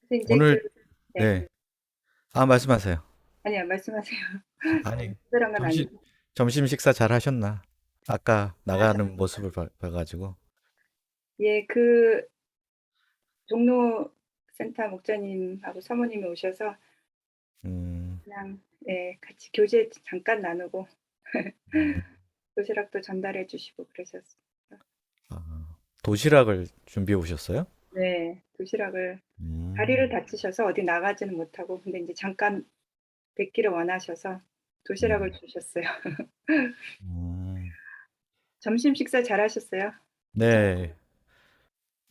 그래서 이제 오늘, 네. 네. 아, 말씀하세요. 아니요, 말씀하세요. 아니, 특별한 건 점심, 아니고. 점심 식사 잘 하셨나? 아까 아, 나가는 모습을 봐가지고. 예, 그 종로 센터 목자님하고 사모님이 오셔서 음, 그냥 예, 같이 교제 잠깐 나누고 음, 도시락도 전달해 주시고 그러셨어요. 도시락을 준비해 오셨어요? 네, 도시락을 다리를 음, 다치셔서 어디 나가지는 못하고 근데 이제 잠깐 뵙기를 원하셔서 도시락을 음, 주셨어요. 음. 점심 식사 잘 하셨어요? 네.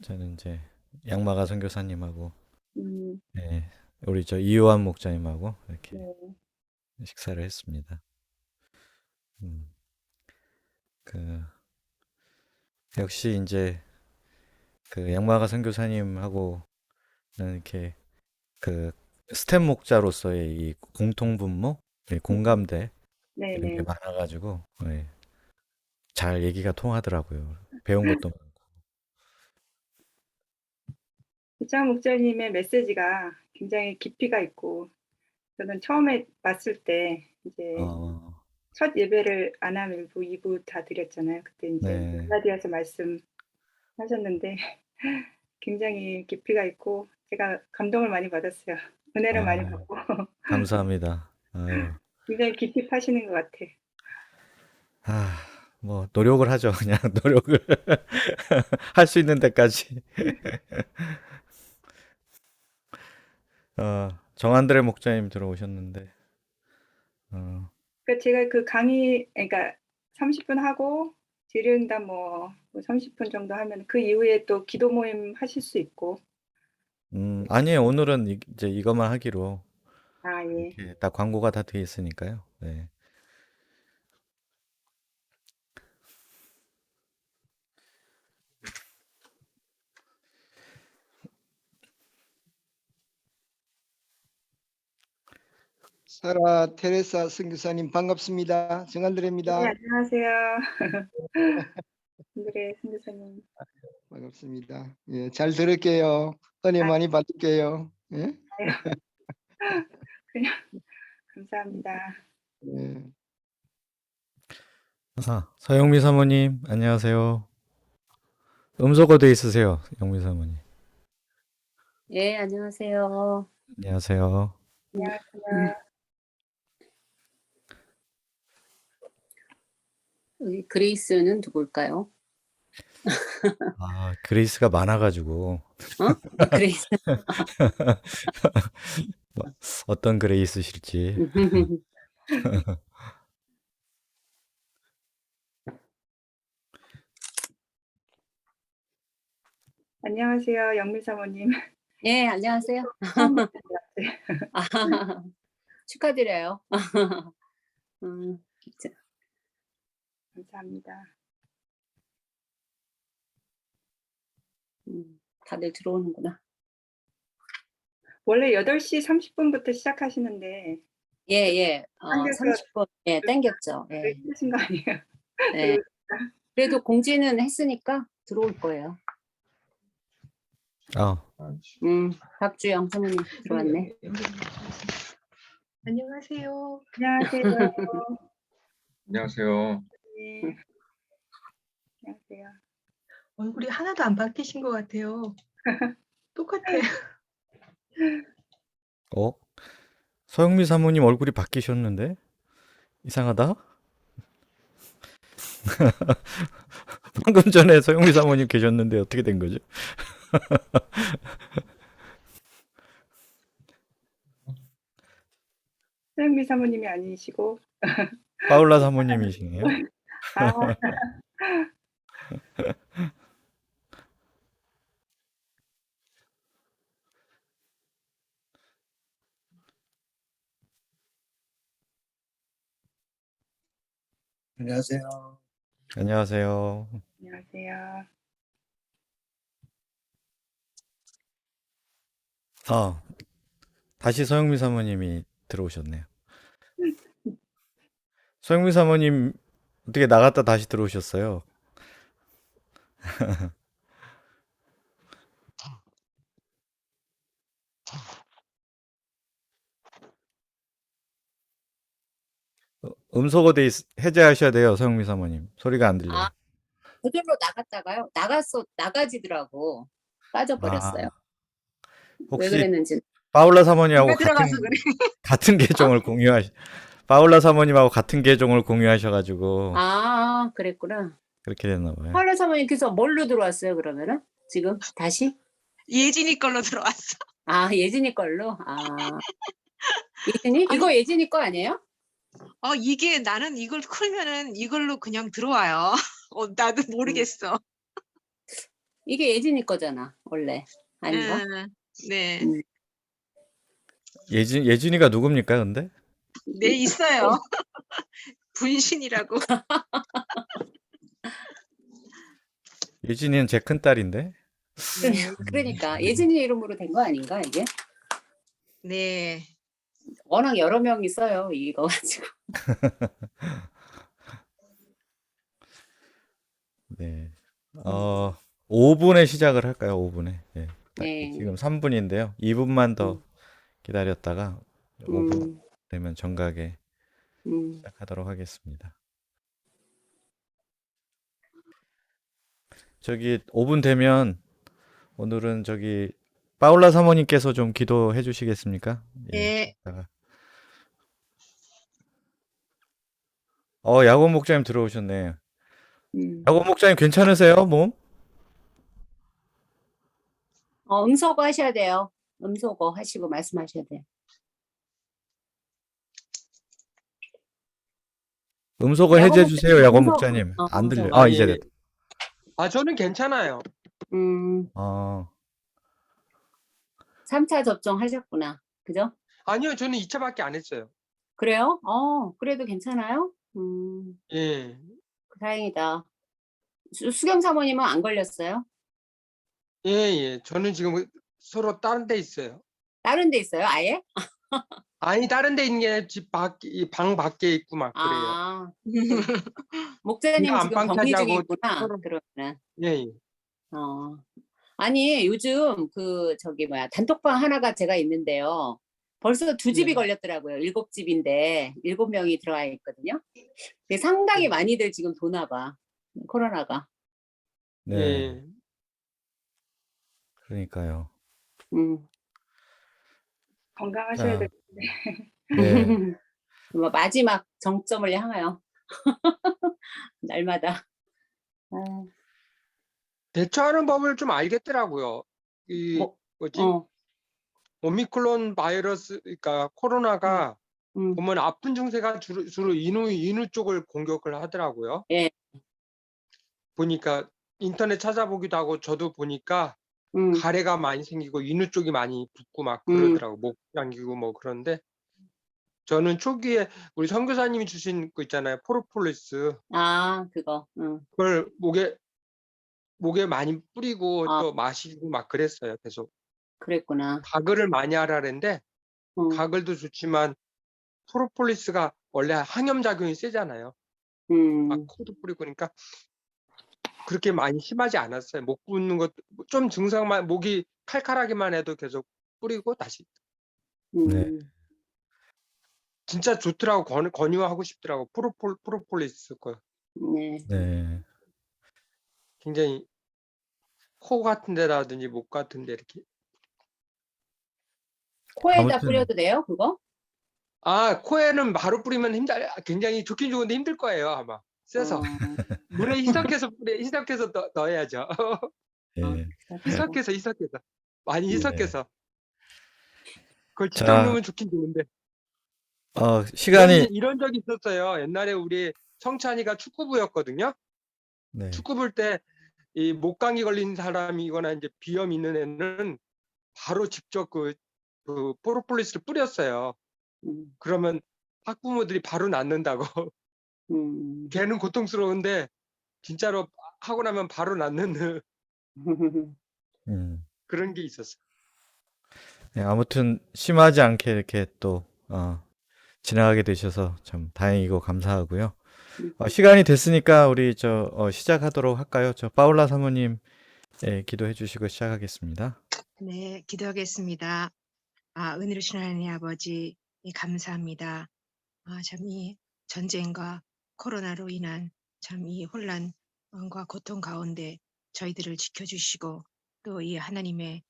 저는 이제 양마가 선교사님하고, 음, 네, 우리 저 이요한 목사님하고 이렇게 네. 식사를 했습니다. 음, 그, 역시 이제 그 양마가 선교사님하고는 이렇게 그 스텝 목자로서의 이 공통분모, 이 공감대 네, 이런 게 네. 많아가지고 네, 잘 얘기가 통하더라고요. 배운 것도 많고. 이창 목사님의 메시지가 굉장히 깊이가 있고 저는 처음에 봤을 때 이제 어, 첫 예배를 아남 1부, 2부 다 드렸잖아요. 그때 이제 네. 글라디아서 말씀하셨는데 굉장히 깊이가 있고 제가 감동을 많이 받았어요. 은혜를 많이 아, 받고 감사합니다. 아유, 굉장히 깊이 파시는 것 같아. 아, 뭐 노력을 하죠. 그냥 노력을 할 수 있는 데까지. 정한드레 목사님 들어오셨는데, 어, 그러니까 제가 그 강의, 그러니까 30분 하고 질의응답 뭐 30분 정도 하면 그 이후에 또 기도 모임 하실 수 있고. 아니에요. 오늘은 이제 이것만 하기로 아, 예. 이렇게 다 광고가 다 돼 있으니까요. 네. 사라 테레사 선교사님 반갑습니다. 네, 정한드레입니다. 안녕하세요. 오늘의 선교사님. 반갑습니다. 예, 잘 들을게요. 은혜 아, 많이 받을게요. 예? 아유, 그냥 감사합니다. 예. 서영미 사모님, 안녕하세요. 음소거 돼 있으세요, 영미 사모님. 예, 안녕하세요. 안녕하세요. 안녕하세요. 여기 그레이스는 누굴까요? 아, 그레이스가 많아가지고 어? 그레이스. 뭐, 어떤 그레이스실지. 안녕하세요. 영미 사모님. 예, 안녕하세요. 처음 뵙는 것 같아요. 아, 축하드려요. 진짜. 감사합니다. 다들 들어오는구나. 원래 8시 30분부터 시작하시는데 예, 예. 당겨서 30분. 예, 땡겼죠. 예. 하신 거 아니에요? 예. 들어오니까. 그래도 공지는 했으니까 들어올 거예요. 아, 박주영 사모님 들어왔네. 안녕하세요. 안녕하세요. 안녕하세요. 네, 안녕하세요. 얼굴이 하나도 안 바뀌신 것 같아요. 똑같아요. 어? 서영미 사모님 얼굴이 바뀌셨는데? 이상하다? 방금 전에 서영미 사모님 계셨는데 어떻게 된 거죠? 서영미 사모님이 아니시고 파울라 사모님이시네요? 아, 안녕하세요. 안녕하세요. 안녕하세요. 아, 다시 서영미 사모님이 들어오셨네요. 서영미 사모님 어떻게 나갔다 다시 들어오셨어요? 음소거 해제하셔야 돼요, 서영미 사모님. 소리가 안 들려요. 아, 저절로 나갔다가요. 나가지더라고. 빠져버렸어요. 아, 왜 혹시 그랬는지. 파울라 사모님하고 내가 들어가서 그래. 같은 계정을 파울라 사모님하고 같은 계정을 공유하셔가지고 아, 그랬구나. 그렇게 됐나 봐요. 파울라 사모님 그래서 뭘로 들어왔어요, 그러면은? 지금 다시? 예진이 걸로 들어왔어. 아, 예진이 걸로? 아, 예진이? 이거 예진이 거 아니에요? 이게 나는 이걸 풀면은 이걸로 그냥 들어와요. 나도 모르겠어. 이게 예진이 거잖아, 원래. 아닌가? 네. 예진이가 누굽니까, 근데? 네, 있어요. 분신이라고. 예진이는 제 큰딸인데? 그러니까 예진이 이름으로 된 거 아닌가, 이게? 네. 워낙 여러 명이 써요, 이거 가지고. 네. 5분에 시작을 할까요? 5분에. 네. 네. 지금 3분인데요. 2분만 더 기다렸다가 5분 음, 되면 정각에 음. 시작하도록 하겠습니다. 저기 5분 되면 오늘은 저기 파울라 사모님께서 좀 기도해 주시겠습니까? 예. 네. 이따가. 야곱 목사님 들어오셨네. 야곱 목사님 괜찮으세요? 몸? 음소거 하셔야 돼요. 음소거 하시고 말씀하셔야 돼요. 음소거 야곱 해제 주세요, 목사님 야곱 음소거. 목사님. 안 들려. 음소거. 이제 예. 됐다. 저는 괜찮아요. 3차 접종 하셨구나. 그죠? 아니요, 저는 2차밖에 안 했어요. 그래요? 그래도 괜찮아요? 예. 다행이다. 수경 사모님은 안 걸렸어요? 예. 저는 지금 서로 다른 데 있어요. 다른 데 있어요, 아예? 아니, 다른 데 있는 게 방 밖에 있고 막 그래요. 아, 목사님 그냥 지금 안방 격리 차지하고 중이구나. 서로- 그러면. 예. 아니, 요즘 단톡방 하나가 제가 있는데요. 벌써 2집이 네. 걸렸더라고요. 7집인데 7명이 들어와 있거든요. 근데 상당히 네. 많이들 지금 도나 봐. 코로나가. 네. 예. 그러니까요. 음. 건강하셔야 자, 될 네. 마지막 정점을 향하여 날마다. 아, 대처하는 법을 좀 알겠더라고요. 뭐, 뭐지? 어, 오미크론 바이러스, 그러니까 코로나가 음, 보면 아픈 증세가 주로 인후 쪽을 공격을 하더라고요. 예, 보니까 인터넷 찾아보기도 하고 저도 보니까 가래가 많이 생기고 인후 쪽이 많이 붓고 막 그러더라고. 목 당기고 뭐 그런데 저는 초기에 우리 선교사님이 주신 거 있잖아요. 포로폴리스. 그거, 그걸 목에 많이 뿌리고 아. 또 마시고 막 그랬어요. 계속. 그랬구나. 가글을 많이 하라는데 가글도 좋지만 프로폴리스가 원래 항염작용이 세잖아요. 막 코도 뿌리고 그러니까 그렇게 많이 심하지 않았어요. 목 붓는 것도 좀 증상만 목이 칼칼하기만 해도 계속 뿌리고 다시. 네. 진짜 좋더라고. 권유하고 싶더라고. 프로폴리스 거. 네. 네. 굉장히 코 같은 데라든지 목 같은 데 이렇게. 코에다 아무튼 뿌려도 돼요, 그거? 코에는 바로 뿌리면 굉장히 좋긴 좋은데 힘들 거예요, 아마. 세서. 물에 희석해서 넣어야죠. 네. 희석해서. 많이 네. 희석해서. 그걸 직접 자, 넣으면 좋긴 좋은데. 시간이 이런 적이 있었어요. 옛날에 우리 성찬이가 축구부였거든요. 네. 축구 볼 때 이 목감기 걸린 사람이거나 이제 비염 있는 애는 바로 직접 그 포로폴리스를 뿌렸어요. 그러면 학부모들이 바로 낫는다고. 걔는 고통스러운데 진짜로 하고 나면 바로 낫는 그런 게 있었어요. 네, 아무튼 심하지 않게 이렇게 또 지나가게 되셔서 참 다행이고 감사하고요. 시간이 됐으니까 우리 시작하도록 할까요? 파울라 사모님 기도해 주시고 시작하겠습니다. 네, 기도하겠습니다. 은혜로우신 하나님 아버지, 감사합니다. 참 전쟁과 코로나로 인한 참 이 혼란과 고통 가운데 저희들을 지켜주시고 또 이 하나님의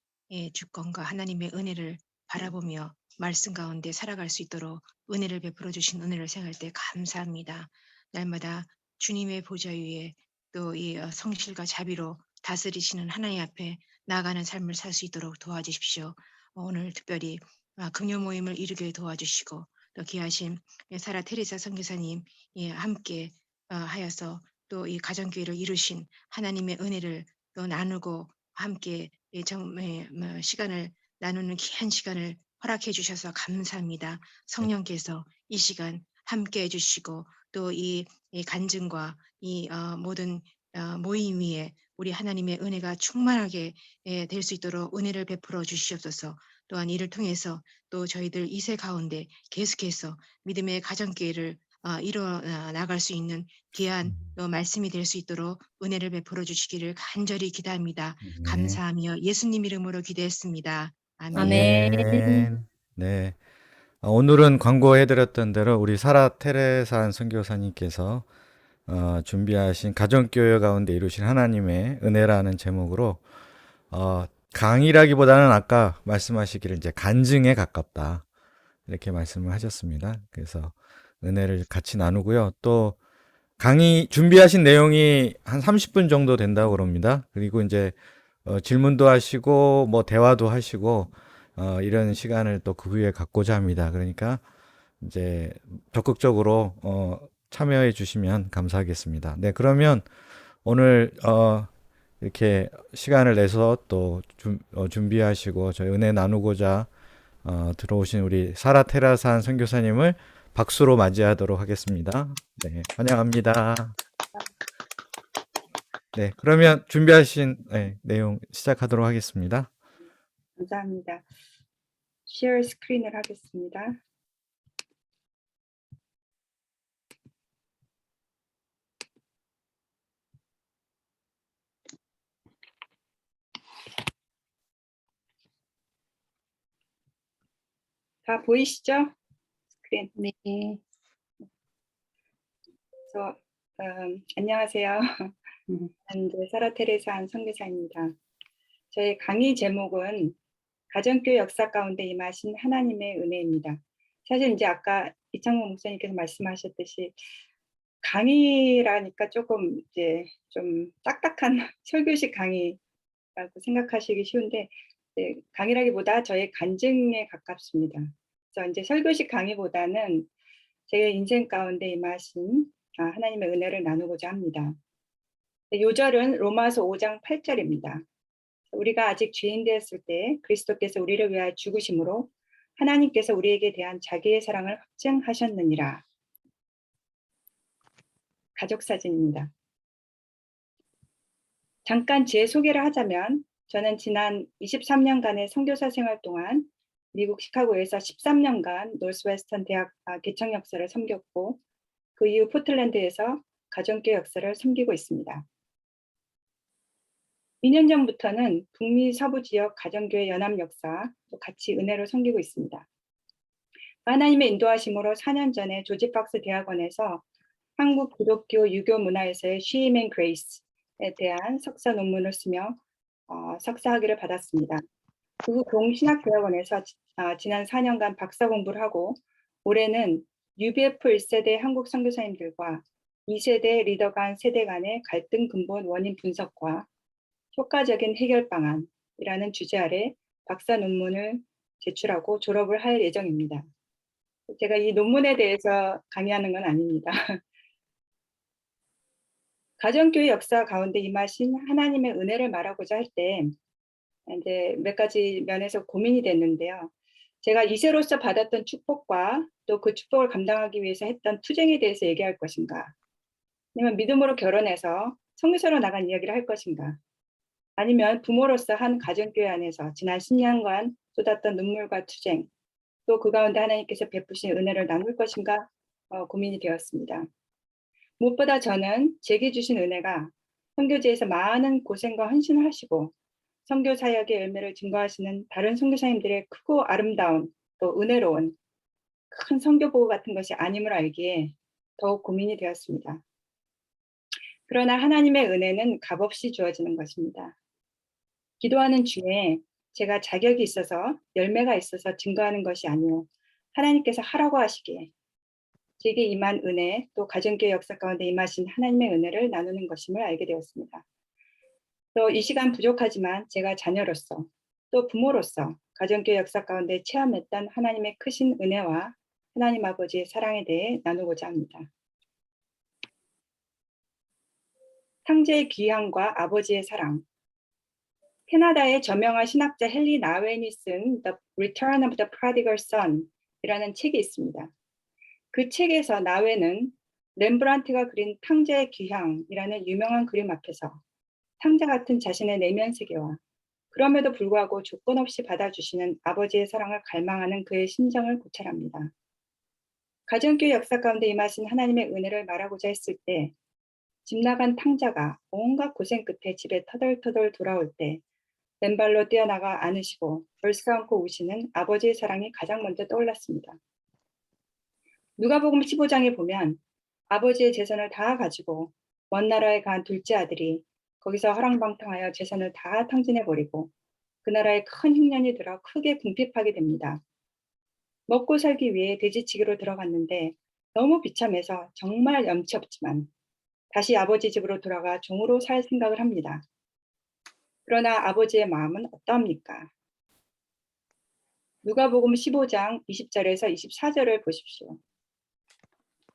주권과 하나님의 은혜를 바라보며 말씀 가운데 살아갈 수 있도록 은혜를 베풀어 주신 은혜를 생각할 때 감사합니다. 날마다 주님의 보좌 위에 또 이 성실과 자비로 다스리시는 하나님 앞에 나아가는 삶을 살 수 있도록 도와주십시오. 오늘 특별히 금요 모임을 이루게 도와주시고 또 귀하신 사라 테레사 선교사님 함께 하여서 또 이 가정교회를 이루신 하나님의 은혜를 또 나누고 함께 시간을 나누는 귀한 시간을 허락해 주셔서 감사합니다. 성령께서 이 시간 함께 해주시고 또 이 간증과 이 모든 모임 위에 우리 하나님의 은혜가 충만하게 될 수 있도록 은혜를 베풀어 주시옵소서. 또한 이를 통해서 또 저희들 이세 가운데 계속해서 믿음의 가정교회를 이뤄 나갈 수 있는 귀한 또 말씀이 될 수 있도록 은혜를 베풀어 주시기를 간절히 기도합니다. 네. 감사하며 예수님 이름으로 기도했습니다. 아멘. 아멘. 네. 오늘은 광고해드렸던 대로 우리 사라 테레사 선교사님께서 준비하신 가정교회 가운데 이루신 하나님의 은혜라는 제목으로 강의라기보다는 아까 말씀하시기를 이제 간증에 가깝다 이렇게 말씀을 하셨습니다. 그래서 은혜를 같이 나누고요. 또 강의 준비하신 내용이 한 30분 정도 된다고 그럽니다. 그리고 이제 질문도 하시고 뭐 대화도 하시고 이런 시간을 또 그 후에 갖고자 합니다. 그러니까 이제 적극적으로 참여해 주시면 감사하겠습니다. 네, 그러면 오늘 이렇게 시간을 내서 또 준비하시고 저희 은혜 나누고자 들어오신 우리 사라 테라산 선교사님을 박수로 맞이하도록 하겠습니다. 네, 환영합니다. 네, 그러면 준비하신 내용 시작하도록 하겠습니다. 감사합니다. 쉐어 스크린을 하겠습니다. 다 보이시죠? 스크린. 네. 그래서 안녕하세요. 저는 이제 사라 테레사 선교사입니다. 저의 강의 제목은 가정교회 역사 가운데 임하신 하나님의 은혜입니다. 사실 이제 아까 이창모 목사님께서 말씀하셨듯이 강의라니까 조금 이제 좀 딱딱한 설교식 강의라고 생각하시기 쉬운데 강의라기보다 저의 간증에 가깝습니다. 그래서 이제 설교식 강의보다는 제 인생 가운데 임하신 하나님의 은혜를 나누고자 합니다. 요절은 로마서 5장 8절입니다. 우리가 아직 죄인 되었을 때 그리스도께서 우리를 위하여 죽으심으로 하나님께서 우리에게 대한 자기의 사랑을 확증하셨느니라. 가족 사진입니다. 잠깐 제 소개를 하자면 저는 지난 23년간의 선교사 생활 동안 미국 시카고에서 13년간 노스웨스턴 대학 개척 역사를 섬겼고 그 이후 포틀랜드에서 가정교회 역사를 섬기고 있습니다. 2년 전부터는 북미 서부 지역 가정교회 연합 역사 같이 은혜로 섬기고 있습니다. 하나님의 인도하심으로 4년 전에 조지 박스 대학원에서 한국 기독교 유교 문화에서의 Shame and Grace에 대한 석사 논문을 쓰며 석사학위를 받았습니다. 그 후 동신학대학원에서 지난 4년간 박사 공부를 하고 올해는 UBF 1세대 한국 선교사님들과 2세대 리더 간 세대 간의 갈등 근본 원인 분석과 효과적인 해결 방안이라는 주제 아래 박사 논문을 제출하고 졸업을 할 예정입니다. 제가 이 논문에 대해서 강의하는 건 아닙니다. 가정교회 역사 가운데 임하신 하나님의 은혜를 말하고자 할 때 이제 몇 가지 면에서 고민이 됐는데요. 제가 2세로서 받았던 축복과 또 그 축복을 감당하기 위해서 했던 투쟁에 대해서 얘기할 것인가? 아니면 믿음으로 결혼해서 선교사로 나간 이야기를 할 것인가? 아니면 부모로서 한 가정교회 안에서 지난 10년간 쏟았던 눈물과 투쟁, 또 그 가운데 하나님께서 베푸신 은혜를 나눌 것인가 고민이 되었습니다. 무엇보다 저는 제게 주신 은혜가 선교지에서 많은 고생과 헌신을 하시고 선교 사역의 열매를 증거하시는 다른 선교사님들의 크고 아름다운 또 은혜로운 큰 선교보고 같은 것이 아님을 알기에 더욱 고민이 되었습니다. 그러나 하나님의 은혜는 값없이 주어지는 것입니다. 기도하는 중에 제가 자격이 있어서 열매가 있어서 증거하는 것이 아니요 하나님께서 하라고 하시기에 제게 임한 은혜 또 가정교회 역사 가운데 임하신 하나님의 은혜를 나누는 것임을 알게 되었습니다. 또 이 시간 부족하지만 제가 자녀로서 또 부모로서 가정교회 역사 가운데 체험했던 하나님의 크신 은혜와 하나님 아버지의 사랑에 대해 나누고자 합니다. 탕제의 귀향과 아버지의 사랑. 캐나다의 저명한 신학자 헨리 나웬이 쓴 The Return of the Prodigal Son 이라는 책이 있습니다. 그 책에서 나웬은 렘브란트가 그린 탕제의 귀향이라는 유명한 그림 앞에서 탕자 같은 자신의 내면 세계와 그럼에도 불구하고 조건 없이 받아주시는 아버지의 사랑을 갈망하는 그의 심정을 고찰합니다. 가정교회 역사 가운데 임하신 하나님의 은혜를 말하고자 했을 때 집 나간 탕자가 온갖 고생 끝에 집에 터덜터덜 돌아올 때 맨발로 뛰어나가 안으시고 얼싸안고 우시는 아버지의 사랑이 가장 먼저 떠올랐습니다. 누가복음 15장에 보면 아버지의 재산을 다 가지고 먼 나라에 간 둘째 아들이 거기서 허랑방탕하여 재산을 다 탕진해버리고 그 나라에 큰 흉년이 들어 크게 궁핍하게 됩니다. 먹고 살기 위해 돼지치기로 들어갔는데 너무 비참해서 정말 염치 없지만 다시 아버지 집으로 돌아가 종으로 살 생각을 합니다. 그러나 아버지의 마음은 어떠합니까? 누가복음 15장 20절에서 24절을 보십시오.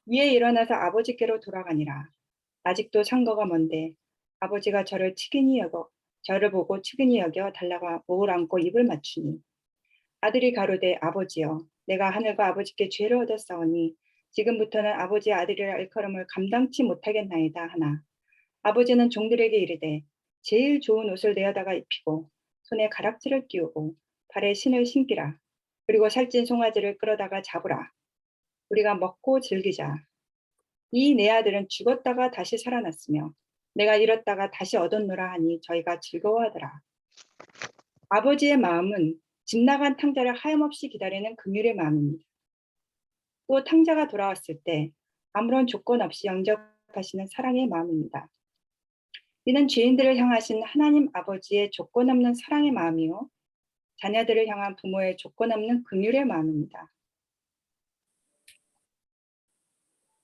위에 일어나서 아버지께로 돌아가니라. 아직도 상거가 먼데 아버지가 저를 보고 측은히 여겨 달라가 목을 안고 입을 맞추니 아들이 가로되 아버지여 내가 하늘과 아버지께 죄를 얻었사오니 지금부터는 아버지의 아들이라 일컬음을 감당치 못하겠나이다 하나 아버지는 종들에게 이르되 제일 좋은 옷을 내어다가 입히고 손에 가락지를 끼우고 발에 신을 신기라 그리고 살찐 송아지를 끌어다가 잡으라 우리가 먹고 즐기자 이 내 아들은 죽었다가 다시 살아났으며 내가 잃었다가 다시 얻었노라 하니 저희가 즐거워하더라. 아버지의 마음은 집 나간 탕자를 하염없이 기다리는 긍휼의 마음입니다. 또 탕자가 돌아왔을 때 아무런 조건 없이 영접하시는 사랑의 마음입니다. 이는 죄인들을 향하신 하나님 아버지의 조건 없는 사랑의 마음이요 자녀들을 향한 부모의 조건 없는 긍휼의 마음입니다.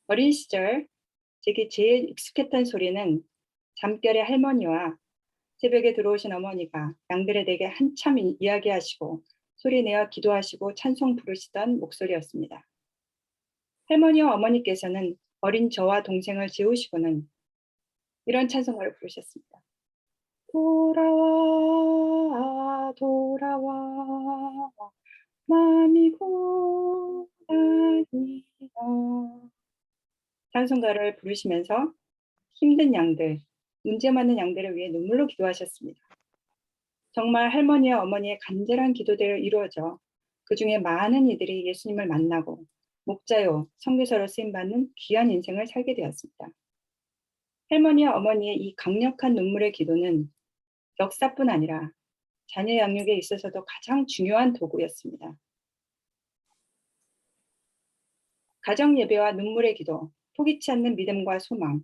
어린 시절 제게 제일 익숙했던 소리는 잠결에 할머니와 새벽에 들어오신 어머니가 양들에 대게 한참 이야기하시고 소리내어 기도하시고 찬송 부르시던 목소리였습니다. 할머니와 어머니께서는 어린 저와 동생을 재우시고는 이런 찬송가를 부르셨습니다. 돌아와 돌아와 마음이 고단이다. 찬송가를 부르시면서 힘든 양들, 문제 많은 양들을 위해 눈물로 기도하셨습니다. 정말 할머니와 어머니의 간절한 기도대로 이루어져 그 중에 많은 이들이 예수님을 만나고 목자요, 선교사로 쓰임받는 귀한 인생을 살게 되었습니다. 할머니와 어머니의 이 강력한 눈물의 기도는 역사뿐 아니라 자녀 양육에 있어서도 가장 중요한 도구였습니다. 가정 예배와 눈물의 기도, 포기치 않는 믿음과 소망.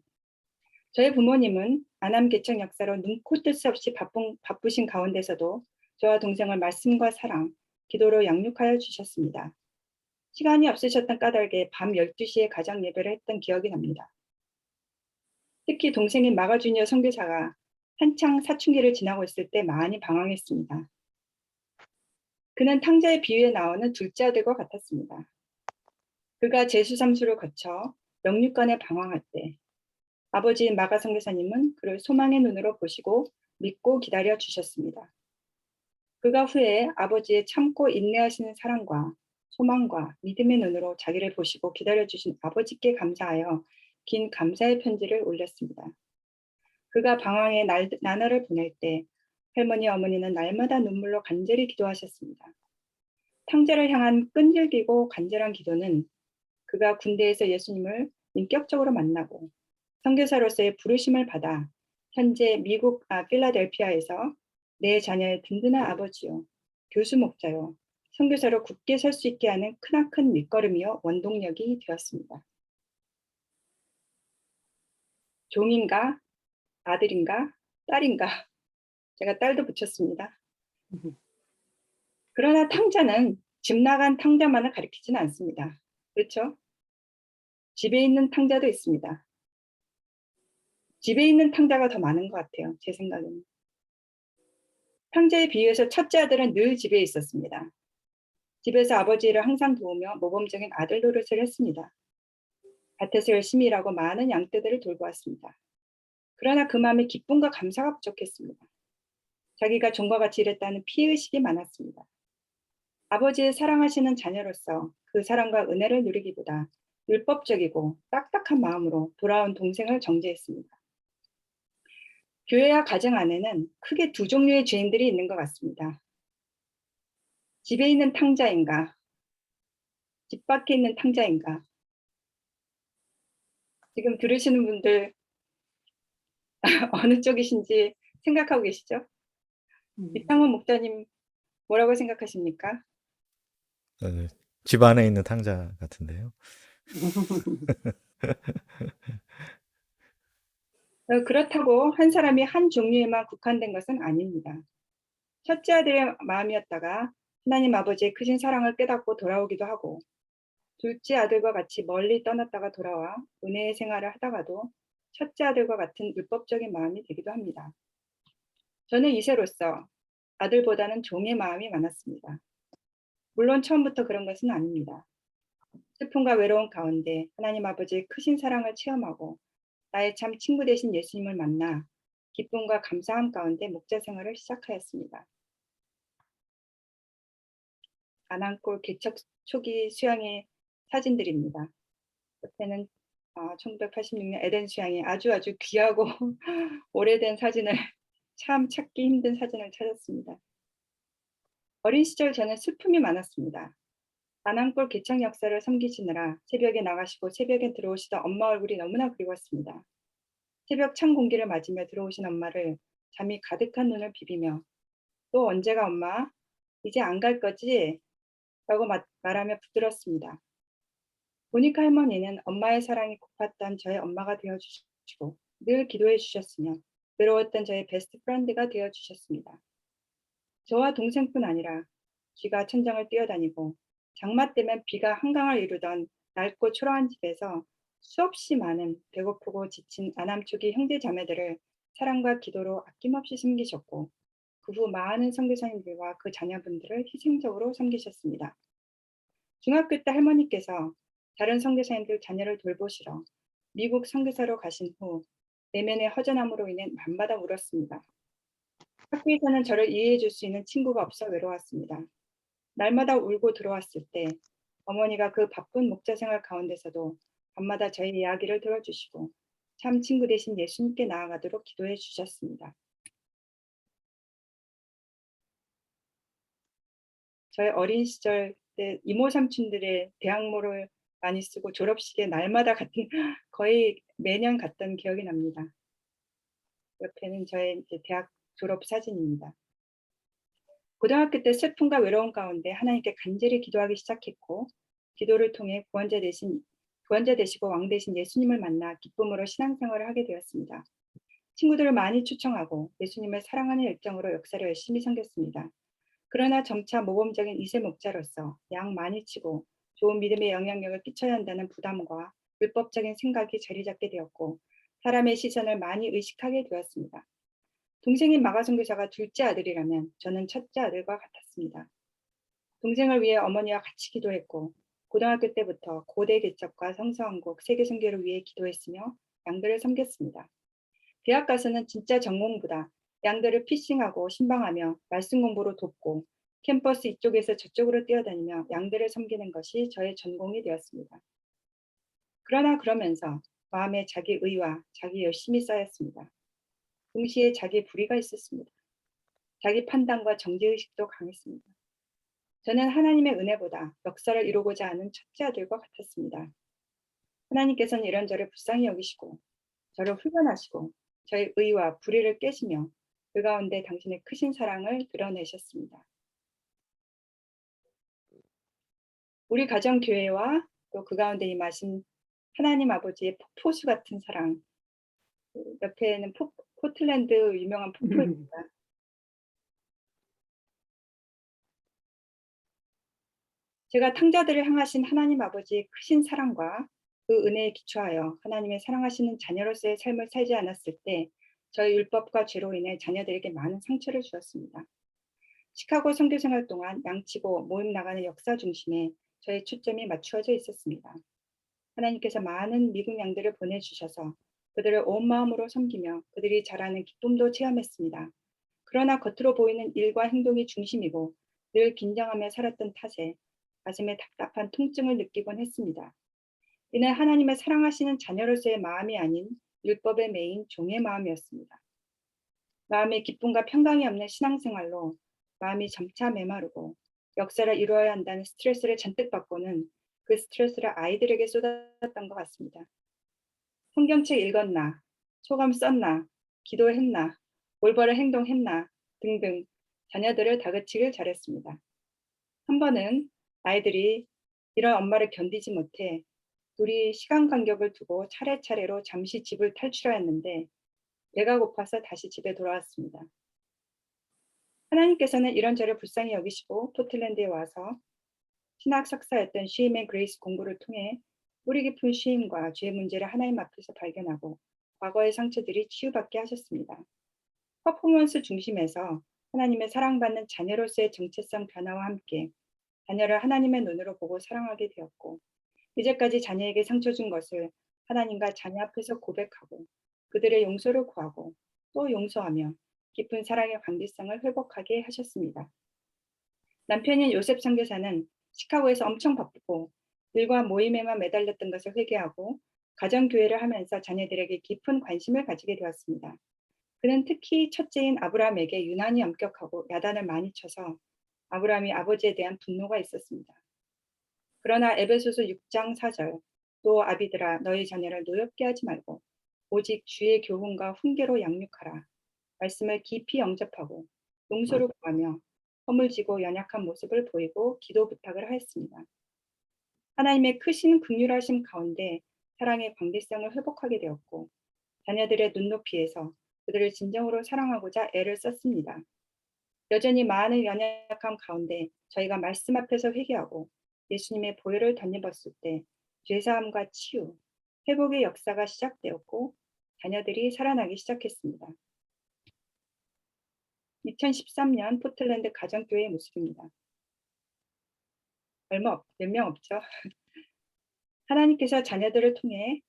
저희 부모님은 안암 개척 역사로 눈코 뜰 수 없이 바쁘신 가운데서도 저와 동생을 말씀과 사랑, 기도로 양육하여 주셨습니다. 시간이 없으셨던 까닭에 밤 12시에 가정 예배를 했던 기억이 납니다. 특히 동생인 마가 주니어 선교사가 한창 사춘기를 지나고 있을 때 많이 방황했습니다. 그는 탕자의 비유에 나오는 둘째 아들과 같았습니다. 그가 제수삼수를 거쳐 영육간에 방황할 때 아버지인 마가 선교사님은 그를 소망의 눈으로 보시고 믿고 기다려 주셨습니다. 그가 후에 아버지의 참고 인내하시는 사랑과 소망과 믿음의 눈으로 자기를 보시고 기다려 주신 아버지께 감사하여 긴 감사의 편지를 올렸습니다. 그가 방황의 나날을 보낼 때 할머니 어머니는 날마다 눈물로 간절히 기도하셨습니다. 탕자를 향한 끈질기고 간절한 기도는 그가 군대에서 예수님을 인격적으로 만나고 선교사로서의 부르심을 받아 현재 미국 필라델피아에서 내 자녀의 든든한 아버지요, 교수 목자요, 선교사로 굳게 설 수 있게 하는 크나큰 밑거름이요 원동력이 되었습니다. 종인가, 아들인가, 딸인가. 제가 딸도 붙였습니다. 그러나 탕자는 집 나간 탕자만을 가리키지는 않습니다. 그렇죠? 집에 있는 탕자도 있습니다. 집에 있는 탕자가 더 많은 것 같아요. 제 생각에는. 탕자에 비유해서 첫째 아들은 늘 집에 있었습니다. 집에서 아버지를 항상 도우며 모범적인 아들 노릇을 했습니다. 밭에서 열심히 일하고 많은 양떼들을 돌보았습니다. 그러나 그 마음에 기쁨과 감사가 부족했습니다. 자기가 종과 같이 일했다는 피의식이 많았습니다. 아버지의 사랑하시는 자녀로서 그 사랑과 은혜를 누리기보다 율법적이고 딱딱한 마음으로 돌아온 동생을 정죄했습니다. 교회와 가정 안에는 크게 두 종류의 죄인들이 있는 것 같습니다. 집에 있는 탕자인가, 집 밖에 있는 탕자인가. 지금 들으시는 분들 어느 쪽이신지 생각하고 계시죠? 이창훈 목사님 뭐라고 생각하십니까? 집 안에 있는 탕자 같은데요. 그렇다고 한 사람이 한 종류에만 국한된 것은 아닙니다. 첫째 아들의 마음이었다가 하나님 아버지의 크신 사랑을 깨닫고 돌아오기도 하고, 둘째 아들과 같이 멀리 떠났다가 돌아와 은혜의 생활을 하다가도 첫째 아들과 같은 율법적인 마음이 되기도 합니다. 저는 2세로서 아들보다는 종의 마음이 많았습니다. 물론 처음부터 그런 것은 아닙니다. 슬픔과 외로움 가운데 하나님 아버지의 크신 사랑을 체험하고 나의 참 친구 되신 예수님을 만나 기쁨과 감사함 가운데 목자 생활을 시작하였습니다. 안암골 개척 초기 수양의 사진들입니다. 옆에는 1986년 에덴 수양의 아주 귀하고 오래된 사진을 참 찾기 힘든 사진을 찾았습니다. 어린 시절 저는 슬픔이 많았습니다. 안암골 개척 역사를 섬기시느라 새벽에 나가시고 새벽에 들어오시던 엄마 얼굴이 너무나 그리웠습니다. 새벽 찬 공기를 맞으며 들어오신 엄마를 잠이 가득한 눈을 비비며 또 언제가 엄마? 이제 안 갈 거지? 라고 말하며 붙들었습니다. 모니카 할머니는 엄마의 사랑이 고팠던 저의 엄마가 되어주시고 늘 기도해 주셨으며 외로웠던 저의 베스트 프렌드가 되어주셨습니다. 저와 동생뿐 아니라 쥐가 천장을 뛰어다니고 장마 때면 비가 한강을 이루던 낡고 초라한 집에서 수없이 많은 배고프고 지친 아남초기 형제 자매들을 사랑과 기도로 아낌없이 섬기셨고 그 후 많은 선교사님들과 그 자녀분들을 희생적으로 섬기셨습니다. 중학교 때 할머니께서 다른 선교사님들 자녀를 돌보시러 미국 선교사로 가신 후 내면의 허전함으로 인해 밤마다 울었습니다. 학교에서는 저를 이해해 줄 수 있는 친구가 없어 외로웠습니다. 날마다 울고 들어왔을 때 어머니가 그 바쁜 목자 생활 가운데서도 밤마다 저의 이야기를 들어주시고 참 친구 되신 예수님께 나아가도록 기도해 주셨습니다. 저의 어린 시절 때 이모 삼촌들의 대학모를 많이 쓰고 졸업식에 날마다 같은 거의 매년 갔던 기억이 납니다. 옆에는 저의 이제 대학 졸업 사진입니다. 고등학교 때 슬픔과 외로움 가운데 하나님께 간절히 기도하기 시작했고 기도를 통해 구원자 되시고 왕 되신 예수님을 만나 기쁨으로 신앙생활을 하게 되었습니다. 친구들을 많이 초청하고 예수님을 사랑하는 열정으로 역사를 열심히 섬겼습니다. 그러나 점차 모범적인 2세 목자로서 양 많이 치고 좋은 믿음의 영향력을 끼쳐야 한다는 부담과 율법적인 생각이 자리 잡게 되었고 사람의 시선을 많이 의식하게 되었습니다. 동생인 마가 선교사가 둘째 아들이라면 저는 첫째 아들과 같았습니다. 동생을 위해 어머니와 같이 기도했고 고등학교 때부터 고대 개척과 성서왕국 세계 선교를 위해 기도했으며 양들을 섬겼습니다. 대학 가서는 진짜 전공보다 양들을 피싱하고 신방하며 말씀 공부로 돕고 캠퍼스 이쪽에서 저쪽으로 뛰어다니며 양들을 섬기는 것이 저의 전공이 되었습니다. 그러나 그러면서 마음에 자기 의와 자기 열심이 쌓였습니다. 동시에 자기 불의가 있었습니다. 자기 판단과 정죄의식도 강했습니다. 저는 하나님의 은혜보다 역사를 이루고자 하는 첫째 아들과 같았습니다. 하나님께서는 이런 저를 불쌍히 여기시고 저를 훈련하시고 저의 의와 불의를 깨시며 그 가운데 당신의 크신 사랑을 드러내셨습니다. 우리 가정교회와 또 그 가운데 임하신 하나님 아버지의 폭포수 같은 사랑, 옆에는 포틀랜드 유명한 폭포입니다. 제가 탕자들을 향하신 하나님 아버지의 크신 사랑과 그 은혜에 기초하여 하나님의 사랑하시는 자녀로서의 삶을 살지 않았을 때 저의 율법과 죄로 인해 자녀들에게 많은 상처를 주었습니다. 시카고 선교 생활 동안 양치고 모임 나가는 역사 중심에 저의 초점이 맞추어져 있었습니다. 하나님께서 많은 미국 양들을 보내주셔서 그들을 온 마음으로 섬기며 그들이 자라는 기쁨도 체험했습니다. 그러나 겉으로 보이는 일과 행동이 중심이고 늘 긴장하며 살았던 탓에 가슴에 답답한 통증을 느끼곤 했습니다. 이는 하나님의 사랑하시는 자녀로서의 마음이 아닌 율법에 매인 종의 마음이었습니다. 마음의 기쁨과 평강이 없는 신앙생활로 마음이 점차 메마르고 역사를 이루어야 한다는 스트레스를 잔뜩 받고는 그 스트레스를 아이들에게 쏟았던 것 같습니다. 성경책 읽었나, 소감 썼나, 기도했나, 올바른 행동했나 등등 자녀들을 다그치길 잘했습니다. 한 번은 아이들이 이런 엄마를 견디지 못해 둘이 시간 간격을 두고 차례차례로 잠시 집을 탈출하였는데 배가 고파서 다시 집에 돌아왔습니다. 하나님께서는 이런 저를 불쌍히 여기시고 포틀랜드에 와서 신학 석사였던 쉼 앤 그레이스 공부를 통해 뿌리 깊은 쉼과 죄 문제를 하나님 앞에서 발견하고 과거의 상처들이 치유받게 하셨습니다. 퍼포먼스 중심에서 하나님의 사랑받는 자녀로서의 정체성 변화와 함께 자녀를 하나님의 눈으로 보고 사랑하게 되었고 이제까지 자녀에게 상처 준 것을 하나님과 자녀 앞에서 고백하고 그들의 용서를 구하고 또 용서하며 깊은 사랑의 관계성을 회복하게 하셨습니다. 남편인 요셉 선교사는 시카고에서 엄청 바쁘고 일과 모임에만 매달렸던 것을 회개하고 가정교회를 하면서 자녀들에게 깊은 관심을 가지게 되었습니다. 그는 특히 첫째인 아브라함에게 유난히 엄격하고 야단을 많이 쳐서 아브라함이 아버지에 대한 분노가 있었습니다. 그러나 에베소서 6장 4절 또 아비들아 너희 자녀를 노엽게 하지 말고 오직 주의 교훈과 훈계로 양육하라. 말씀을 깊이 영접하고 용서를 구하며 허물지고 연약한 모습을 보이고 기도 부탁을 하였습니다. 하나님의 크신 긍휼하심 가운데 사랑의 관계성을 회복하게 되었고 자녀들의 눈높이에서 그들을 진정으로 사랑하고자 애를 썼습니다. 여전히 많은 연약함 가운데 저희가 말씀 앞에서 회개하고 예수님의 보혈을 덧입었을 때 죄사함과 치유, 회복의 역사가 시작되었고 자녀들이 살아나기 시작했습니다. 2013년 포틀랜드 가정교회의 모습입니다. 몇 명 없죠. 하나님께서 자녀들을 통해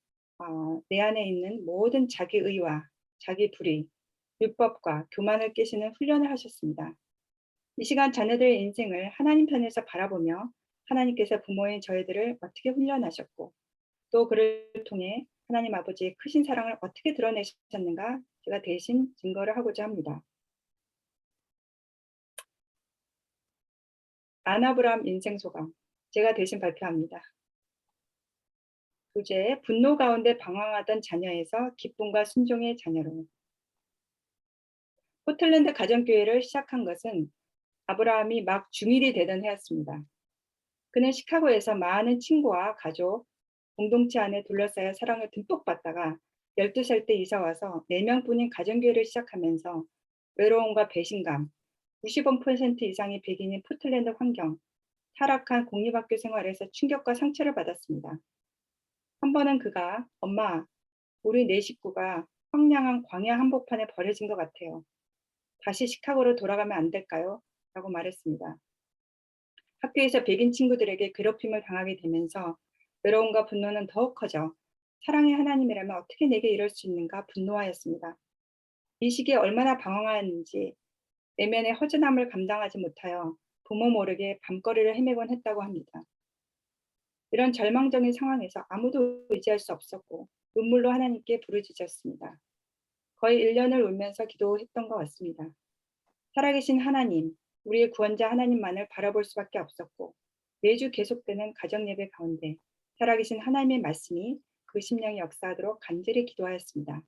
내 안에 있는 모든 자기의와 자기 불의, 율법과 교만을 깨시는 훈련을 하셨습니다. 이 시간 자녀들의 인생을 하나님 편에서 바라보며 하나님께서 부모인 저희들을 어떻게 훈련하셨고 또 그를 통해 하나님 아버지의 크신 사랑을 어떻게 드러내셨는가 제가 대신 증거를 하고자 합니다. 아나브람 인생소감 제가 대신 발표합니다. 주제 분노 가운데 방황하던 자녀에서 기쁨과 순종의 자녀로. 포틀랜드 가정교회를 시작한 것은 아브라함이 막 중1이 되던 해였습니다. 그는 시카고에서 많은 친구와 가족, 공동체 안에 둘러싸여 사랑을 듬뿍 받다가 12살 때 이사와서 4명뿐인 가정교회를 시작하면서 외로움과 배신감, 95% 이상의 백인인 포틀랜드 환경, 타락한 공립학교 생활에서 충격과 상처를 받았습니다. 한 번은 그가 엄마, 우리 4식구가 황량한 광야 한복판에 버려진 것 같아요. 다시 시카고로 돌아가면 안 될까요? 라고 말했습니다. 학교에서 백인 친구들에게 괴롭힘을 당하게 되면서 외로움과 분노는 더욱 커져 사랑의 하나님이라면 어떻게 내게 이럴 수 있는가 분노하였습니다. 이 시기에 얼마나 방황하였는지 내면의 허전함을 감당하지 못하여 부모 모르게 밤거리를 헤매곤 했다고 합니다. 이런 절망적인 상황에서 아무도 의지할 수 없었고 눈물로 하나님께 부르짖었습니다. 거의 1년을 울면서 기도했던 것 같습니다. 살아계신 하나님, 우리의 구원자 하나님만을 바라볼 수밖에 없었고 매주 계속되는 가정예배 가운데 살아계신 하나님의 말씀이 그 심령에 역사하도록 간절히 기도하였습니다.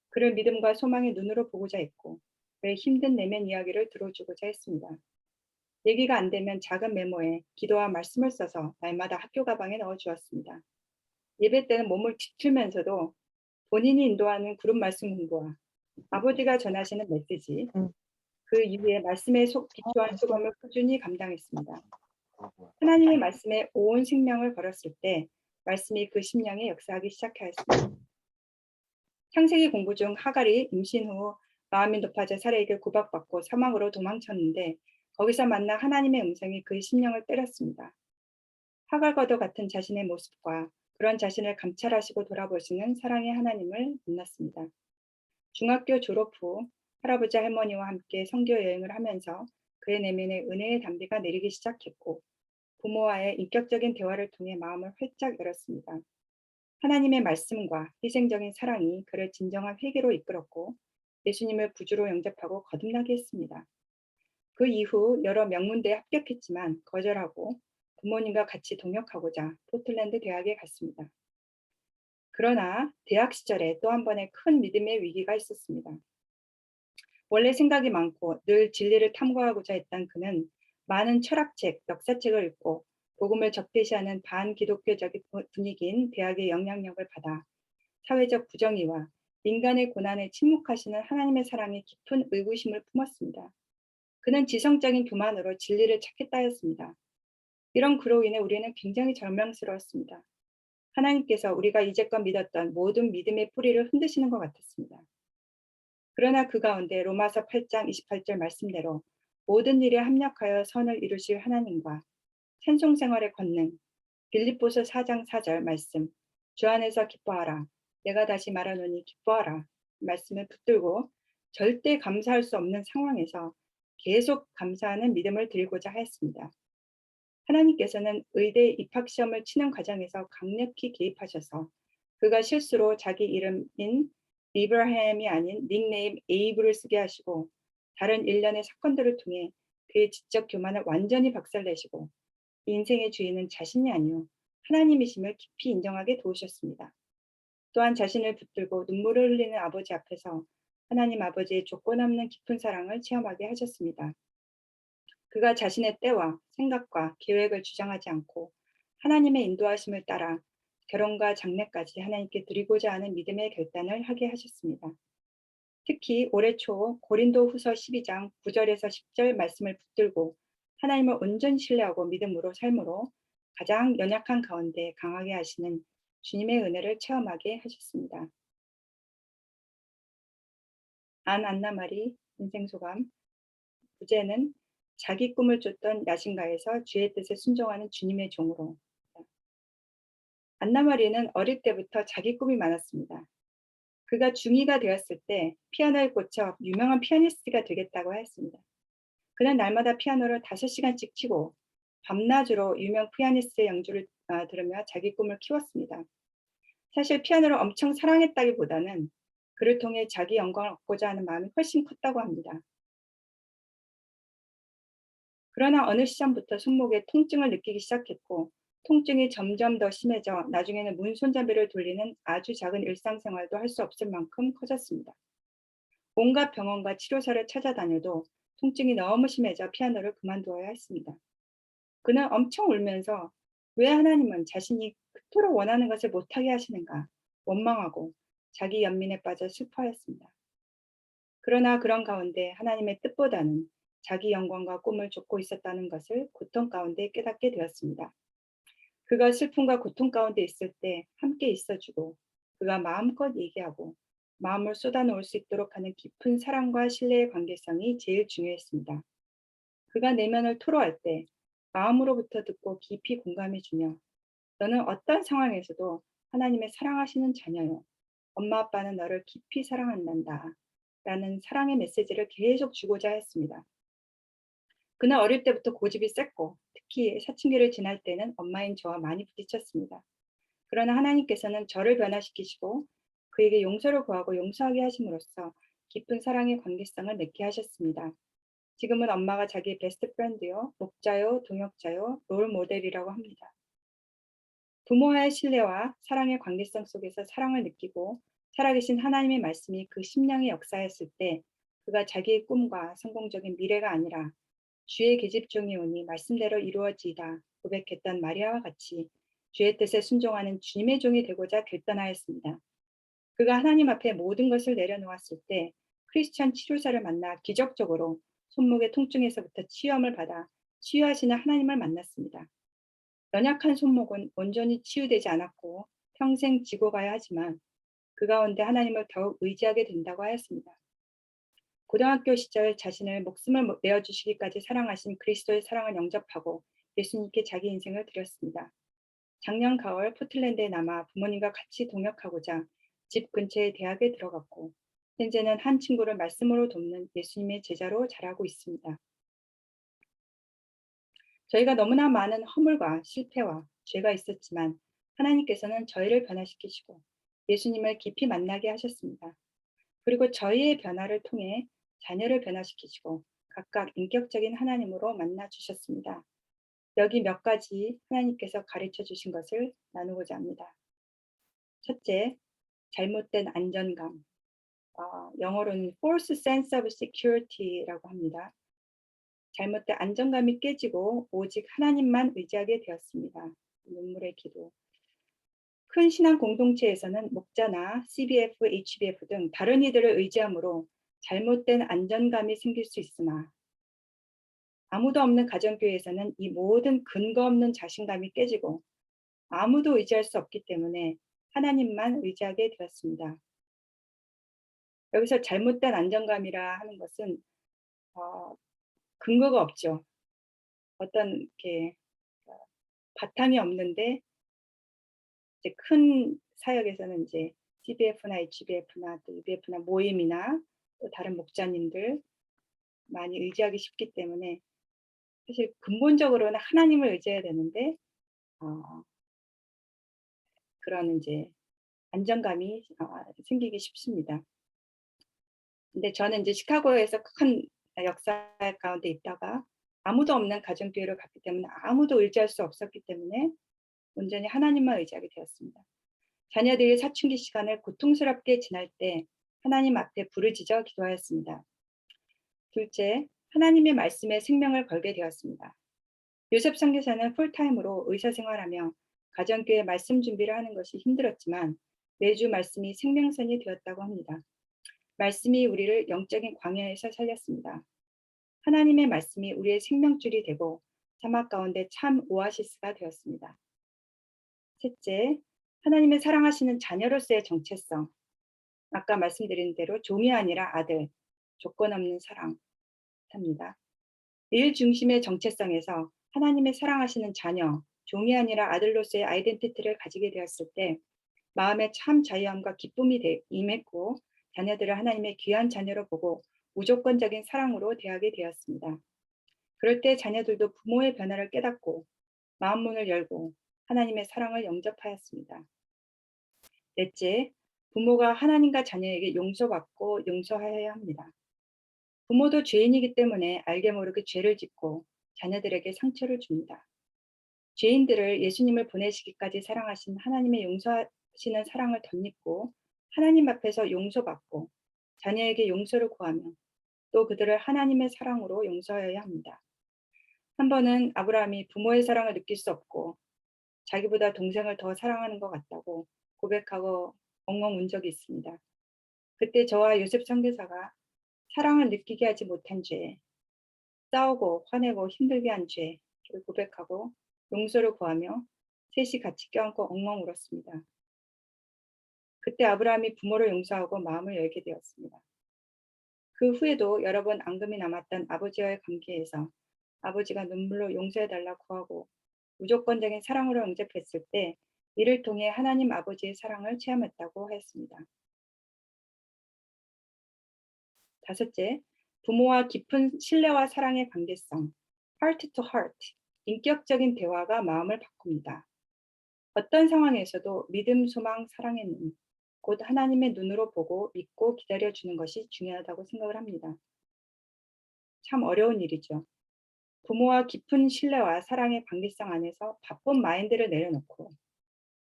그를 믿음과 소망의 눈으로 보고자 했고 그의 힘든 내면 이야기를 들어주고자 했습니다. 얘기가 안 되면 작은 메모에 기도와 말씀을 써서 날마다 학교 가방에 넣어주었습니다. 예배 때는 몸을 뒤틀면서도 본인이 인도하는 그룹 말씀 공부와 아버지가 전하시는 메시지, 그 이후에 말씀에 기초한 수고를 꾸준히 감당했습니다. 하나님의 말씀에 온 생명을 걸었을 때 말씀이 그 심령에 역사하기 시작하였습니다. 창세기 공부 중 하갈이 임신 후 마음이 높아져 사라에게 구박받고 사막으로 도망쳤는데 거기서 만나 하나님의 음성이 그의 심령을 때렸습니다. 하갈과도 같은 자신의 모습과 그런 자신을 감찰하시고 돌아보시는 사랑의 하나님을 만났습니다. 중학교 졸업 후 할아버지 할머니와 함께 선교 여행을 하면서 그의 내면에 은혜의 담비가 내리기 시작했고 부모와의 인격적인 대화를 통해 마음을 활짝 열었습니다. 하나님의 말씀과 희생적인 사랑이 그를 진정한 회개로 이끌었고 예수님을 구주로 영접하고 거듭나게 했습니다. 그 이후 여러 명문대에 합격했지만 거절하고 부모님과 같이 동역하고자 포틀랜드 대학에 갔습니다. 그러나 대학 시절에 또 한 번의 큰 믿음의 위기가 있었습니다. 원래 생각이 많고 늘 진리를 탐구하고자 했던 그는 많은 철학책, 역사책을 읽고 복음을 적대시하는 반기독교적인 분위기인 대학의 영향력을 받아 사회적 부정의와 인간의 고난에 침묵하시는 하나님의 사랑에 깊은 의구심을 품었습니다. 그는 지성적인 교만으로 진리를 찾겠다 했습니다. 이런 그로 인해 우리는 굉장히 절망스러웠습니다. 하나님께서 우리가 이제껏 믿었던 모든 믿음의 뿌리를 흔드시는 것 같았습니다. 그러나 그 가운데 로마서 8장 28절 말씀대로 모든 일에 합력하여 선을 이루실 하나님과 찬송생활의 권능, 빌립보서 4장 4절 말씀, 주 안에서 기뻐하라, 내가 다시 말하노니 기뻐하라 말씀을 붙들고 절대 감사할 수 없는 상황에서 계속 감사하는 믿음을 드리고자 하였습니다. 하나님께서는 의대 입학시험을 치는 과정에서 강력히 개입하셔서 그가 실수로 자기 이름인 이브라햄이 아닌 닉네임 에이브를 쓰게 하시고 다른 일련의 사건들을 통해 그의 지적 교만을 완전히 박살내시고 인생의 주인은 자신이 아니요 하나님이심을 깊이 인정하게 도우셨습니다. 또한 자신을 붙들고 눈물을 흘리는 아버지 앞에서 하나님 아버지의 조건 없는 깊은 사랑을 체험하게 하셨습니다. 그가 자신의 때와 생각과 계획을 주장하지 않고 하나님의 인도하심을 따라 결혼과 장래까지 하나님께 드리고자 하는 믿음의 결단을 하게 하셨습니다. 특히 올해 초 고린도 후서 12장 9절에서 10절 말씀을 붙들고 하나님을 온전히 신뢰하고 믿음으로 삶으로 가장 연약한 가운데 강하게 하시는 주님의 은혜를 체험하게 하셨습니다. 안나마리 인생소감 부제는 자기 꿈을 쫓던 야신가에서 주의 뜻에 순종하는 주님의 종으로. 안나마리는 어릴 때부터 자기 꿈이 많았습니다. 그가 중2가 되었을 때 피아노에 꽂혀 유명한 피아니스트가 되겠다고 하였습니다. 그는 날마다 피아노를 5시간씩 치고 밤낮으로 유명 피아니스트의 연주를 들으며 자기 꿈을 키웠습니다. 사실 피아노를 엄청 사랑했다기보다는 그를 통해 자기 영광을 얻고자 하는 마음이 훨씬 컸다고 합니다. 그러나 어느 시점부터 손목에 통증을 느끼기 시작했고 통증이 점점 더 심해져 나중에는 문손잡이를 돌리는 아주 작은 일상생활도 할 수 없을 만큼 커졌습니다. 온갖 병원과 치료사를 찾아다녀도 통증이 너무 심해져 피아노를 그만두어야 했습니다. 그는 엄청 울면서 왜 하나님은 자신이 그토록 원하는 것을 못하게 하시는가 원망하고 자기 연민에 빠져 슬퍼했습니다. 그러나 그런 가운데 하나님의 뜻보다는 자기 영광과 꿈을 쫓고 있었다는 것을 고통 가운데 깨닫게 되었습니다. 그가 슬픔과 고통 가운데 있을 때 함께 있어주고 그가 마음껏 얘기하고 마음을 쏟아놓을 수 있도록 하는 깊은 사랑과 신뢰의 관계성이 제일 중요했습니다. 그가 내면을 토로할 때 마음으로부터 듣고 깊이 공감해주며 너는 어떤 상황에서도 하나님의 사랑하시는 자녀요. 엄마 아빠는 너를 깊이 사랑한단다. 라는 사랑의 메시지를 계속 주고자 했습니다. 그는 어릴 때부터 고집이 셌고 특히 사춘기를 지날 때는 엄마인 저와 많이 부딪혔습니다. 그러나 하나님께서는 저를 변화시키시고 그에게 용서를 구하고 용서하게 하심으로써 깊은 사랑의 관계성을 맺게 하셨습니다. 지금은 엄마가 자기의 베스트 프렌드요, 목자요, 동역자요, 롤 모델이라고 합니다. 부모와의 신뢰와 사랑의 관계성 속에서 사랑을 느끼고 살아계신 하나님의 말씀이 그 심령에 역사했을 때 그가 자기의 꿈과 성공적인 미래가 아니라 주의 계집종이 오니 말씀대로 이루어지이다 고백했던 마리아와 같이 주의 뜻에 순종하는 주님의 종이 되고자 결단하였습니다. 그가 하나님 앞에 모든 것을 내려놓았을 때 크리스천 치료사를 만나 기적적으로 손목의 통증에서부터 치유함을 받아 치유하시는 하나님을 만났습니다. 연약한 손목은 온전히 치유되지 않았고 평생 지고 가야 하지만 그 가운데 하나님을 더욱 의지하게 된다고 하였습니다. 고등학교 시절 자신을 목숨을 내어주시기까지 사랑하신 그리스도의 사랑을 영접하고 예수님께 자기 인생을 드렸습니다. 작년 가을 포틀랜드에 남아 부모님과 같이 동역하고자 집 근처의 대학에 들어갔고 현재는 한 친구를 말씀으로 돕는 예수님의 제자로 자라고 있습니다. 저희가 너무나 많은 허물과 실패와 죄가 있었지만 하나님께서는 저희를 변화시키시고 예수님을 깊이 만나게 하셨습니다. 그리고 저희의 변화를 통해 자녀를 변화시키시고 각각 인격적인 하나님으로 만나 주셨습니다. 여기 몇 가지 하나님께서 가르쳐 주신 것을 나누고자 합니다. 첫째, 잘못된 안전감. 영어로는 false sense of security라고 합니다. 잘못된 안정감이 깨지고 오직 하나님만 의지하게 되었습니다. 눈물의 기도. 큰 신앙 공동체에서는 목자나 CBF, HBF 등 다른 이들을 의지함으로 잘못된 안전감이 생길 수 있으나 아무도 없는 가정교회에서는 이 모든 근거 없는 자신감이 깨지고 아무도 의지할 수 없기 때문에 하나님만 의지하게 되었습니다. 여기서 잘못된 안정감이라 하는 것은 근거가 없죠. 어떤 이렇게 바탕이 없는데 이제 큰 사역에서는 이제 CBF나 HBF나 또 UBF나 모임이나 또 다른 목자님들 많이 의지하기 쉽기 때문에 사실 근본적으로는 하나님을 의지해야 되는데 그런 이제 안정감이 생기기 쉽습니다. 근데 저는 이제 시카고에서 큰 역사 가운데 있다가 아무도 없는 가정교회를 갔기 때문에 아무도 의지할 수 없었기 때문에 온전히 하나님만 의지하게 되었습니다. 자녀들이 사춘기 시간을 고통스럽게 지날 때 하나님 앞에 부르짖어 기도하였습니다. 둘째, 하나님의 말씀에 생명을 걸게 되었습니다. 요셉 선교사는 풀타임으로 의사생활하며 가정교회 말씀 준비를 하는 것이 힘들었지만 매주 말씀이 생명선이 되었다고 합니다. 말씀이 우리를 영적인 광야에서 살렸습니다. 하나님의 말씀이 우리의 생명줄이 되고 사막 가운데 참 오아시스가 되었습니다. 셋째, 하나님의 사랑하시는 자녀로서의 정체성. 아까 말씀드린 대로 종이 아니라 아들, 조건 없는 사랑합니다. 일 중심의 정체성에서 하나님의 사랑하시는 자녀, 종이 아니라 아들로서의 아이덴티티를 가지게 되었을 때 마음에 참 자유함과 기쁨이 임했고 자녀들을 하나님의 귀한 자녀로 보고 무조건적인 사랑으로 대하게 되었습니다. 그럴 때 자녀들도 부모의 변화를 깨닫고 마음 문을 열고 하나님의 사랑을 영접하였습니다. 넷째, 부모가 하나님과 자녀에게 용서받고 용서하여야 합니다. 부모도 죄인이기 때문에 알게 모르게 죄를 짓고 자녀들에게 상처를 줍니다. 죄인들을 예수님을 보내시기까지 사랑하신 하나님의 용서하시는 사랑을 덧입고 하나님 앞에서 용서받고 자녀에게 용서를 구하며 또 그들을 하나님의 사랑으로 용서해야 합니다. 한 번은 아브라함이 부모의 사랑을 느낄 수 없고 자기보다 동생을 더 사랑하는 것 같다고 고백하고 엉엉 운 적이 있습니다. 그때 저와 요셉 선교사가 사랑을 느끼게 하지 못한 죄, 싸우고 화내고 힘들게 한 죄를 고백하고 용서를 구하며 셋이 같이 껴안고 엉엉 울었습니다. 그때 아브라함이 부모를 용서하고 마음을 열게 되었습니다. 그 후에도 여러 번 앙금이 남았던 아버지와의 관계에서 아버지가 눈물로 용서해달라고 구하고 무조건적인 사랑으로 영접했을 때 이를 통해 하나님 아버지의 사랑을 체험했다고 하였습니다. 다섯째, 부모와 깊은 신뢰와 사랑의 관계성, heart to heart, 인격적인 대화가 마음을 바꿉니다. 어떤 상황에서도 믿음, 소망, 사랑의 눈, 곧 하나님의 눈으로 보고 믿고 기다려주는 것이 중요하다고 생각을 합니다. 참 어려운 일이죠. 부모와 깊은 신뢰와 사랑의 관계성 안에서 바쁜 마인드를 내려놓고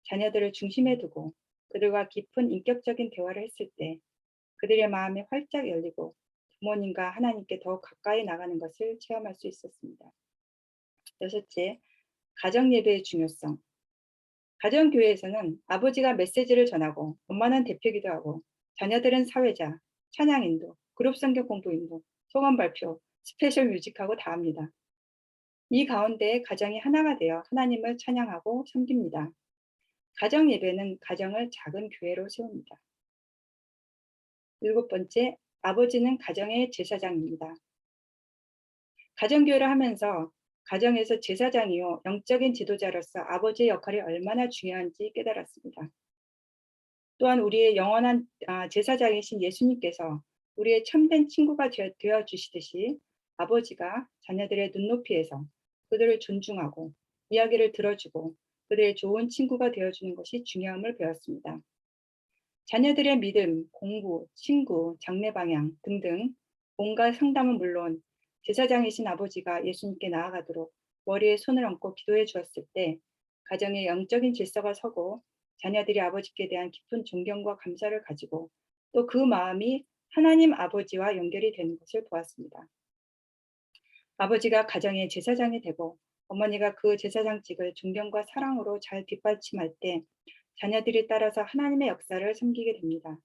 자녀들을 중심에 두고 그들과 깊은 인격적인 대화를 했을 때 그들의 마음이 활짝 열리고 부모님과 하나님께 더욱 가까이 나가는 것을 체험할 수 있었습니다. 여섯째, 가정예배의 중요성. 가정교회에서는 아버지가 메시지를 전하고 엄마는 대표기도 하고 자녀들은 사회자, 찬양 인도, 그룹 성경 공부 인도, 소감 발표, 스페셜 뮤직하고 다 합니다. 이 가운데 가정이 하나가 되어 하나님을 찬양하고 섬깁니다. 가정 예배는 가정을 작은 교회로 세웁니다. 7번째, 아버지는 가정의 제사장입니다. 가정교회를 하면서 가정에서 제사장이요 영적인 지도자로서 아버지의 역할이 얼마나 중요한지 깨달았습니다. 또한 우리의 영원한 제사장이신 예수님께서 우리의 참된 친구가 되어 주시듯이 아버지가 자녀들의 눈높이에서 그들을 존중하고 이야기를 들어주고 그들의 좋은 친구가 되어주는 것이 중요함을 배웠습니다. 자녀들의 믿음, 공부, 친구, 장래 방향 등등 온갖 상담은 물론 제사장이신 아버지가 예수님께 나아가도록 머리에 손을 얹고 기도해 주었을 때 가정의 영적인 질서가 서고 자녀들이 아버지께 대한 깊은 존경과 감사를 가지고 또 그 마음이 하나님 아버지와 연결이 되는 것을 보았습니다. 아버지가 가정의 제사장이 되고 어머니가 그 제사장직을 존경과 사랑으로 잘 뒷받침할 때 자녀들이 따라서 하나님의 역사를 섬기게 됩니다.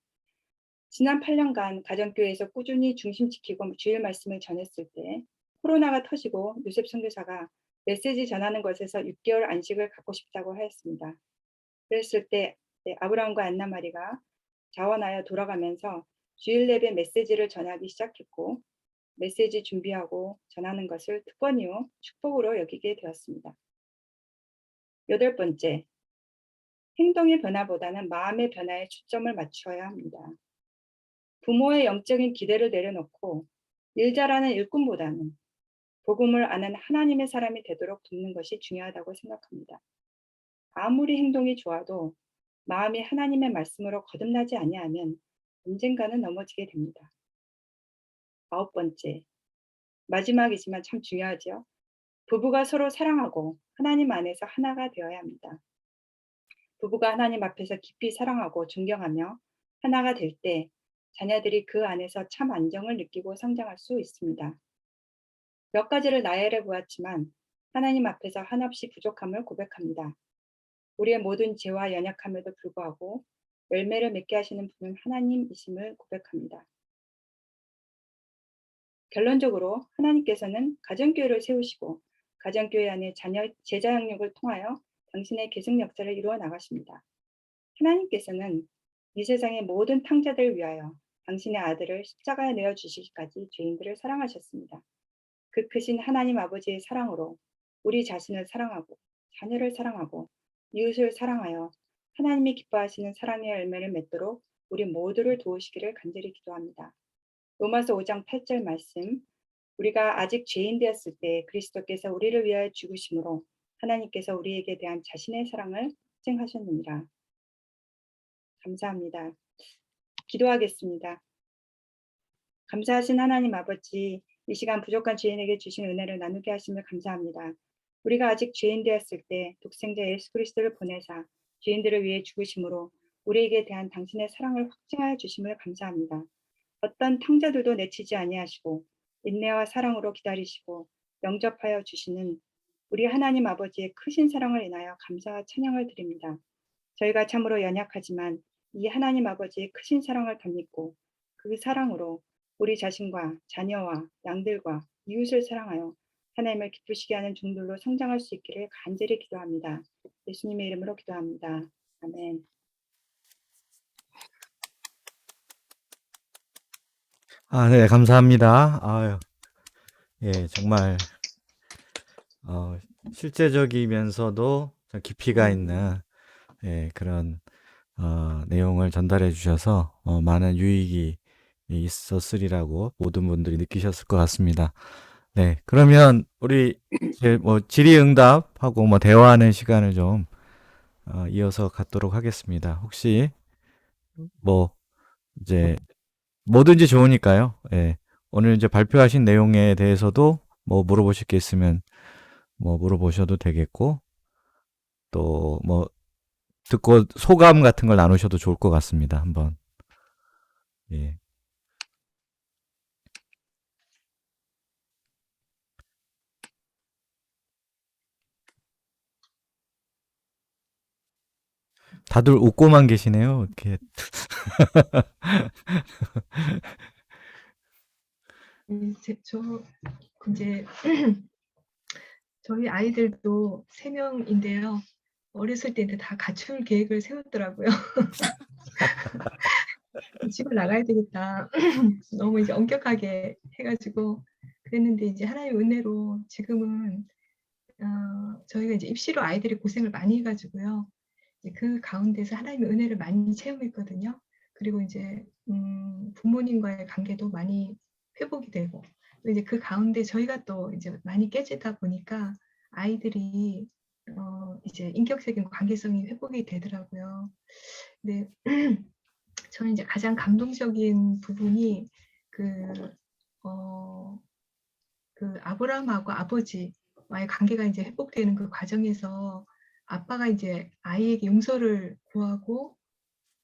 지난 8년간 가정교회에서 꾸준히 중심 지키고 주일 말씀을 전했을 때 코로나가 터지고 요셉 선교사가 메시지 전하는 것에서 6개월 안식을 갖고 싶다고 하였습니다. 그랬을 때 아브라함과 안나 마리가 자원하여 돌아가면서 주일 예배 메시지를 전하기 시작했고 메시지 준비하고 전하는 것을 특권이요 축복으로 여기게 되었습니다. 8번째, 행동의 변화보다는 마음의 변화에 초점을 맞추어야 합니다. 부모의 영적인 기대를 내려놓고 일 잘하는 일꾼보다는 복음을 아는 하나님의 사람이 되도록 돕는 것이 중요하다고 생각합니다. 아무리 행동이 좋아도 마음이 하나님의 말씀으로 거듭나지 아니하면 언젠가는 넘어지게 됩니다. 9번째, 마지막이지만 참 중요하죠. 부부가 서로 사랑하고 하나님 안에서 하나가 되어야 합니다. 부부가 하나님 앞에서 깊이 사랑하고 존경하며 하나가 될 때 자녀들이 그 안에서 참 안정을 느끼고 성장할 수 있습니다. 몇 가지를 나열해 보았지만 하나님 앞에서 한없이 부족함을 고백합니다. 우리의 모든 죄와 연약함에도 불구하고 열매를 맺게 하시는 분은 하나님이심을 고백합니다. 결론적으로 하나님께서는 가정교회를 세우시고 가정교회 안에 제자 양육을 통하여 당신의 계승 역사를 이루어 나가십니다. 하나님께서는 이 세상의 모든 탕자들을 위하여 당신의 아들을 십자가에 내어 주시기까지 죄인들을 사랑하셨습니다. 그 크신 하나님 아버지의 사랑으로 우리 자신을 사랑하고 자녀를 사랑하고 이웃을 사랑하여 하나님이 기뻐하시는 사랑의 열매를 맺도록 우리 모두를 도우시기를 간절히 기도합니다. 로마서 5장 8절 말씀, 우리가 아직 죄인 되었을 때 그리스도께서 우리를 위하여 죽으심으로 하나님께서 우리에게 대한 자신의 사랑을 확증하셨느니라. 감사합니다. 기도하겠습니다. 감사하신 하나님 아버지, 이 시간 부족한 죄인에게 주신 은혜를 나누게 하심을 감사합니다. 우리가 아직 죄인 되었을 때 독생자 예수 그리스도를 보내사 죄인들을 위해 죽으심으로 우리에게 대한 당신의 사랑을 확증하여 주심을 감사합니다. 어떤 탕자들도 내치지 아니하시고 인내와 사랑으로 기다리시고 영접하여 주시는 우리 하나님 아버지의 크신 사랑을 인하여 감사와 찬양을 드립니다. 저희가 참으로 연약하지만 이 하나님 아버지의 크신 사랑을 덧입고 그 사랑으로 우리 자신과 자녀와 양들과 이웃을 사랑하여 하나님을 기쁘시게 하는 종들로 성장할 수 있기를 간절히 기도합니다. 예수님의 이름으로 기도합니다. 아멘. 네, 감사합니다. 아유, 예, 정말 실제적이면서도 좀 깊이가 있는 그런 내용을 전달해 주셔서 많은 유익이 있었으리라고 모든 분들이 느끼셨을 것 같습니다. 네, 그러면 우리 이제 뭐 질의응답하고 뭐 대화하는 시간을 좀 이어서 갖도록 하겠습니다. 혹시 뭐 이제 뭐든지 좋으니까요. 예. 오늘 이제 발표하신 내용에 대해서도 뭐 물어보실 게 있으면 뭐 물어보셔도 되겠고, 또 뭐 듣고 소감 같은 걸 나누셔도 좋을 것 같습니다. 한번. 예. 다들 웃고만 계시네요. 이렇게. 이제 저희 아이들도 3명인데요. 어렸을 때 이제 다 가출 계획을 세웠더라고요. 집을 나가야 되겠다. 너무 이제 엄격하게 해가지고 그랬는데 이제 하나님의 은혜로 지금은 저희가 이제 입시로 아이들이 고생을 많이 해가지고요. 이제 그 가운데서 하나님의 은혜를 많이 체험했거든요. 그리고 이제 부모님과의 관계도 많이 회복이 되고 또 이제 그 가운데 저희가 또 이제 많이 깨지다 보니까 아이들이 이제 인격적인 관계성이 회복이 되더라고요. 근데 저는 이제 가장 감동적인 부분이 그 아브라함하고 아버지와의 관계가 이제 회복되는 그 과정에서 아빠가 이제 아이에게 용서를 구하고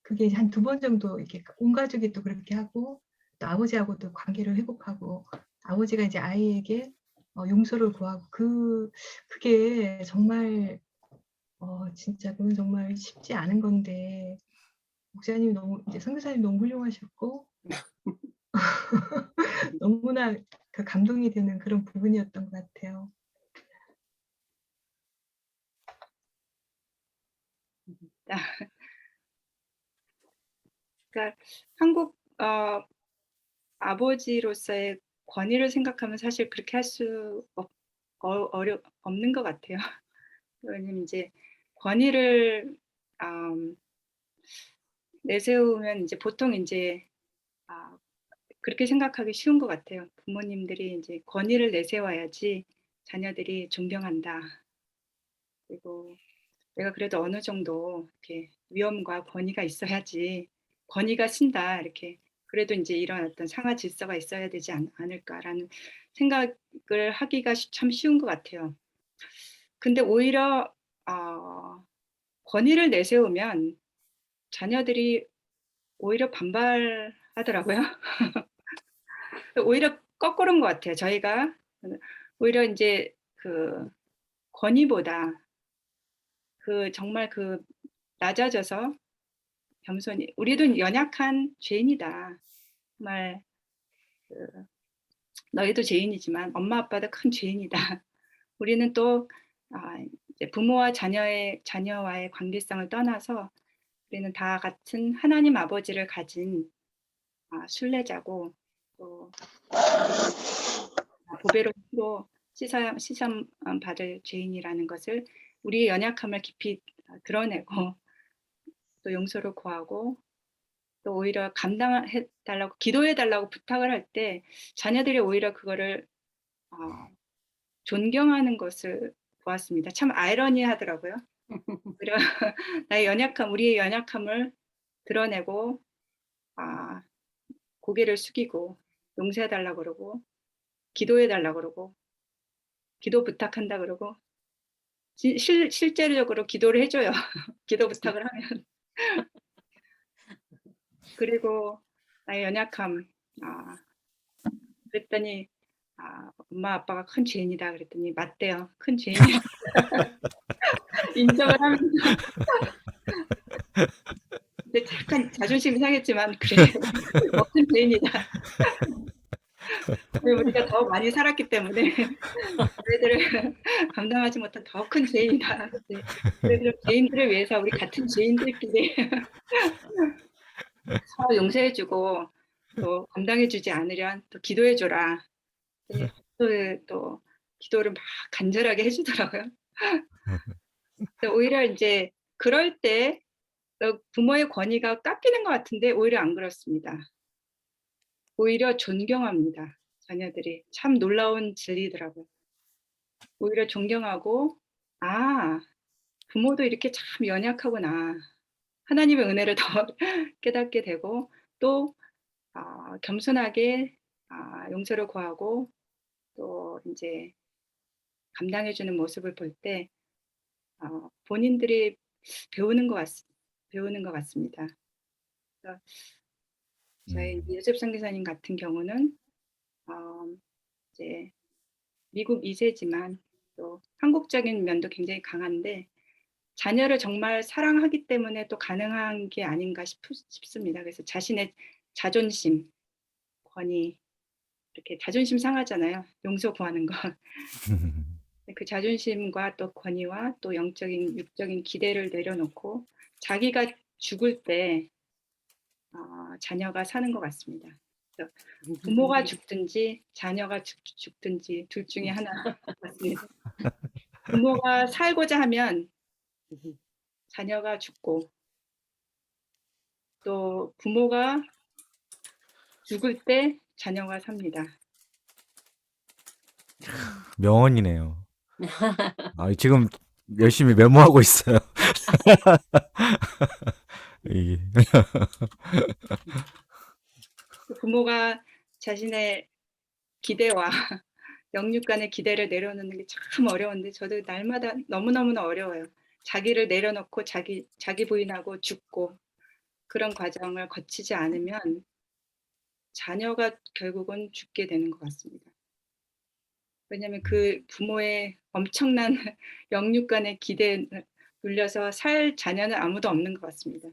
그게 한 2번 정도 이렇게 온 가족이 또 그렇게 하고 또 아버지하고도 관계를 회복하고 아버지가 이제 아이에게 용서를 구하고 그게 정말 진짜 그건 정말 쉽지 않은 건데 목사님이 너무 이제 선교사님 너무 훌륭하셨고 너무나 그 감동이 되는 그런 부분이었던 것 같아요. 그러니까 한국 아버지로서의 권위를 생각하면 사실 그렇게 할 수 없는 것 같아요. 왜냐면 이제 권위를 내세우면 이제 보통 이제 그렇게 생각하기 쉬운 것 같아요. 부모님들이 이제 권위를 내세워야지 자녀들이 존경한다. 그리고 내가 그래도 어느 정도 이렇게 위엄과 권위가 있어야지 권위가 쓴다 이렇게 그래도 이제 이런 어떤 상하 질서가 있어야 되지 않을까라는 생각을 하기가 참 쉬운 것 같아요. 근데 오히려 권위를 내세우면 자녀들이 오히려 반발하더라고요. 오히려 거꾸로인 것 같아요. 저희가 오히려 이제 그 권위보다 정말 낮아져서 겸손히 우리도 연약한 죄인이다. 정말 너희도 죄인이지만 엄마 아빠도 큰 죄인이다. 우리는 또 이제 부모와 자녀와의 관계성을 떠나서 우리는 다 같은 하나님 아버지를 가진 순례자고 또 보배로 시선 받을 죄인이라는 것을 우리의 연약함을 깊이 드러내고 또 용서를 구하고 또 오히려 감당해달라고 기도해달라고 부탁을 할 때 자녀들이 오히려 그거를 존경하는 것을 보았습니다. 참 아이러니하더라고요. 오히려 우리의 연약함을 드러내고 고개를 숙이고 용서해달라고 그러고 기도해달라고 그러고 기도 부탁한다 그러고 실제적으로 기도를 해줘요. 기도 부탁을 하면. 그리고 나의 연약함 그랬더니 엄마 아빠가 큰 죄인이다 그랬더니 맞대요. 큰 죄인이야. 인정을 하면서 근데 약간 자존심이 상했지만 그래 더 큰 죄인이다. 우리가 더 많이 살았기 때문에 너희들을 감당하지 못한 더 큰 죄인이다. 그래서 죄인들을 위해서 우리 같은 죄인들끼리 서로 용서해주고 또 감당해주지 않으련 또 기도해줘라. 또 기도를 막 간절하게 해주더라고요. 오히려 이제 그럴 때 부모의 권위가 깎이는 것 같은데 오히려 안 그렇습니다. 오히려 존경합니다. 자녀들이 참 놀라운 진리더라고요. 오히려 존경하고 부모도 이렇게 참 연약하구나. 하나님의 은혜를 더 깨닫게 되고 또 겸손하게 용서를 구하고 또 이제 감당해주는 모습을 볼 때 본인들이 배우는 것 같습니다. 그래서 저희 요셉 선교사님 같은 경우는 이제 미국 2세지만 또 한국적인 면도 굉장히 강한데 자녀를 정말 사랑하기 때문에 또 가능한 게 아닌가 싶습니다. 그래서 자신의 자존심, 권위, 이렇게 자존심 상하잖아요. 용서 구하는 거. 그 자존심과 또 권위와 또 영적인, 육적인 기대를 내려놓고 자기가 죽을 때 자녀가 사는 것 같습니다. 그래서 부모가 죽든지 자녀가 죽든지 둘 중에 하나 같습니다. 부모가 살고자 하면 자녀가 죽고 또 부모가 죽을 때 자녀가 삽니다. 명언이네요. 지금 열심히 메모하고 있어요. 이- 부모가 자신의 기대와 영육 간의 기대를 내려놓는 게 참 어려운데 저도 날마다 너무너무 어려워요. 자기를 내려놓고 자기 부인하고 죽고 그런 과정을 거치지 않으면 자녀가 결국은 죽게 되는 것 같습니다. 왜냐하면 그 부모의 엄청난 영육 간의 기대에 눌려서 살 자녀는 아무도 없는 것 같습니다.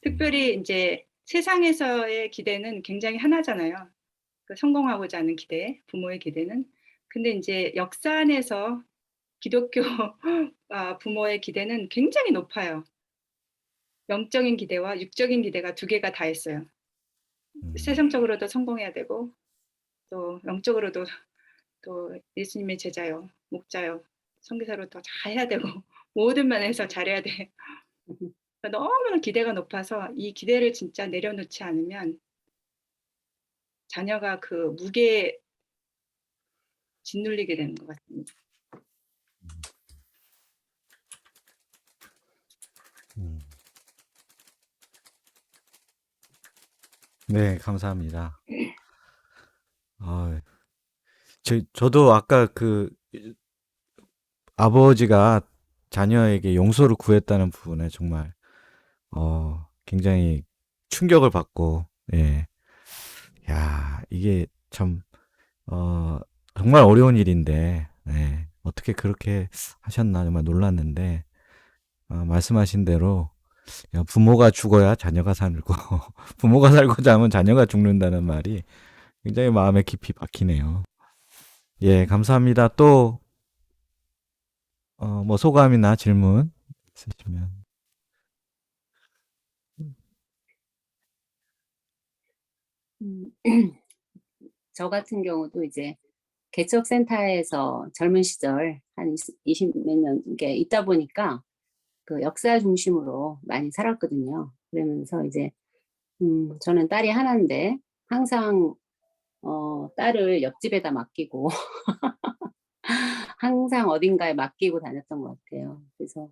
특별히 이제 세상에서의 기대는 굉장히 하나잖아요. 그 성공하고자 하는 기대, 부모의 기대는. 근데 이제 역사 안에서 기독교 부모의 기대는 굉장히 높아요. 영적인 기대와 육적인 기대가 두 개가 다 있어요. 세상적으로도 성공해야 되고 또 영적으로도 또 예수님의 제자요, 목자요, 선교사로 더 잘해야 되고 모든 면에서 잘해야 돼. 너무나 기대가 높아서 이 기대를 진짜 내려놓지 않으면 자녀가 그 무게에 짓눌리게 되는 것 같습니다. 네, 감사합니다. 저도 아까 아버지가 자녀에게 용서를 구했다는 부분에 정말 굉장히 충격을 받고, 예. 야, 이게 참 정말 어려운 일인데, 예. 어떻게 그렇게 하셨나 정말 놀랐는데, 말씀하신 대로 부모가 죽어야 자녀가 살고 부모가 살고자 하면 자녀가 죽는다는 말이 굉장히 마음에 깊이 박히네요. 예, 감사합니다. 또 뭐 소감이나 질문 있으시면. 저 같은 경우도 이제 개척센터에서 젊은 시절 한 20 몇 년 이게 있다 보니까 그 역사 중심으로 많이 살았거든요. 그러면서 이제 저는 딸이 하나인데 항상 딸을 옆집에다 맡기고 항상 어딘가에 맡기고 다녔던 것 같아요. 그래서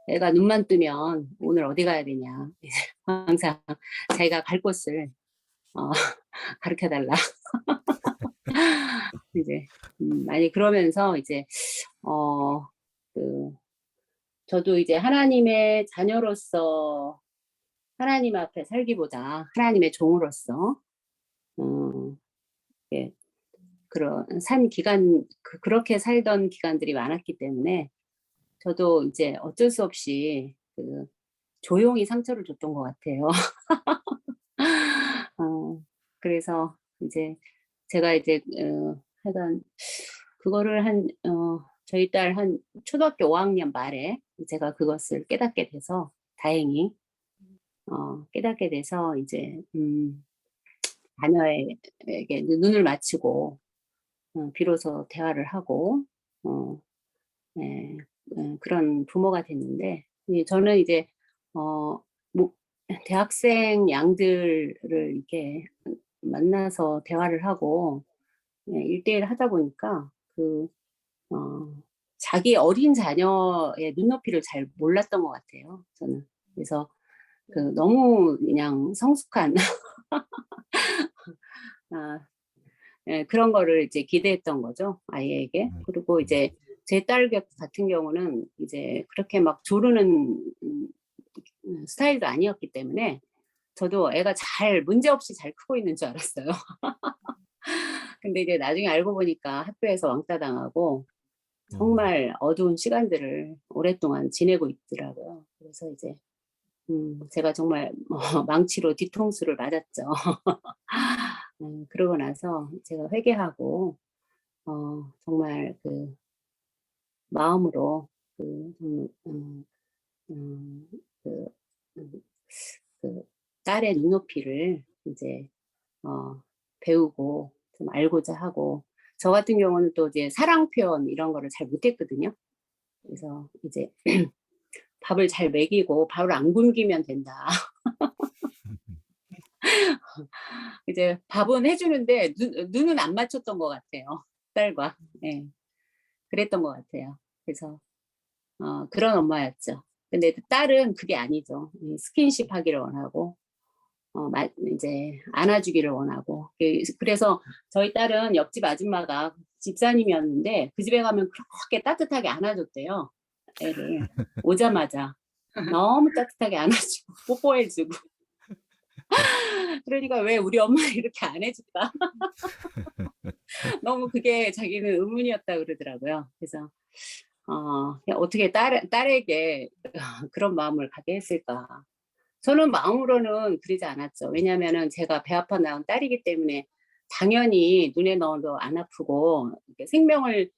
애가 눈만 뜨면 오늘 어디 가야 되냐 이제 항상 자기가 갈 곳을 가르쳐 달라. 이제 많이 그러면서 이제 저도 이제 하나님의 자녀로서 하나님 앞에 살기보다 하나님의 종으로서 예, 그런 산 기간 그렇게 살던 기간들이 많았기 때문에 저도 이제 어쩔 수 없이 조용히 상처를 줬던 것 같아요. 그래서 이제 제가 이제 하여간 그거를 저희 딸 한 초등학교 5학년 말에 제가 그것을 깨닫게 돼서 다행히 깨닫게 돼서 이제 자녀에게 눈을 맞추고 비로소 대화를 하고 예, 그런 부모가 됐는데 저는 이제 대학생 양들을 이렇게 만나서 대화를 하고 1대1 하다 보니까 자기 어린 자녀의 눈높이를 잘 몰랐던 것 같아요. 저는 그래서 너무 그냥 성숙한 그런 거를 이제 기대했던 거죠, 아이에게. 그리고 이제 제 딸 같은 경우는 이제 그렇게 막 조르는 스타일도 아니었기 때문에 저도 애가 문제없이 잘 크고 있는 줄 알았어요. 근데 이제 나중에 알고 보니까 학교에서 왕따 당하고 정말 어두운 시간들을 오랫동안 지내고 있더라고요. 그래서 이제 제가 정말 망치로 뒤통수를 맞았죠. 그러고 나서 제가 회개하고 정말 그 마음으로 그, 음, 그, 음, 그 딸의 눈높이를 이제 배우고 좀 알고자 하고, 저 같은 경우는 또 이제 사랑 표현 이런 거를 잘 못했거든요. 그래서 이제 밥을 잘 먹이고 밥을 안 굶기면 된다. 이제 밥은 해주는데 눈은 안 맞췄던 것 같아요. 딸과. 예, 그랬던 것 같아요. 그래서 그런 엄마였죠. 근데 딸은 그게 아니죠. 스킨십 하기를 원하고 이제 안아주기를 원하고. 그래서 저희 딸은 옆집 아줌마가 집사님이었는데 그 집에 가면 그렇게 따뜻하게 안아줬대요. 애를 오자마자 너무 따뜻하게 안아주고 뽀뽀해주고. 그러니까 왜 우리 엄마 이렇게 안 해줄까? 너무 그게 자기는 의문이었다 그러더라고요. 그래서 어떻게 딸에게 그런 마음을 갖게 했을까? 저는 마음으로는 그러지 않았죠. 왜냐하면은 제가 배 아파 낳은 딸이기 때문에 당연히 눈에 넣어도 안 아프고 이렇게 생명을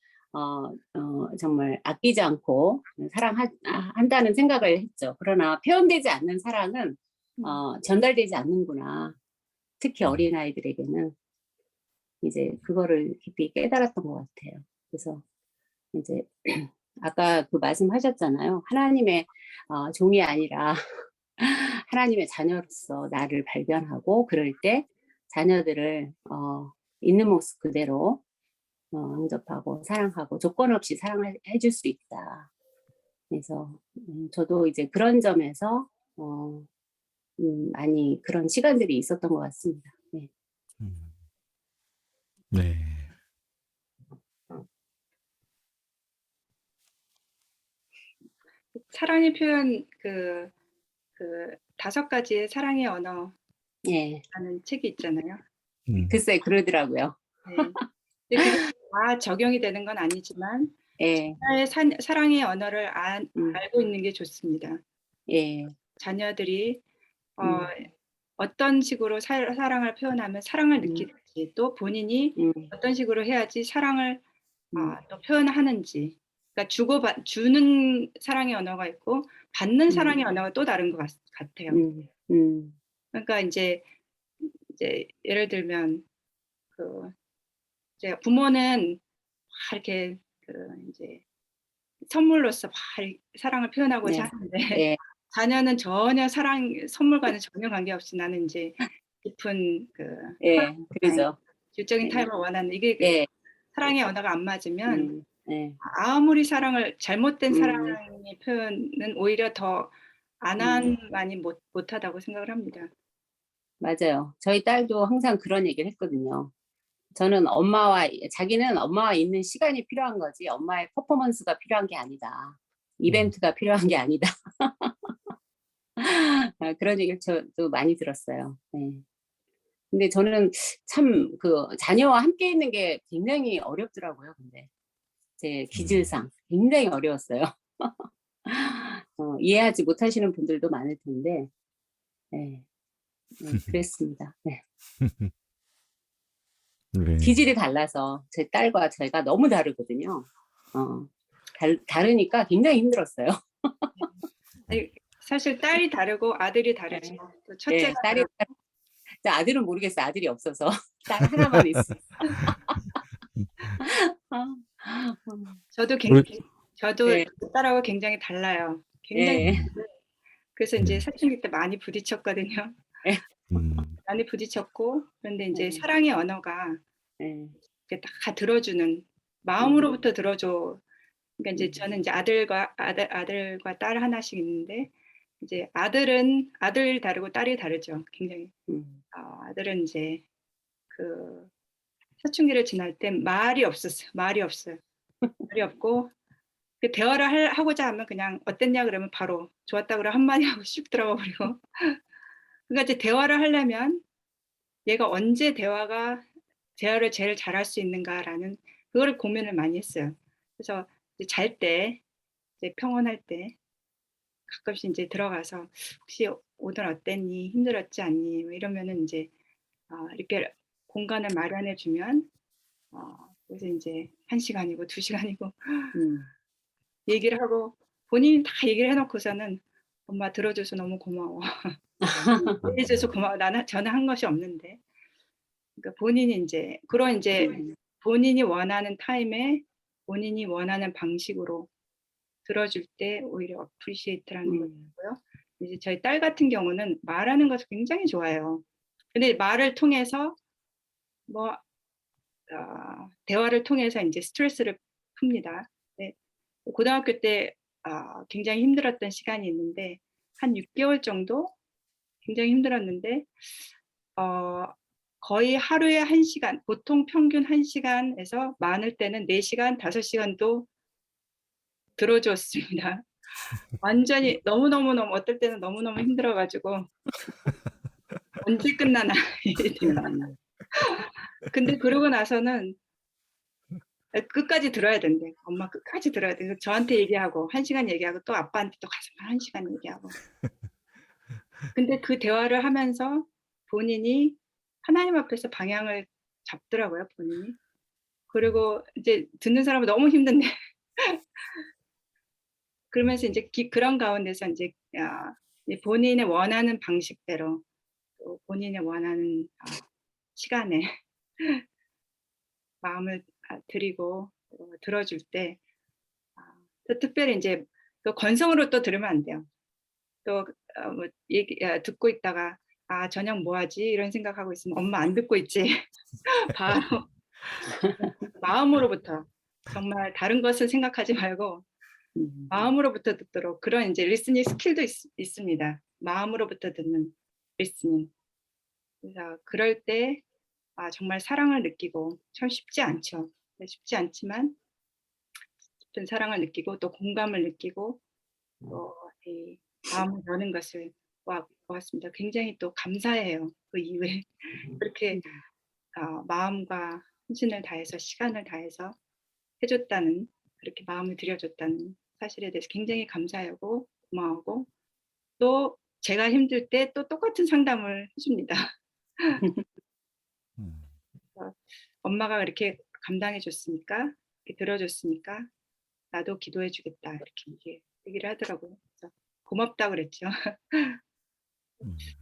정말 아끼지 않고 사랑한다는 생각을 했죠. 그러나 표현되지 않는 사랑은 전달되지 않는구나. 특히 어린아이들에게는 이제 그거를 깊이 깨달았던 것 같아요. 그래서 이제 아까 그 말씀하셨잖아요. 하나님의 종이 아니라 하나님의 자녀로서 나를 발견하고 그럴 때 자녀들을 있는 모습 그대로 영접하고 사랑하고 조건 없이 사랑해 줄 수 있다. 그래서 저도 이제 그런 점에서 많이 그런 시간들이 있었던 것 같습니다. 네. 네. 사랑의 표현 그 5가지의 사랑의 언어라는 예. 책이 있잖아요. 글쎄 그러더라고요. 네. 근데 그게 다 적용이 되는 건 아니지만 예. 자녀의 사랑의 언어를 알고 있는 게 좋습니다. 예. 자녀들이 어떤 식으로 사랑을 표현하면 사랑을 느끼는지, 또 본인이 어떤 식으로 해야지 사랑을 또 표현하는지. 그러니까 주는 사랑의 언어가 있고 받는 사랑의 언어가 또 다른 것 같아요. 그러니까 이제 예를 들면 이제 부모는 이렇게 이제 선물로서 사랑을 표현하고자 네. 하는데 예. 자녀는 전혀 선물과는 전혀 관계없이 나는 이제 깊은 예. 그러죠. 질적인 예. 타협을 원하는 이게 예. 사랑의 언어가 안 맞으면 예. 아무리 잘못된 사랑의 표현은 오히려 더 많이 못하다고 생각을 합니다. 맞아요. 저희 딸도 항상 그런 얘기를 했거든요. 자기는 엄마와 있는 시간이 필요한 거지, 엄마의 퍼포먼스가 필요한 게 아니다. 이벤트가 필요한 게 아니다. 그런 얘기를 저도 많이 들었어요. 네. 근데 저는 참 자녀와 함께 있는 게 굉장히 어렵더라고요. 근데 제 기질상 굉장히 어려웠어요. 이해하지 못하시는 분들도 많을 텐데, 네. 그랬습니다. 네. 네. 기질이 달라서 제 딸과 제가 너무 다르거든요. 다르니까 굉장히 힘들었어요. 사실 딸이 다르고 아들이 다르죠. 또 첫째가 딸이 아들은 모르겠어요. 아들이 없어서 딸 하나만 있어. 저도 네. 딸하고 굉장히 달라요. 굉장히 다른데 그래서 이제 사춘기 때 많이 부딪혔거든요. 많이 부딪혔고 그런데 이제 사랑의 언어가 이렇게 다 들어주는 마음으로부터 들어줘. 그러니까 이제 저는 이제 아들과 딸 하나씩 있는데 이제 아들이 다르고 딸이 다르죠. 굉장히 아들은 이제 사춘기를 지날 땐 말이 없었어요. 말이 없고 대화를 하고자 하면 그냥 어땠냐 그러면 바로 좋았다 그러면 한마디 하고 슉 들어가 버리고. 그러니까 이제 대화를 하려면 얘가 언제 대화를 제일 잘할 수 있는가라는 그거를 고민을 많이 했어요. 그래서 잘 때 이제 평온할 때 가끔씩 이제 들어가서 혹시 오늘 어땠니? 힘들었지 않니? 뭐 이러면은 이제 이렇게 공간을 마련해 주면 그래서 이제 1시간이고 2시간이고 얘기를 하고 본인이 다 얘기를 해놓고서는 엄마 들어줘서 너무 고마워. 얘기해줘서 고마워. 저는 한 것이 없는데. 그러니까 본인이 이제 그런 이제 본인이 원하는 타임에 본인이 원하는 방식으로 들어줄 때 오히려 어프리시에이트라는 거고요. 이제 저희 딸 같은 경우는 말하는 것을 굉장히 좋아해요. 근데 말을 통해서 뭐 대화를 통해서 이제 스트레스를 풉니다. 네. 고등학교 때 굉장히 힘들었던 시간이 있는데 한 6개월 정도 굉장히 힘들었는데 거의 하루에 1시간, 보통 평균 1시간에서 많을 때는 4시간, 5시간도 들어줬습니다. 완전히 너무너무너무 어떨 때는 너무너무 힘들어가지고 언제 끝나나. 근데 그러고 나서는 끝까지 들어야 된대. 엄마 끝까지 들어야 돼. 저한테 얘기하고 1시간 얘기하고 또 아빠한테 또 가서 1시간 얘기하고. 근데 그 대화를 하면서 본인이 하나님 앞에서 방향을 잡더라고요, 본인이. 그리고 이제 듣는 사람은 너무 힘든데 그러면서 이제 그런 가운데서 이제 본인의 원하는 방식대로 또 본인의 원하는 시간에 마음을 드리고 들어줄 때 또 특별히 이제 또 건성으로 또 들으면 안 돼요. 또 뭐 듣고 있다가 저녁 뭐 하지? 이런 생각하고 있으면 엄마 안 듣고 있지. 바로 마음으로부터 정말 다른 것을 생각하지 말고 마음으로부터 듣도록 그런 이제 리스닝 스킬도 있습니다. 마음으로부터 듣는 리스닝. 그래서 그럴 때 정말 사랑을 느끼고 참 쉽지 않죠. 쉽지 않지만 깊은 사랑을 느끼고 또 공감을 느끼고 또 이 마음을 여는 것을 보았습니다. 굉장히 또 감사해요. 그 이후에 그렇게 마음과 헌신을 다해서 시간을 다해서 해줬다는 그렇게 마음을 들여줬다는 사실에 대해서 굉장히 감사하고 고마워하고 또 제가 힘들 때 또 똑같은 상담을 해줍니다. 엄마가 그렇게 감당해 줬으니까 이렇게 들어줬으니까 나도 기도해 주겠다 이렇게 얘기를 하더라고요. 그래서 고맙다 그랬죠.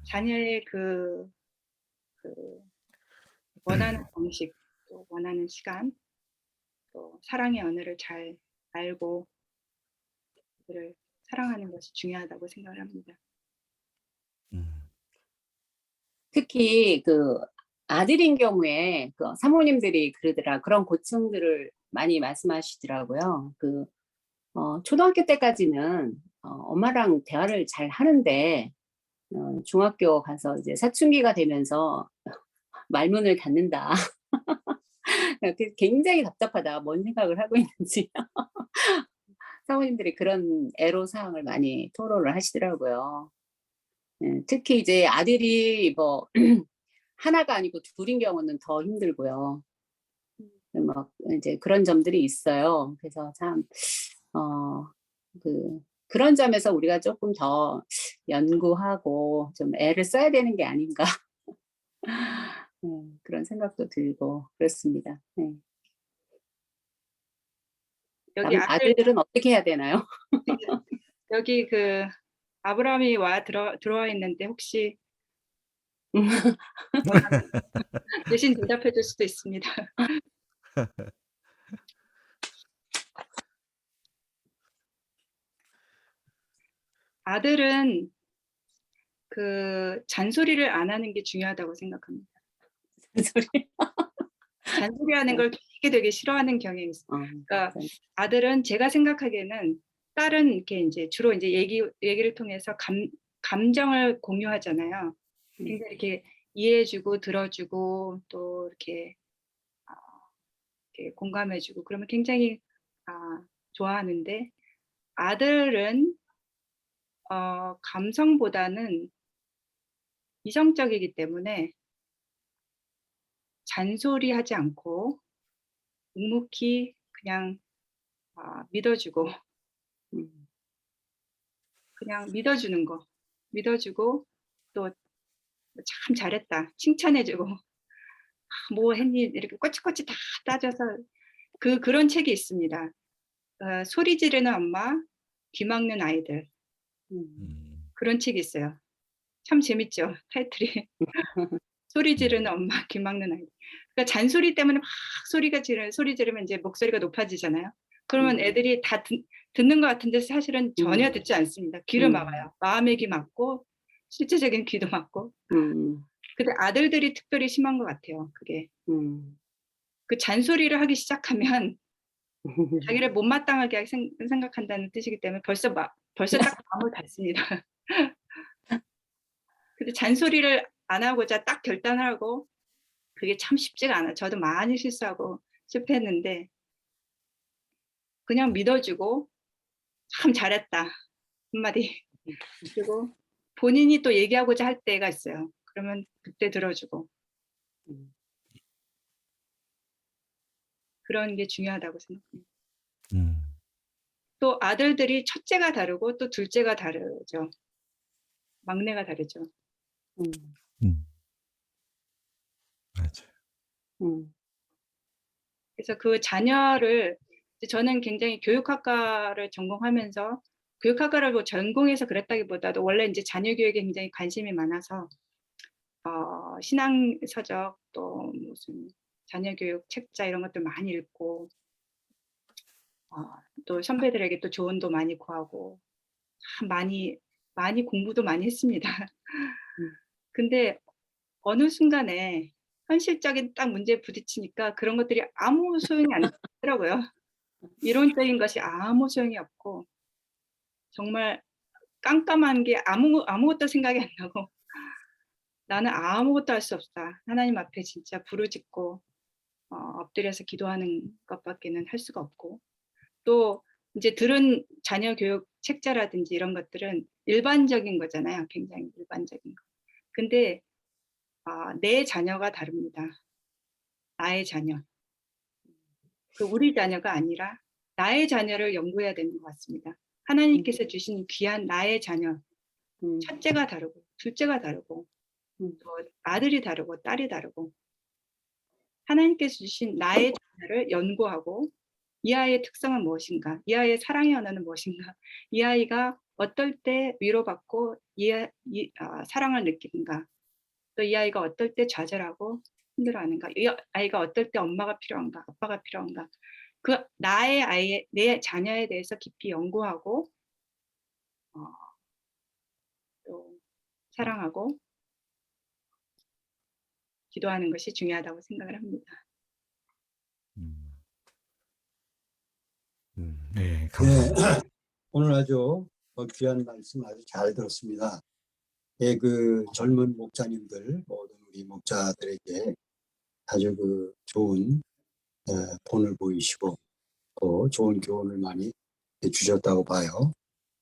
자녀의 그 원하는 방식, 또 원하는 시간, 또 사랑의 언어를 잘 알고 그들을 사랑하는 것이 중요하다고 생각을 합니다. 특히 그 아들인 경우에 그 사모님들이 그러더라. 그런 고충들을 많이 말씀하시더라고요. 초등학교 때까지는 엄마랑 대화를 잘 하는데 중학교 가서 이제 사춘기가 되면서 말문을 닫는다. 굉장히 답답하다. 뭔 생각을 하고 있는지. 사모님들이 그런 애로사항을 많이 토로를 하시더라고요. 특히 이제 아들이 뭐 하나가 아니고 둘인 경우는 더 힘들고요. 막 이제 그런 점들이 있어요. 그래서 참 그런 점에서 우리가 조금 더 연구하고 좀 애를 써야 되는 게 아닌가 그런 생각도 들고 그렇습니다. 네. 여기 아들들은 어떻게 해야 되나요? 여기 그 아브라함이 들어와 있는데 혹시 대신 대답해 줄 수도 있습니다. 아들은 그 잔소리를 안 하는 게 중요하다고 생각합니다. 잔소리하는 걸 되게 싫어하는 경향이 있어요. 그러니까 아들은 제가 생각하기에는 딸은 이렇게 이제 주로 이제 얘기를 통해서 감정을 공유하잖아요. 굉장히 이렇게 이해해주고 들어주고 또 이렇게 공감해주고 그러면 굉장히 좋아하는데 아들은 감성보다는 이성적이기 때문에 잔소리하지 않고 묵묵히 그냥 믿어주고 그냥 믿어주는 거. 믿어주고 또 참 잘했다. 칭찬해주고 뭐 했니? 이렇게 꼬치꼬치 다 따져서 그런 책이 있습니다. 소리 지르는 엄마, 귀 막는 아이들. 그런 책이 있어요. 참 재밌죠, 타이틀이. 소리 지르는 엄마, 귀 막는 아이들. 그러니까 잔소리 때문에 막 소리 지르면 이제 목소리가 높아지잖아요. 그러면 애들이 다 듣는 것 같은데 사실은 전혀 듣지 않습니다. 귀를 막아요. 마음의 귀 막고 실제적인 귀도 막고. 근데 아들들이 특별히 심한 것 같아요. 그게. 그 잔소리를 하기 시작하면 자기를 못마땅하게 생각한다는 뜻이기 때문에 벌써 딱 마음을 닫습니다. 근데 잔소리를 안 하고자 딱 결단을 하고 그게 참 쉽지가 않아요. 저도 많이 실수하고 실패했는데 그냥 믿어주고 참 잘했다 한마디 그리고 본인이 또 얘기하고자 할 때가 있어요. 그러면 그때 들어주고 그런 게 중요하다고 생각합니다. 또 아들들이 첫째가 다르고 또 둘째가 다르죠. 막내가 다르죠. 맞아요. 그래서 그 자녀를 저는 굉장히 교육학과를 전공하면서 교육학과를 전공해서 그랬다기보다도 원래 이제 자녀 교육에 굉장히 관심이 많아서 신앙 서적 또 무슨 자녀 교육 책자 이런 것들 많이 읽고 또 선배들에게 또 조언도 많이 구하고 참 많이 공부도 많이 했습니다. 근데 어느 순간에 현실적인 딱 문제에 부딪히니까 그런 것들이 아무 소용이 안 되더라고요. 이론적인 것이 아무 소용이 없고 정말 깜깜한 게 아무것도 생각이 안 나고 나는 아무것도 할 수 없다. 하나님 앞에 진짜 부르짖고 엎드려서 기도하는 것밖에는 할 수가 없고 또 이제 들은 자녀 교육 책자라든지 이런 것들은 일반적인 거잖아요. 굉장히 일반적인 거. 근데 내 자녀가 다릅니다. 나의 자녀. 그 우리 자녀가 아니라 나의 자녀를 연구해야 되는 것 같습니다. 하나님께서 주신 귀한 나의 자녀. 첫째가 다르고 둘째가 다르고 또 아들이 다르고 딸이 다르고 하나님께서 주신 나의 자녀를 연구하고 이 아이의 특성은 무엇인가? 이 아이의 사랑의 언어는 무엇인가? 이 아이가 어떨 때 위로받고 사랑을 느끼는가? 또 이 아이가 어떨 때 좌절하고 힘들어하는가? 이 아이가 어떨 때 엄마가 필요한가? 아빠가 필요한가? 그 내 자녀에 대해서 깊이 연구하고 또 사랑하고 기도하는 것이 중요하다고 생각을 합니다. 네, 감사합니다. 오늘 아주 귀한 말씀 아주 잘 들었습니다. 예, 그 젊은 목자님들, 모든 우리 목자들에게 아주 그 좋은 본을 보이시고 또 좋은 교훈을 많이 주셨다고 봐요.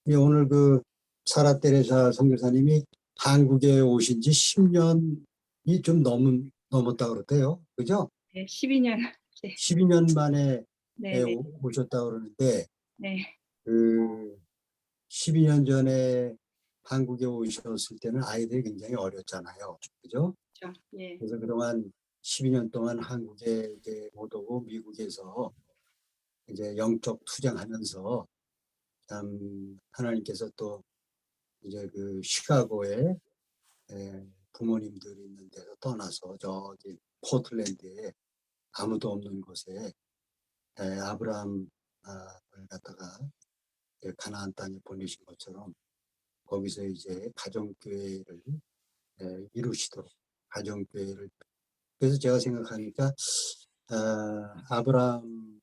예, 오늘 그 사라 테레사 선교사님이 한국에 오신 지 10년이 좀 넘었다 그랬대요. 그죠? 네, 12년. 네. 12년 만에 네, 네. 오셨다 그러는데 네. 그 12년 전에 한국에 오셨을 때는 아이들이 굉장히 어렸잖아요. 그죠? 그렇죠. 예. 그래서 그동안 12년 동안 한국에 이제 못 오고 미국에서 이제 영적 투쟁하면서 참 하나님께서 또 이제 그 시카고에 부모님들이 있는 데서 떠나서 저기 포틀랜드에 아무도 없는 곳에 아브라함을 갖다가 가나안 땅에 보내신 것처럼 거기서 이제 가정교회를 이루시도록 가정교회를 그래서 제가 생각하니까 아브라함의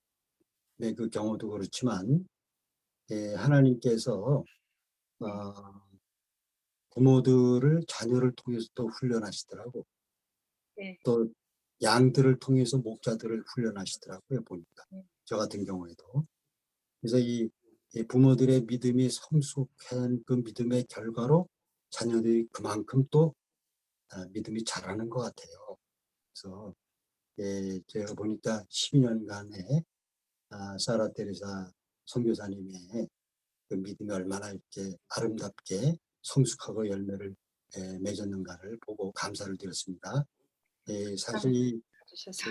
그 경우도 그렇지만 하나님께서 부모들을 자녀를 통해서 또 훈련하시더라고. 네. 또 양들을 통해서 목자들을 훈련하시더라고요. 보니까 저 같은 경우에도. 그래서 이 부모들의 믿음이 성숙한 그 믿음의 결과로 자녀들이 그만큼 또 믿음이 자라는 것 같아요. 그래서 제가 보니까 12년간의 사라 테레사 선교사님의 그 믿음이 얼마나 이렇게 아름답게 성숙하고 열매를 맺었는가를 보고 감사를 드렸습니다. 사실 이 주셔서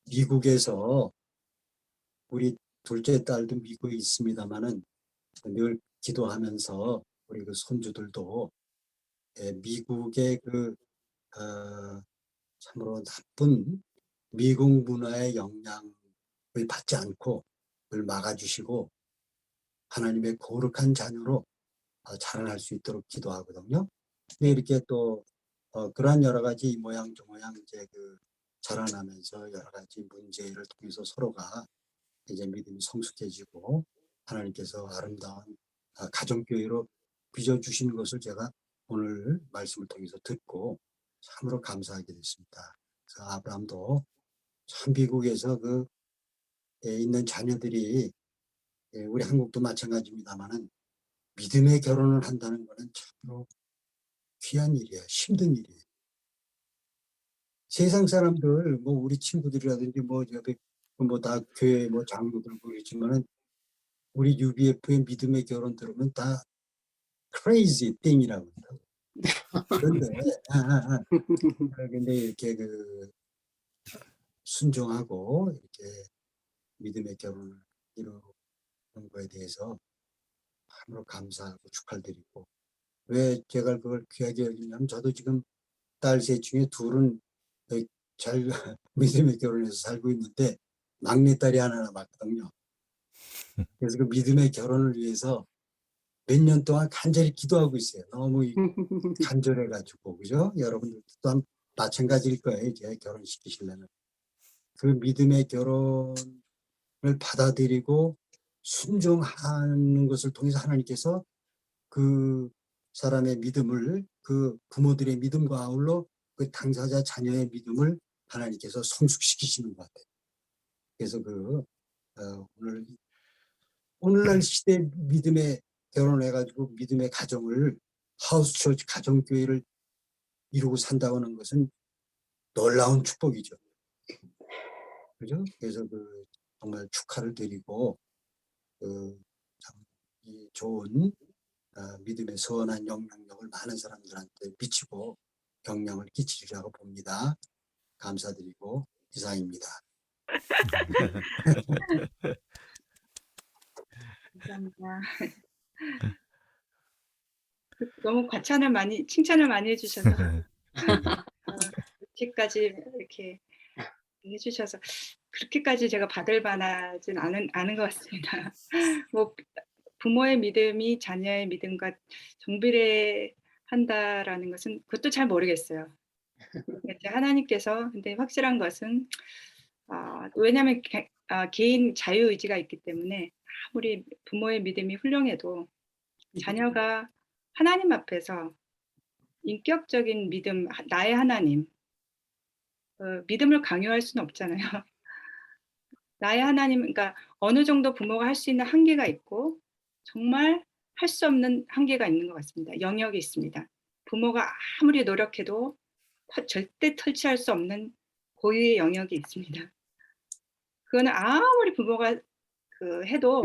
미국에서 우리 둘째 딸도 미국에 있습니다만은 늘 기도하면서 우리 그 손주들도 미국의 그 참으로 나쁜 미국 문화의 영향을 받지 않고 늘 막아주시고 하나님의 거룩한 자녀로 자라날 수 있도록 기도하거든요. 근데 이렇게 또 그러한 여러 가지 이 모양 저 모양 이제 그 자라나면서 여러 가지 문제를 통해서 서로가 이제 믿음이 성숙해지고 하나님께서 아름다운 가정교회로 빚어주시는 것을 제가 오늘 말씀을 통해서 듣고 참으로 감사하게 됐습니다. 그래서 아브라함도 참 미국에서 그 있는 자녀들이 우리 한국도 마찬가지입니다만은 믿음의 결혼을 한다는 것은 참으로 귀한 일이에요. 힘든 일이에요. 세상 사람들 뭐 우리 친구들이라든지 뭐 저기 뭐 다 교회 뭐 장로들 그렇지만은 우리 UBF의 믿음의 결혼 들으면 다 crazy thing이라고 한다고. 그런데 근데 이렇게 그 순종하고 이렇게 믿음의 결혼을 이루는 거에 대해서 참으로 감사하고 축하를 드리고 왜 제가 그걸 귀하게 여기냐면 저도 지금 딸 셋 중에 둘은 잘 믿음의 결혼해서 살고 있는데 막내딸이 하나 남았거든요. 그래서 그 믿음의 결혼을 위해서 몇 년 동안 간절히 기도하고 있어요. 너무 간절해가지고 그죠? 여러분들도 또한 마찬가지일 거예요. 이제 결혼시키시려면 그 믿음의 결혼을 받아들이고 순종하는 것을 통해서 하나님께서 그 사람의 믿음을 그 부모들의 믿음과 아울러 그 당사자 자녀의 믿음을 하나님께서 성숙시키시는 것 같아요. 그래서 오늘날 시대 믿음의 결혼해가지고 믿음의 가정을 하우스처치 가정교회를 이루고 산다고 하는 것은 놀라운 축복이죠. 그죠? 그래서 정말 축하를 드리고 참 이 좋은 믿음의 선한 영향력을 많은 사람들한테 미치고 영향을 끼치리라고 봅니다. 감사드리고 이상입니다. 감사합니다. 너무 칭찬을 많이 해주셔서 이렇게까지 이렇게 해주셔서 그렇게까지 제가 받을 만하진 않은 것 같습니다. 뭐 부모의 믿음이 자녀의 믿음과 정비례한다라는 것은 그것도 잘 모르겠어요. 이제 하나님께서 근데 확실한 것은 왜냐하면 개인 자유의지가 있기 때문에 아무리 부모의 믿음이 훌륭해도 자녀가 하나님 앞에서 인격적인 믿음, 나의 하나님, 믿음을 강요할 수는 없잖아요. 나의 하나님, 그러니까 어느 정도 부모가 할 수 있는 한계가 있고 정말 할 수 없는 한계가 있는 것 같습니다. 영역이 있습니다. 부모가 아무리 노력해도 절대 터치할 수 없는 고유의 영역이 있습니다. 그거는 아무리 부모가 해도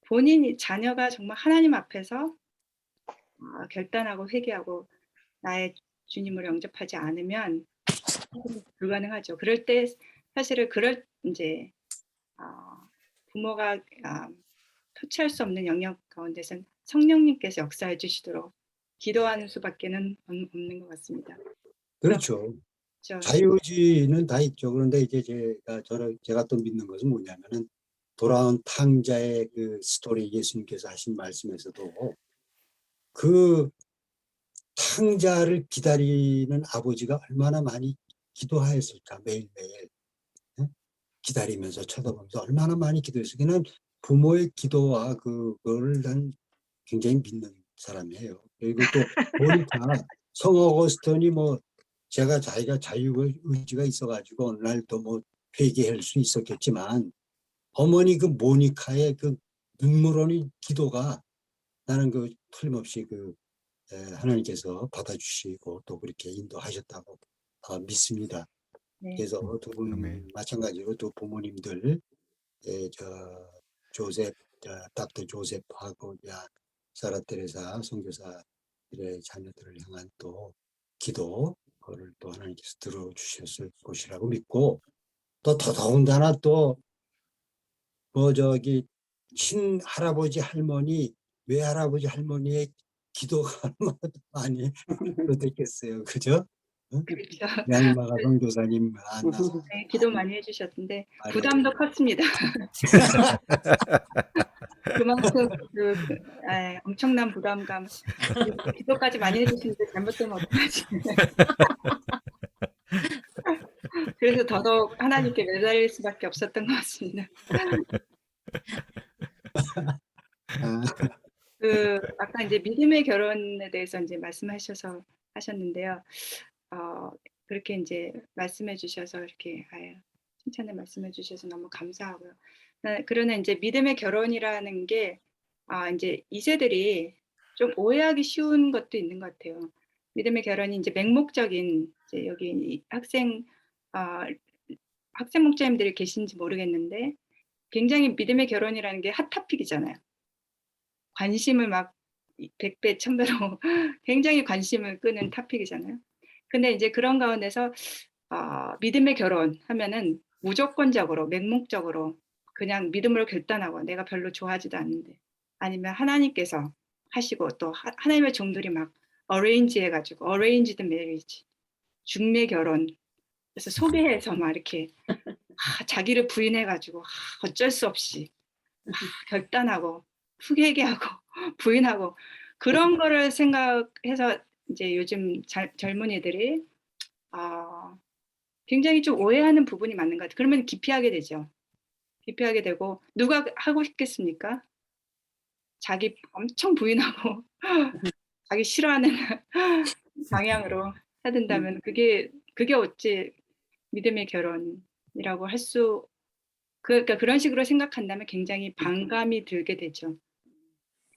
본인이 자녀가 정말 하나님 앞에서 결단하고 회개하고 나의 주님을 영접하지 않으면 불가능하죠. 그럴 때 사실은 이제 부모가 터치할 수 없는 영역 가운데서는 성령님께서 역사해 주시도록 기도하는 수밖에는 없는 것 같습니다. 그렇죠. 그렇죠. 자유의지는 다 있죠. 그런데 이제 제가 또 믿는 것은 뭐냐면은 돌아온 탕자의 그 스토리 예수님께서 하신 말씀에서도 그 탕자를 기다리는 아버지가 얼마나 많이 기도하였을까 매일매일 기다리면서 쳐다보면서 얼마나 많이 기도했을까. 그냥 부모의 기도와 그거를 난 굉장히 믿는 사람이에요. 그리고 또 모니카 성 어거스틴이 뭐 자기가 자유의지가 있어가지고 어느 날 또 뭐 회개할 수 있었겠지만 어머니 그 모니카의 그 눈물 어린 기도가 나는 틀림없이 하나님께서 받아주시고 또 그렇게 인도하셨다고 믿습니다. 네. 그래서 두 분 아멘. 마찬가지로 또 부모님들 조셉 닥터 조세프하고 사라 테레사 선교사들의 자녀들을 향한 또 기도를 또 하나님께서 들어주셨을 것이라고 믿고, 또 더더군다나 또 친할아버지 할머니, 외할아버지 할머니의 기도가 얼마나 많이 됐겠어요. 그죠? 응? 그렇죠. 양마가 선교사님 네, 기도 많이 해주셨는데 마리아 부담도 컸습니다. 그만큼 엄청난 부담감. 기도까지 많이 해주시는데 잘못되면 어떡하지? 그래서 더더욱 하나님께 매달릴 수밖에 없었던 것 같습니다. 아, 아까 이제 믿음의 결혼에 대해서 이제 하셨는데요. 그렇게 이제 말씀해 주셔서 이렇게 칭찬을 말씀해 주셔서 너무 감사하고요. 그러나 이제 믿음의 결혼이라는 게 이제 2세들이 좀 오해하기 쉬운 것도 있는 것 같아요. 믿음의 결혼이 이제 맹목적인 이제 여기 이 학생 목자님들이 계신지 모르겠는데 굉장히 믿음의 결혼이라는 게 핫토픽이잖아요. 관심을 막 100배, 1000배로 굉장히 관심을 끄는 토픽이잖아요. 근데 이제 그런 가운데서 믿음의 결혼 하면은 무조건적으로 맹목적으로 그냥 믿음으로 결단하고 내가 별로 좋아하지도 않는데 아니면 하나님께서 하시고 또 하나님의 종들이 막 어레인지 해가지고 어레인지드 메리지 중매 결혼 그래서 소개해서 막 이렇게 자기를 부인해가지고 어쩔 수 없이 결단하고 회개하고 부인하고 그런 거를 생각해서 이제 요즘 젊은이들이 굉장히 좀 오해하는 부분이 맞는 것 같아요. 그러면 기피하게 되죠. 기피하게 되고 누가 하고 싶겠습니까? 자기 엄청 부인하고 자기 싫어하는 방향으로 해야 된다면 그게 어찌 믿음의 결혼이라고 할 수 그러니까 그런 식으로 생각한다면 굉장히 반감이 들게 되죠.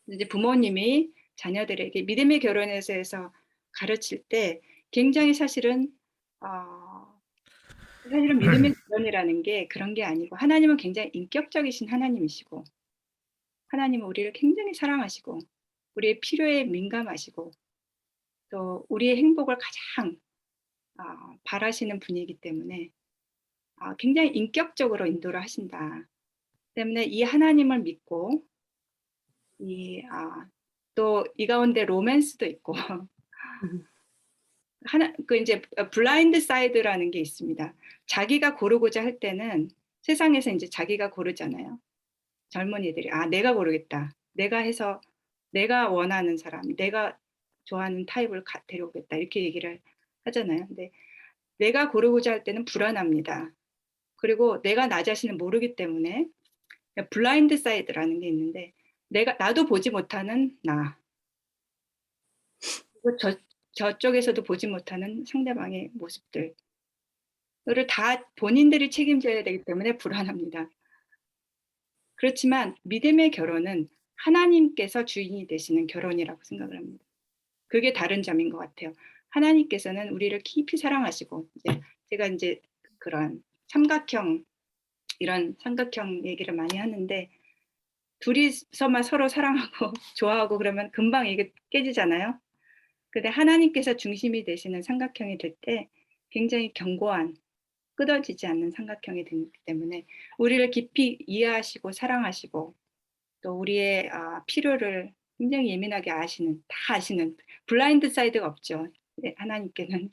이제 부모님이 자녀들에게 믿음의 결혼에 대해서 가르칠 때 굉장히 사실은 믿음의 결혼이라는 게 그런 게 아니고 하나님은 굉장히 인격적이신 하나님이시고 하나님은 우리를 굉장히 사랑하시고 우리의 필요에 민감하시고 또 우리의 행복을 가장 바라시는 분이기 때문에 굉장히 인격적으로 인도를 하신다. 때문에 이 하나님을 믿고 또 이 가운데 로맨스도 있고 이제 블라인드 사이드라는 게 있습니다. 자기가 고르고자 할 때는 세상에서 이제 자기가 고르잖아요. 젊은이들이 내가 고르겠다. 내가 해서 내가 원하는 사람, 내가 좋아하는 타입을 데려오겠다. 이렇게 얘기를 하잖아요. 근데 내가 고르고자 할 때는 불안합니다. 그리고 내가 나 자신을 모르기 때문에 블라인드 사이드라는 게 있는데 나도 보지 못하는 나. 그리고 저쪽에서도 보지 못하는 상대방의 모습들을 다 본인들이 책임져야 되기 때문에 불안합니다. 그렇지만 믿음의 결혼은 하나님께서 주인이 되시는 결혼이라고 생각을 합니다. 그게 다른 점인 것 같아요. 하나님께서는 우리를 깊이 사랑하시고 제가 이제 그런 이런 삼각형 얘기를 많이 하는데 둘이서만 서로 사랑하고 좋아하고 그러면 금방 이게 깨지잖아요. 근데 하나님께서 중심이 되시는 삼각형이 될 때 굉장히 견고한 끊어지지 않는 삼각형이 되기 때문에 우리를 깊이 이해하시고 사랑하시고 또 우리의 필요를 굉장히 예민하게 다 아시는 블라인드 사이드가 없죠. 하나님께는.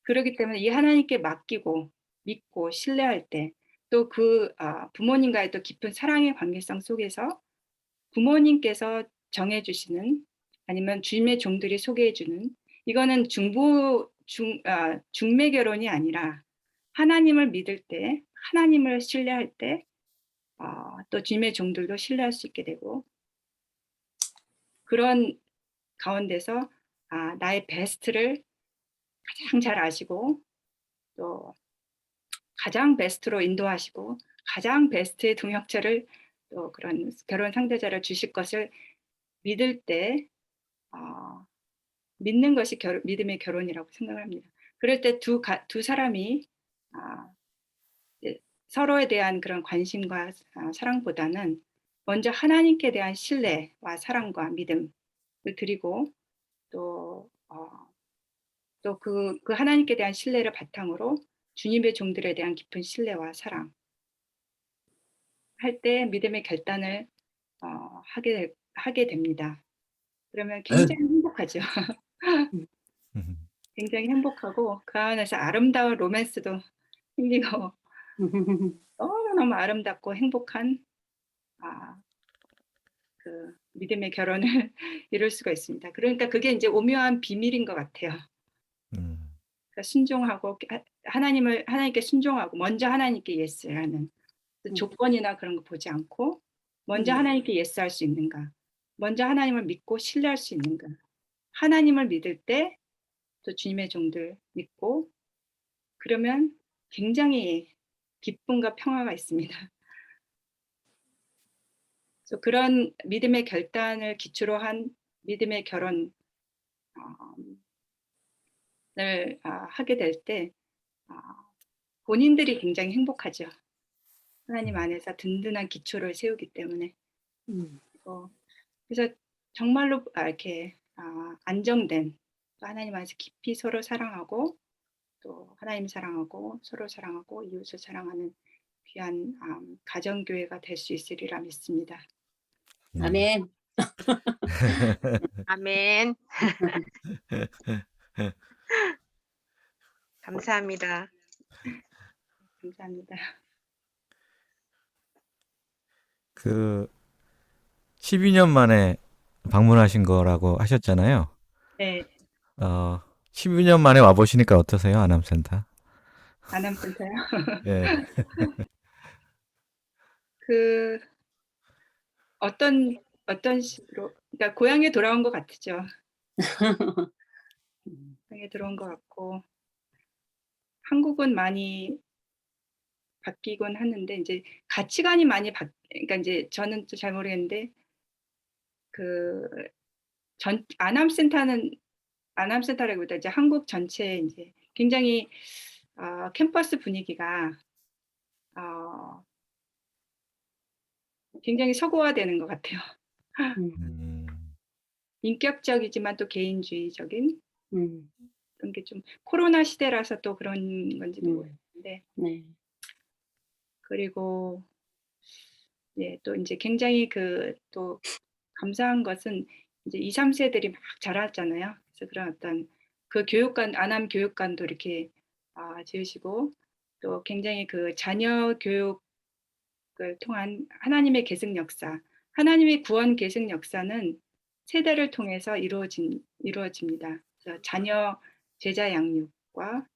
그렇기 때문에 이 하나님께 맡기고 믿고 신뢰할 때 또 부모님과의 또 깊은 사랑의 관계성 속에서 부모님께서 정해주시는 아니면 주님의 종들이 소개해주는 이거는 중매 결혼이 아니라 하나님을 믿을 때 하나님을 신뢰할 때 또 주님의 종들도 신뢰할 수 있게 되고 그런 가운데서 나의 베스트를 가장 잘 아시고 또 가장 베스트로 인도하시고 가장 베스트의 동역자를 또 그런 결혼 상대자를 주실 것을 믿을 때 믿는 것이 믿음의 결혼이라고 생각합니다. 그럴 때 두 사람이 서로에 대한 그런 관심과 사랑보다는 먼저 하나님께 대한 신뢰와 사랑과 믿음을 드리고 또 그 하나님께 대한 신뢰를 바탕으로 주님의 종들에 대한 깊은 신뢰와 사랑 할 때 믿음의 결단을 하게 됩니다. 그러면 굉장히 행복하죠. 굉장히 행복하고 그 안에서 아름다운 로맨스도 생기고 너무너무 아름답고 행복한 그 믿음의 결혼을 이룰 수가 있습니다. 그러니까 그게 이제 오묘한 비밀인 것 같아요. 그러니까 순종하고 하나님께 순종하고 먼저 하나님께 예스하는 조건이나 그런 거 보지 않고 먼저 하나님께 예스할 수 있는가, 먼저 하나님을 믿고 신뢰할 수 있는가, 하나님을 믿을 때 또 주님의 종들 믿고 그러면 굉장히 기쁨과 평화가 있습니다. 그래서 그런 믿음의 결단을 기초로 한 믿음의 결혼을 하게 될 때 본인들이 굉장히 행복하죠. 하나님 안에서 든든한 기초를 세우기 때문에. 그래서 정말로 이렇게 안정된 하나님 안에서 깊이 서로 사랑하고 또 하나님 사랑하고 서로 사랑하고 이웃을 사랑하는 귀한 가정교회가 될 수 있으리라 믿습니다. 아멘. 아멘. 감사합니다. 감사합니다. 그 12년 만에 방문하신 거라고 하셨잖아요. 네, 12년 만에 와보시니까 어떠세요? 아남센터? 아남센터요. 예. 그 어떤 식으로 그러니까 고향에 돌아온 것 같죠. 고향에 들어온 것 같고 한국은 많이 바뀌곤 하는데 이제 가치관이 많이 그러니까 이제 저는 또 잘 모르겠는데 아남센터라기보다 이제 한국 전체 이제 굉장히 캠퍼스 분위기가 굉장히 서구화되는 것 같아요. 인격적이지만 또 개인주의적인 그런 게 좀 코로나 시대라서 또 그런 건지도 모르겠는데 네. 그리고 예, 또 이제 굉장히 또 감사한 것은 이제 2, 3세들이 막 자랐잖아요. 그래서 그런 어떤 그 아남 교육관도 이렇게 지으시고 또 굉장히 그 자녀 교육을 통한 하나님의 계승 역사, 하나님의 구원 계승 역사는 세대를 통해서 이루어집니다. 그래서 자녀 제자 양육과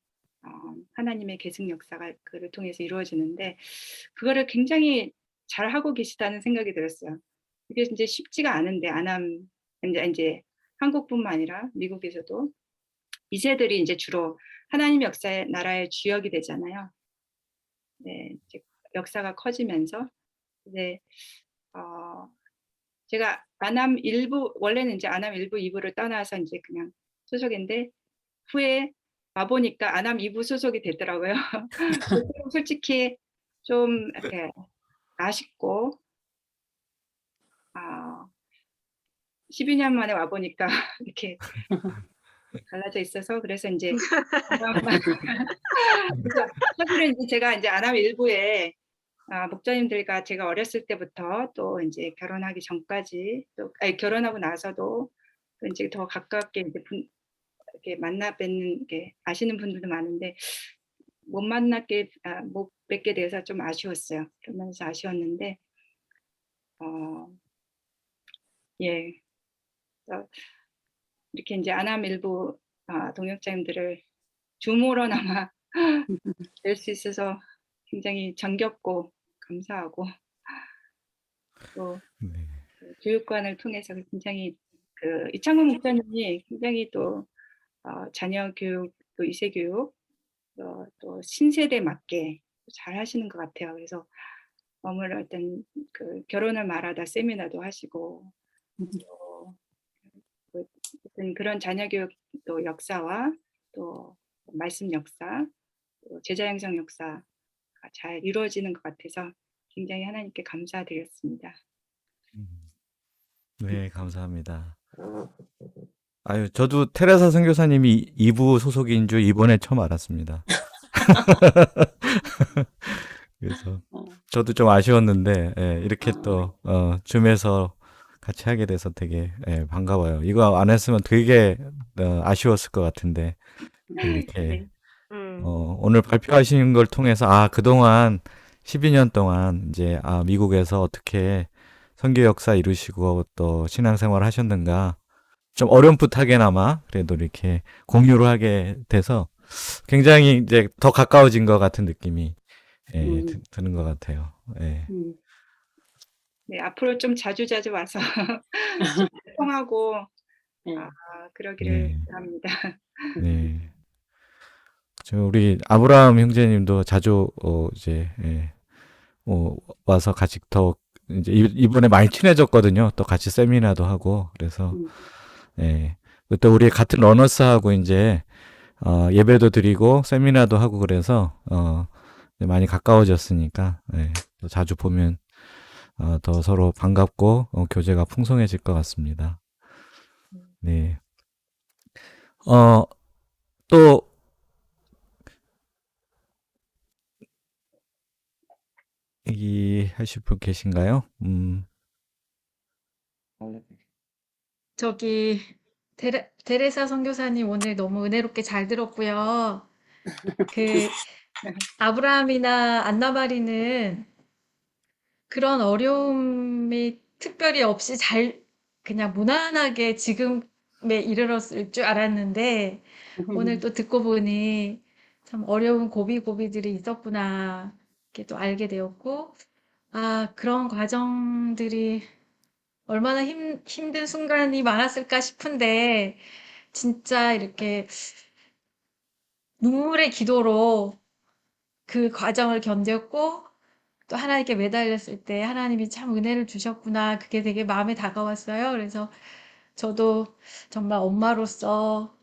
하나님의 계승 역사가 그를 통해서 이루어지는데 그거를 굉장히 잘 하고 계시다는 생각이 들었어요. 이게 이제 쉽지가 않은데 이제 한국뿐만 아니라 미국에서도 2세들이 이제 주로 하나님 역사의 나라의 주역이 되잖아요. 네, 이제 역사가 커지면서 이제 제가 아남 일부 원래는 이제 아남 1부, 2부를 떠나서 이제 그냥 소속인데 후에 와 보니까 아남 2부 소속이 되더라고요. 솔직히 좀 이렇게 아쉽고 12년 만에 와 보니까 이렇게 갈라져 있어서 그래서 이제 사실은 이제 제가 이제 아남 1부에 목사님들과 제가 어렸을 때부터 또 이제 결혼하기 전까지 또 결혼하고 나서도 또 이제 더 가깝게 이제 이렇게 만나 뵙는 게 아시는 분들도 많은데 못 뵙게 돼서 좀 아쉬웠어요. 그러면서 아쉬웠는데 예, 이렇게 이제 아남 일부 동역자님들을 줌으로나마 뵐 수 있어서 굉장히 정겹고 감사하고 또 교육관을 통해서 굉장히 이창훈 목사님이 굉장히 또 자녀 교육 또 2세 교육 또 신세대 맞게 잘 하시는 것 같아요. 그래서 어떤 결혼을 말하다 세미나도 하시고 또 어떤 그런 자녀 교육 또 역사와 또 말씀 역사, 또 제자 양성 역사가 잘 이루어지는 것 같아서 굉장히 하나님께 감사드렸습니다. 네, 감사합니다. 아유, 저도 테레사 선교사님이 2부 소속인 줄 이번에 처음 알았습니다. 그래서 저도 좀 아쉬웠는데 이렇게 또 줌에서 같이 하게 돼서 되게 반가워요. 이거 안 했으면 되게 아쉬웠을 것 같은데 이렇게 오늘 발표하신 걸 통해서 그동안 12년 동안 이제 미국에서 어떻게 선교 역사 이루시고 또 신앙생활 하셨는가 좀 어렴풋하게나마 그래도 이렇게 공유를 하게 돼서 굉장히 이제 더 가까워진 것 같은 느낌이 드는 것 같아요. 예. 네, 앞으로 좀 자주자주 와서 통하고 네. 그러기를 네. 바랍니다. 네. 우리 아브라함 형제님도 자주 이제 와서 같이 더 이제 이번에 많이 친해졌거든요. 또 같이 세미나도 하고 그래서 또 우리 같은 러너스하고 이제 예배도 드리고 세미나도 하고 그래서 많이 가까워졌으니까 또 자주 보면 더 서로 반갑고 교제가 풍성해질 것 같습니다. 네. 또 얘기하실 분 계신가요? 저기 데레사 선교사님 오늘 너무 은혜롭게 잘 들었고요. 그 아브라함이나 안나마리는 그런 어려움이 특별히 없이 잘 그냥 무난하게 지금에 이르렀을 줄 알았는데 오늘 또 듣고 보니 참 어려운 고비고비들이 있었구나 이렇게 또 알게 되었고 그런 과정들이 얼마나 힘든 순간이 많았을까 싶은데 진짜 이렇게 눈물의 기도로 그 과정을 견뎠고 또 하나님께 매달렸을 때 하나님이 참 은혜를 주셨구나. 그게 되게 마음에 다가왔어요. 그래서 저도 정말 엄마로서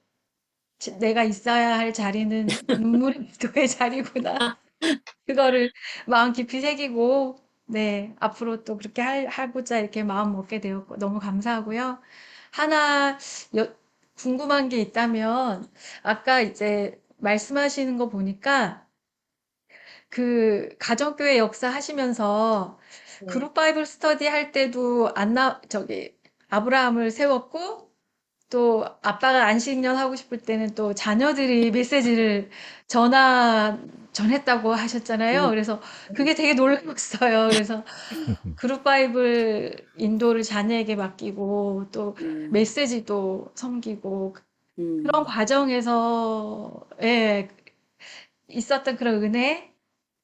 내가 있어야 할 자리는 눈물의 기도의 자리구나. 그거를 마음 깊이 새기고 네, 앞으로 또 그렇게 하고자 이렇게 마음 먹게 되었고 너무 감사하고요. 하나 궁금한 게 있다면 아까 이제 말씀하시는 거 보니까 그 가정교회 역사 하시면서 그룹 바이블 스터디 할 때도 아브라함을 세웠고 또 아빠가 안식년 하고 싶을 때는 또 자녀들이 메시지를 전했다고 하셨잖아요. 그래서 그게 되게 놀라웠어요. 그래서 그룹 바이블 인도를 자녀에게 맡기고 또 메시지도 섬기고 그런 과정에서 있었던 그런 은혜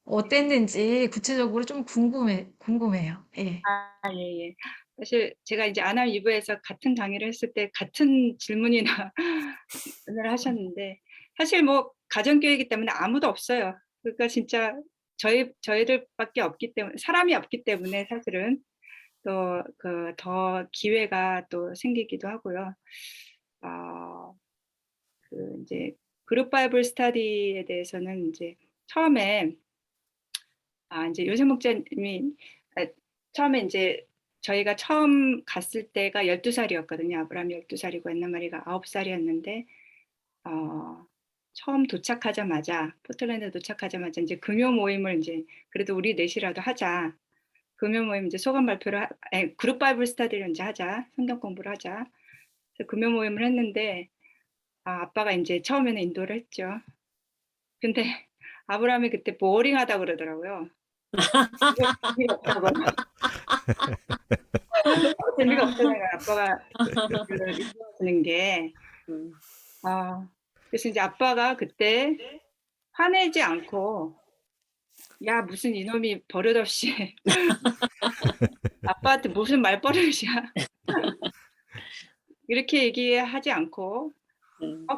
어땠는지 구체적으로 좀 궁금해요. 예. 예. 사실 제가 이제 아남 2부에서 같은 강의를 했을 때 같은 질문이나 을 하셨는데 사실 뭐 가정교회이기 때문에 아무도 없어요. 그러니까 진짜 저희들밖에 없기 때문에 사람이 없기 때문에 사실은 또 더 기회가 또 생기기도 하고요. 그 이제 그룹 바이블 스터디에 대해서는 이제 처음에 이제 요셉 목사님이 처음에 이제 저희가 처음 갔을 때가 12살이었거든요. 아브라함이 12살이고 안나마리가 9살이었는데 처음 도착하자마자 포틀랜드 도착하자마자 이제 금요 모임을 이제 그래도 우리 넷이라도 하자. 금요 모임 이제 소감 발표를 그룹 바이블 스터디를 이제 하자. 성경 공부를 하자. 그래서 금요 모임을 했는데 아빠가 이제 처음에는 인도를 했죠. 근데 아브라함이 그때 보링하다 그러더라고요. 재미가 없다고. 재미가 없다는 거야. 아빠가 인도하시는 게. 그래서 이제 아빠가 그때 화내지 않고 야 무슨 이놈이 버릇없이 아빠한테 무슨 말버릇이야 이렇게 얘기하지 않고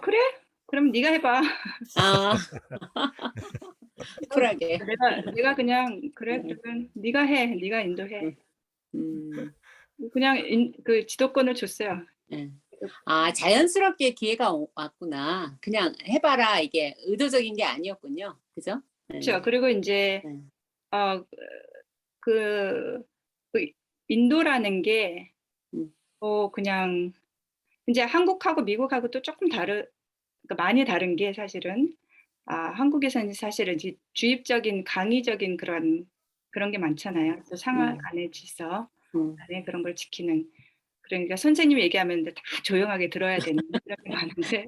그래? 그럼 네가 해봐. 쿨하게. 내가 그냥 그래 그러면 네가 해. 네가 인도해. 그냥 그 지도권을 줬어요. 자연스럽게 기회가 왔구나. 그냥 해봐라. 이게 의도적인 게 아니었군요. 그죠? 그렇죠. 그리고 이제 네. 그, 그 인도라는 게 음. 그냥 이제 한국하고 미국하고 또 조금 그러니까 많이 다른 게 사실은 한국에서는 사실은 이제 주입적인 강의적인 그런 게 많잖아요. 또 상하 간의 질서 간의 그런 걸 지키는, 그러니까 선생님이 얘기하면 다 조용하게 들어야 되는 그런 게 많은데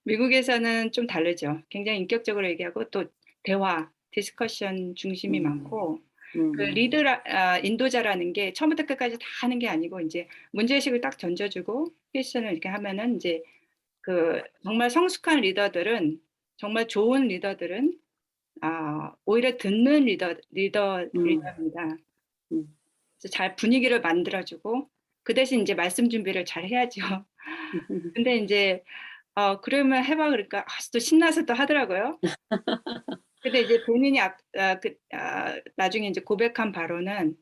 미국에서는 좀 다르죠. 굉장히 인격적으로 얘기하고 또 대화, 디스커션 중심이 많고 그 인도자라는 게 처음부터 끝까지 다 하는 게 아니고 이제 문제의식을 딱 던져주고 퀘스천을 이렇게 하면은 이제 그 정말 성숙한 리더들은, 정말 좋은 리더들은 오히려 듣는 리더입니다. 그래서 잘 분위기를 만들어주고 그 대신 이제 말씀 준비를 잘 해야죠. 근데 이제 그러면 해봐 그러니까 또 신나서 또 하더라고요. 근데 이제 본인이 나중에 이제 고백한 바로는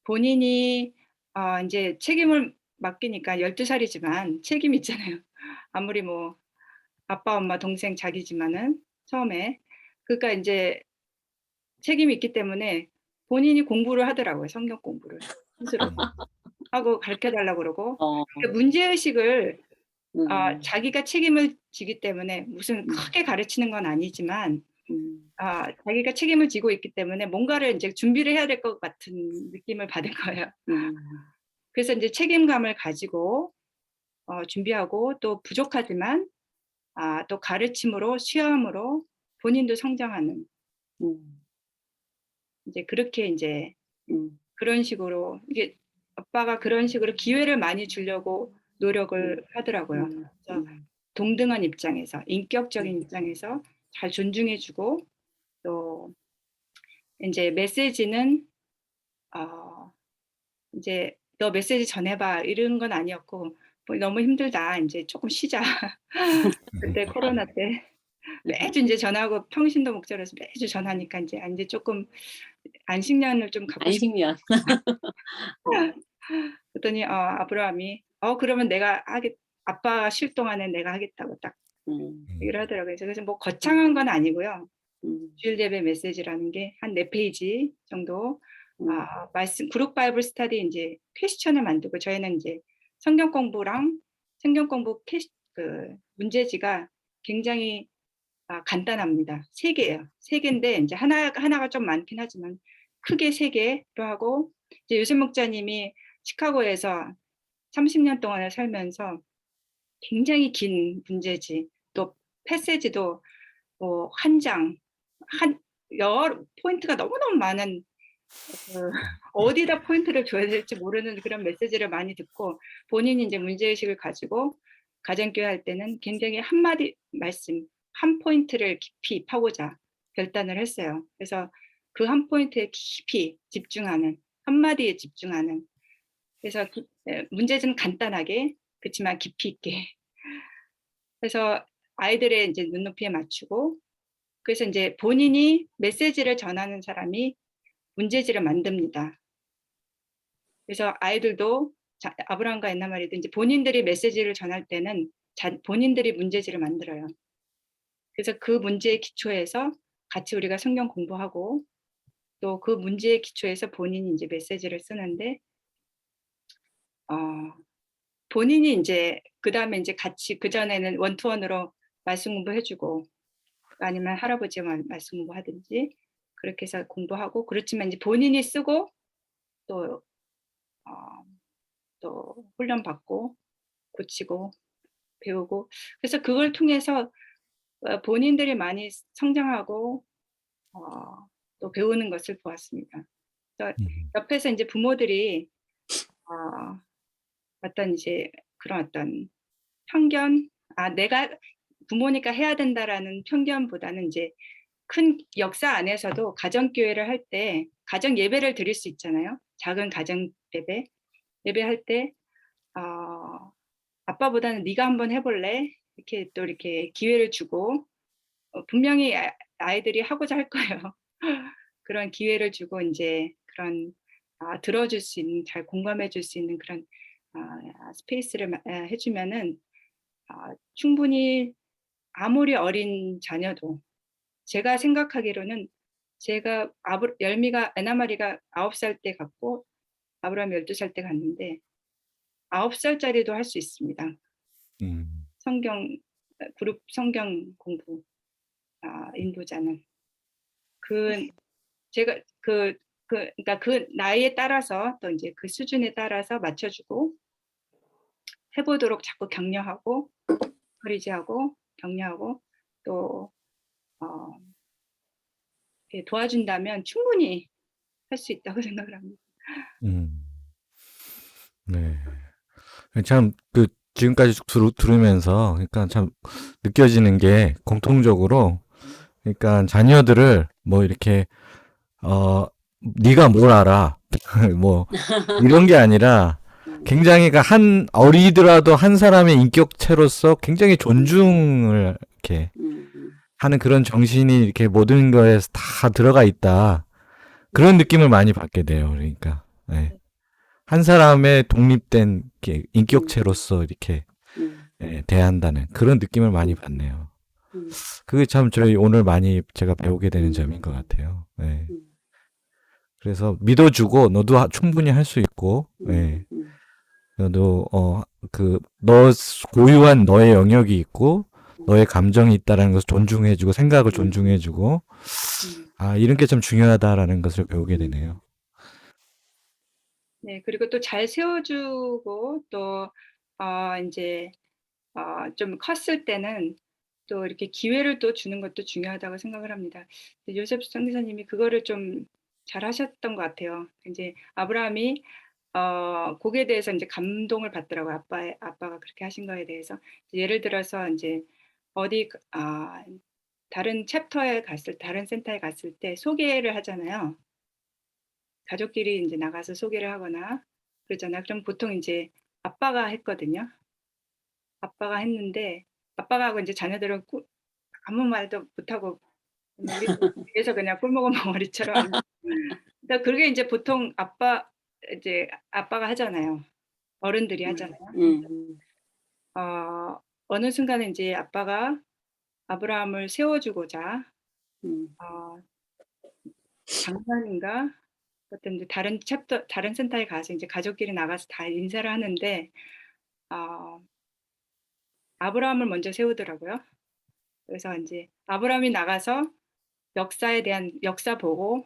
본인이 이제 책임을 맡기니까 12살이지만 책임 있잖아요. 아무리 뭐 아빠, 엄마, 동생, 자기지만은 처음에 그러니까 이제 책임이 있기 때문에 본인이 공부를 하더라고요. 성경 공부를 스스로 하고 가르쳐 달라고 그러고 그러니까 문제의식을 자기가 책임을 지기 때문에 무슨 크게 가르치는 건 아니지만 자기가 책임을 지고 있기 때문에 뭔가를 이제 준비를 해야 될 것 같은 느낌을 받은 거예요. 그래서 이제 책임감을 가지고 준비하고 또 부족하지만 또 가르침으로 시험으로 본인도 성장하는 이제 그렇게 이제 그런 식으로 이게 아빠가 그런 식으로 기회를 많이 주려고 노력을 하더라고요. 그래서 동등한 입장에서 인격적인 입장에서 잘 존중해주고 또 이제 메시지는 이제 너 메시지 전해봐 이런 건 아니었고 뭐 너무 힘들다 이제 조금 쉬자. 그때 코로나 때 매주 이제 전화하고 평신도 목적으로서 매주 전화하니까 이제 조금 안식년을 좀 갖고 싶어. 안식년. 그랬더니 아브라함이 그러면 내가 아빠가 쉴 동안에 내가 하겠다고 딱 얘기를 하더라고요. 그래서 뭐 거창한 건 아니고요. 주일 예배 메시지라는 게 한 4페이지 정도 말씀 그룹 바이블 스터디 이제 퀘스천을 만들고 저희는 이제 성경 공부랑 성경 공부 그 문제지가 굉장히 간단합니다. 3개예요. 3개인데 이제 하나가 좀 많긴 하지만 크게 3개로 하고 이제 유승 목자님이 시카고에서 30년 동안을 살면서 굉장히 긴 문제지 또 패세지도 뭐 여러 포인트가 너무너무 많은 어디다 포인트를 줘야 될지 모르는 그런 메시지를 많이 듣고 본인이 이제 문제의식을 가지고 가정교회 할 때는 굉장히 한마디 말씀, 한 포인트를 깊이 파고자 결단을 했어요. 그래서 그 한 포인트에 깊이 집중하는, 한마디에 집중하는. 그래서 문제는 간단하게, 그렇지만 깊이 있게. 그래서 아이들의 이제 눈높이에 맞추고, 그래서 이제 본인이 메시지를 전하는 사람이 문제지를 만듭니다. 그래서 아이들도 아브라함과 옛날 말이도 이제 본인들이 메시지를 전할 때는 본인들이 문제지를 만들어요. 그래서 그 문제의 기초에서 같이 우리가 성경 공부하고 또 그 문제의 기초에서 본인이 이제 메시지를 쓰는데 본인이 이제 그 다음에 이제 같이 그 전에는 원투원으로 말씀 공부해주고 아니면 할아버지와 말씀 공부하든지 그렇게 해서 공부하고 그렇지만 이제 본인이 쓰고 또 훈련 받고 고치고 배우고 그래서 그걸 통해서 본인들이 많이 성장하고 또 배우는 것을 보았습니다. 그래서 옆에서 이제 부모들이 어떤 이제 그런 어떤 편견, 내가 부모니까 해야 된다라는 편견보다는 이제 큰 역사 안에서도 가정교회를 할 때 가정 예배를 드릴 수 있잖아요. 작은 가정 예배할 때 아빠보다는 네가 한번 해볼래? 이렇게 또 이렇게 기회를 주고 분명히 아이들이 하고자 할 거예요. 그런 기회를 주고 이제 그런 들어줄 수 있는, 잘 공감해줄 수 있는 그런 스페이스를 해주면은 충분히 아무리 어린 자녀도 제가 생각하기로는 제가 열미가 에나마리가 9살 때 갔고 아브라함 12살 때 갔는데 9살짜리도 할 수 있습니다. 음, 성경 그룹 성경 공부 인도자는 그 제가 그러니까 그 나이에 따라서 또 이제 그 수준에 따라서 맞춰주고 해보도록 자꾸 격려하고 encourage하고 격려하고 또 이렇게 도와준다면 충분히 할 수 있다고 생각을 합니다. 음, 네. 참, 지금까지 쭉 들으면서, 그러니까 참 느껴지는 게 공통적으로, 그러니까 자녀들을 뭐 이렇게, 네가 뭘 알아. 뭐, 이런 게 아니라 굉장히 어리더라도 한 사람의 인격체로서 굉장히 존중을 이렇게 하는 그런 정신이 이렇게 모든 거에 다 들어가 있다. 그런 느낌을 많이 받게 돼요. 그러니까. 네. 한 사람의 독립된 인격체로서 이렇게 대한다는 그런 느낌을 많이 받네요. 그게 참 저희 오늘 많이 제가 배우게 되는 점인 것 같아요. 네. 그래서 믿어주고 너도 충분히 할 수 있고, 네. 너도 너 고유한 너의 영역이 있고 너의 감정이 있다라는 것을 존중해주고 생각을 존중해주고 이런 게 좀 중요하다라는 것을 배우게 되네요. 네, 그리고 또 잘 세워주고 또 이제 좀 컸을 때는 또 이렇게 기회를 또 주는 것도 중요하다고 생각을 합니다. 요셉 선교사님이 그거를 좀 잘하셨던 것 같아요. 이제 아브라함이 거기에 대해서 이제 감동을 받더라고요. 아빠가 그렇게 하신 거에 대해서. 예를 들어서 이제 어디 다른 다른 센터에 갔을 때 소개를 하잖아요. 가족끼리 이제 나가서 소개를 하거나 그러잖아요. 그럼 보통 이제 아빠가 했거든요. 아빠가 했는데 아빠가 하고 이제 자녀들은 아무 말도 못하고 우리 뒤에서 그냥 꿀먹은 벙어리처럼. 그러니까 그게 이제 보통 아빠가 하잖아요. 어른들이 하잖아요. 어느 순간에 이제 아빠가 아브라함을 세워주고자 작년인가 어떤 이제 다른 센터에 가서 이제 가족끼리 나가서 다 인사를 하는데 아브라함을 먼저 세우더라고요. 그래서 이제 아브라함이 나가서 역사 보고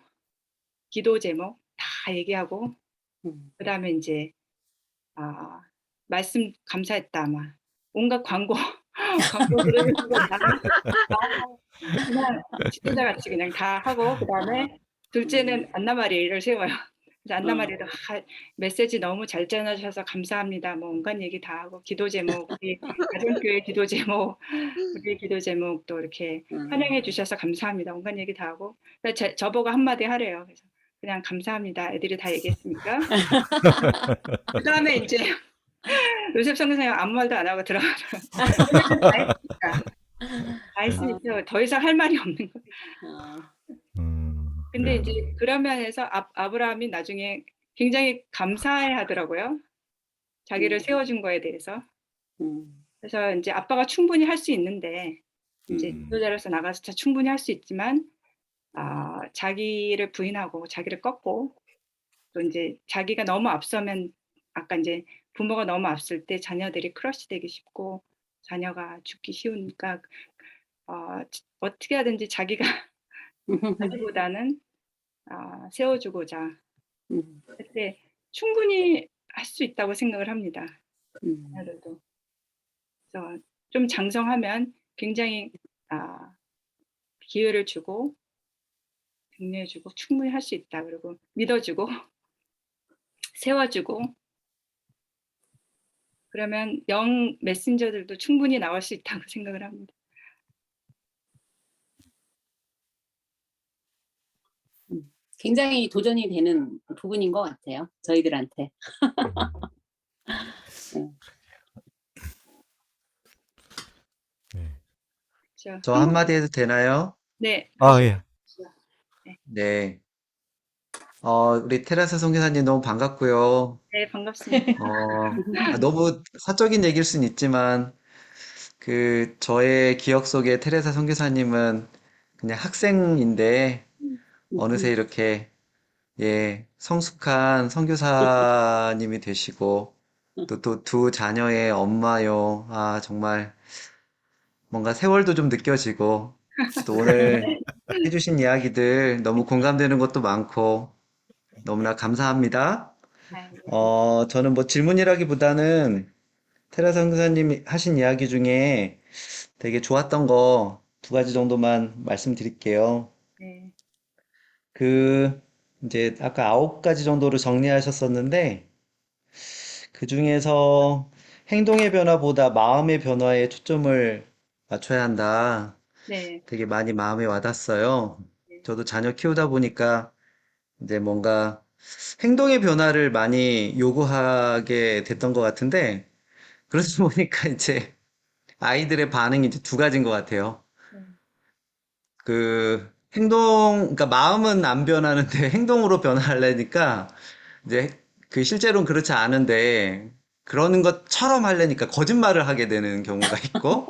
기도 제목 다 얘기하고 그다음에 이제 말씀 감사했다 아마 온갖 광고들을 그냥 지도자같이 그냥 다 하고 그다음에 둘째는 안나마리를 세워요. 그래서 안나마리도 메시지 너무 잘 전하셔서 감사합니다. 뭐 온갖 얘기 다 하고 기도 제목 우리 가정교회 기도 제목 우리 기도 제목 또 이렇게 환영해 주셔서 감사합니다. 온갖 얘기 다 하고 저보고 한마디 하래요. 그래서 그냥 감사합니다. 애들이 다 얘기했으니까. 그다음에 이제 요셉 선교사님 아무 말도 안 하고 들어가더라고요. 다 했으니까 더 이상 할 말이 없는 거예요. 근데 이제 그런 면에서 아브라함이 나중에 굉장히 감사해 하더라고요. 자기를 세워준 거에 대해서. 그래서 이제 아빠가 충분히 할 수 있는데 이제 지도자로서 나가서 충분히 할 수 있지만 자기를 부인하고 자기를 꺾고 또 이제 자기가 너무 앞서면 아까 이제 부모가 너무 앞설 때 자녀들이 크러쉬 되기 쉽고 자녀가 죽기 쉬우니까 어떻게 하든지 자기가 자기보다는 세워주고자 그때 충분히 할 수 있다고 생각을 합니다. 자녀들도. 그래서 좀 장성하면 굉장히 기회를 주고 격려해주고 충분히 할 수 있다. 그리고 믿어주고 세워주고 그러면 영 메신저들도 충분히 나올 수 있다고 생각을 합니다. 굉장히 도전이 되는 부분인 것 같아요. 저희들한테. 그렇죠? 저 한마디 해도 되나요? 네. 예. 네. 우리 테라스 선교사님 너무 반갑고요. 네, 반갑습니다. 너무 사적인 얘기일 순 있지만, 저의 기억 속에 테레사 선교사님은 그냥 학생인데 어느새 음. 이렇게 예, 성숙한 선교사님이 되시고 또 두 자녀의 엄마요. 아, 정말 뭔가 세월도 좀 느껴지고 또 오늘 해주신 이야기들 너무 공감되는 것도 많고 너무나 감사합니다. 아이고, 저는 뭐 질문이라기보다는 테라사 선교사님이 하신 이야기 중에 되게 좋았던 거 두 가지 정도만 말씀드릴게요. 네, 그 이제 아까 9가지 정도로 정리하셨었는데 그 중에서 행동의 변화보다 마음의 변화에 초점을 맞춰야 한다. 네, 되게 많이 마음에 와닿았어요. 네, 저도 자녀 키우다 보니까 이제 뭔가 행동의 변화를 많이 요구하게 됐던 것 같은데 그러다 보니까 이제 아이들의 반응이 이제 두 가지인 것 같아요. 네, 그러니까 마음은 안 변하는데 행동으로 변화하려니까 이제 그 실제로는 그렇지 않은데 그러는 것처럼 하려니까 거짓말을 하게 되는 경우가 있고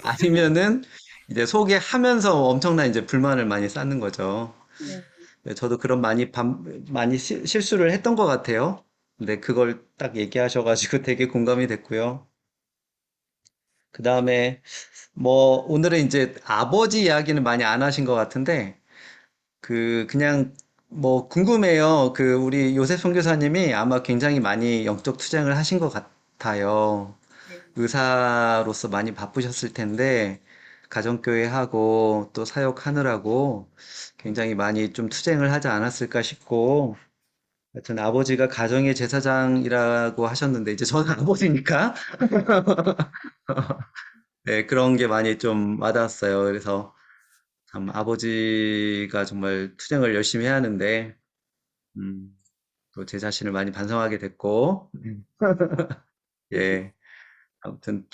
아니면은 이제 속에 하면서 엄청난 이제 불만을 많이 쌓는 거죠. 네, 네, 저도 그런 많이 실수를 했던 것 같아요. 근데 그걸 딱 얘기하셔가지고 되게 공감이 됐고요. 그 다음에 뭐 오늘은 이제 아버지 이야기는 많이 안 하신 것 같은데 그냥 뭐 궁금해요. 우리 요셉 선교사님이 아마 굉장히 많이 영적 투쟁을 하신 것 같아요. 네. 의사로서 많이 바쁘셨을 텐데 가정교회 하고 또 사역하느라고 굉장히 많이 좀 투쟁을 하지 않았을까 싶고 하여튼 아버지가 가정의 제사장이라고 하셨는데 이제 저는 아버지니까 네, 그런 게 많이 좀 와닿았어요. 그래서 참 아버지가 정말 투쟁을 열심히 해야 하는데 또 제 자신을 많이 반성하게 됐고 예. 아무튼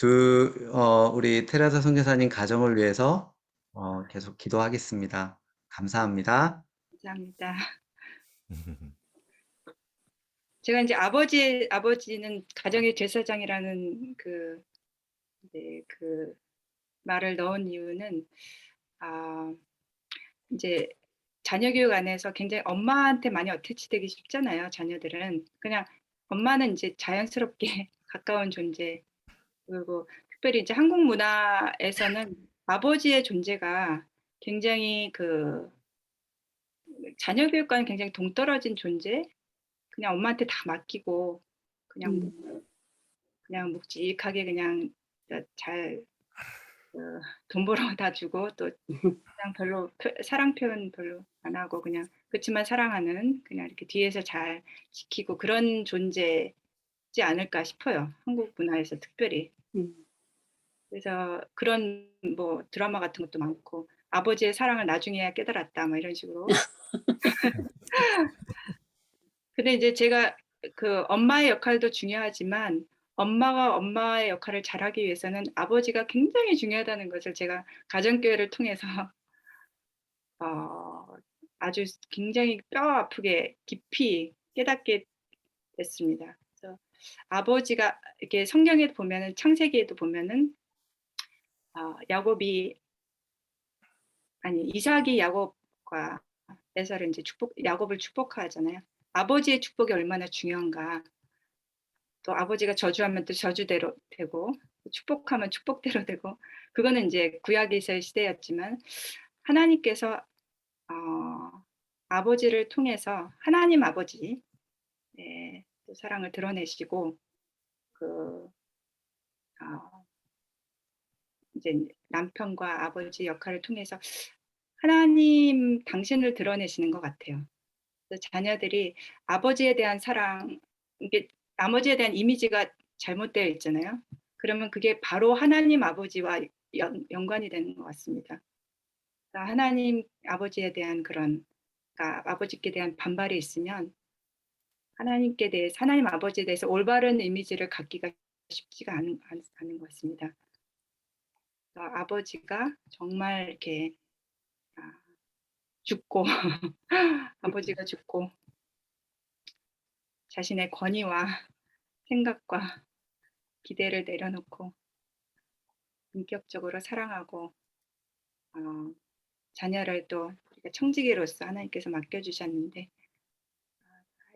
우리 테레사 선교사님 가정을 위해서 계속 기도하겠습니다. 감사합니다. 감사합니다. 제가 이제 아버지는 가정의 제사장이라는 네, 그 말을 넣은 이유는, 아, 이제 자녀 교육 안에서 굉장히 엄마한테 많이 어태치되기 쉽잖아요. 자녀들은 그냥 엄마는 이제 자연스럽게 가까운 존재. 그리고 특별히 이제 한국 문화에서는 아버지의 존재가 굉장히 자녀 교육과는 굉장히 동떨어진 존재. 그냥 엄마한테 다 맡기고 그냥 그냥 묵직하게 그냥 잘 돈 벌어다 주고 또 그냥 별로 사랑 표현 별로 안 하고 그냥 그렇지만 사랑하는 그냥 이렇게 뒤에서 잘 지키고 그런 존재지 않을까 싶어요. 한국 문화에서 특별히. 음. 그래서 그런 뭐 드라마 같은 것도 많고 아버지의 사랑을 나중에야 깨달았다 뭐 이런 식으로. 근데 이제 제가 엄마의 역할도 중요하지만 엄마가 엄마의 역할을 잘하기 위해서는 아버지가 굉장히 중요하다는 것을 제가 가정교회를 통해서 어, 아주 굉장히 뼈 아프게 깊이 깨닫게 됐습니다. 그래서 아버지가 이렇게 성경에 보면은 창세기에도 보면은 야곱이 아니 이삭이 야곱과 에서를 이제 야곱을 축복하잖아요. 아버지의 축복이 얼마나 중요한가. 또 아버지가 저주하면 또 저주대로 되고 축복하면 축복대로 되고 그거는 이제 구약에서의 시대였지만 하나님께서 아버지를 통해서 하나님 아버지 또 사랑을 드러내시고 그 이제 남편과 아버지 역할을 통해서 하나님 당신을 드러내시는 것 같아요. 그래서 자녀들이 아버지에 대한 사랑, 이게 아버지에 대한 이미지가 잘못되어 있잖아요. 그러면 그게 바로 하나님 아버지와 연관이 되는 것 같습니다. 그러니까 하나님 아버지에 대한 그러니까 아버지께 대한 반발이 있으면 하나님 아버지에 대해서 올바른 이미지를 갖기가 쉽지가 않은 것 같습니다. 그러니까 아버지가 정말 이렇게 죽고 아버지가 죽고 자신의 권위와 생각과 기대를 내려놓고 인격적으로 사랑하고 자녀를 또 우리가 청지기로서 하나님께서 맡겨주셨는데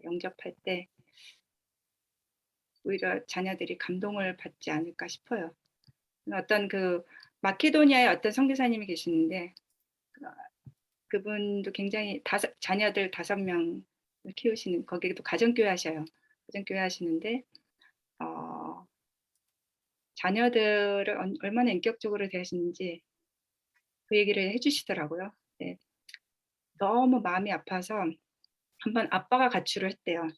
영접할 때 오히려 자녀들이 감동을 받지 않을까 싶어요. 어떤 그 마케도니아의 어떤 선교사님이 계시는데 그분도 굉장히 자녀들 5명을 키우시는, 거기도 가정교회 하셔요. 가정교회 하시는데 자녀들을 얼마나 인격적으로 대하시는지 그 얘기를 해주시더라고요. 네. 너무 마음이 아파서 한번 아빠가 가출을 했대요.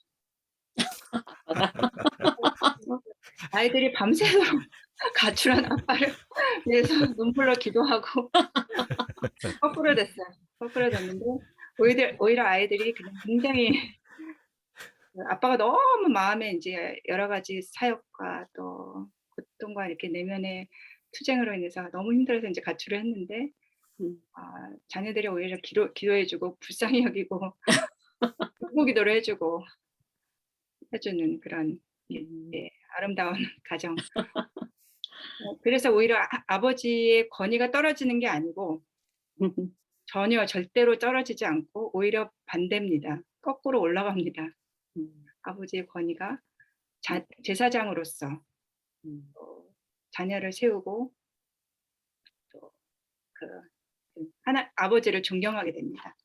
아이들이 밤새도록 가출한 아빠를 위해서 눈물로 기도하고 거꾸로 됐어요. 거꾸로 됐는데 오히려 아이들이 그냥 굉장히 아빠가 너무 마음에 이제 여러 가지 사역과 또 고통과 이렇게 내면의 투쟁으로 인해서 너무 힘들어서 이제 가출을 했는데 자녀들이 오히려 기도해주고 불쌍히 여기고 기도를 해주고 해주는 그런 아름다운 가정. 그래서 오히려 아버지의 권위가 떨어지는 게 아니고 전혀 절대로 떨어지지 않고 오히려 반대입니다. 거꾸로 올라갑니다. 아버지의 권위가 제사장으로서 자녀를 세우고 또 아버지를 존경하게 됩니다.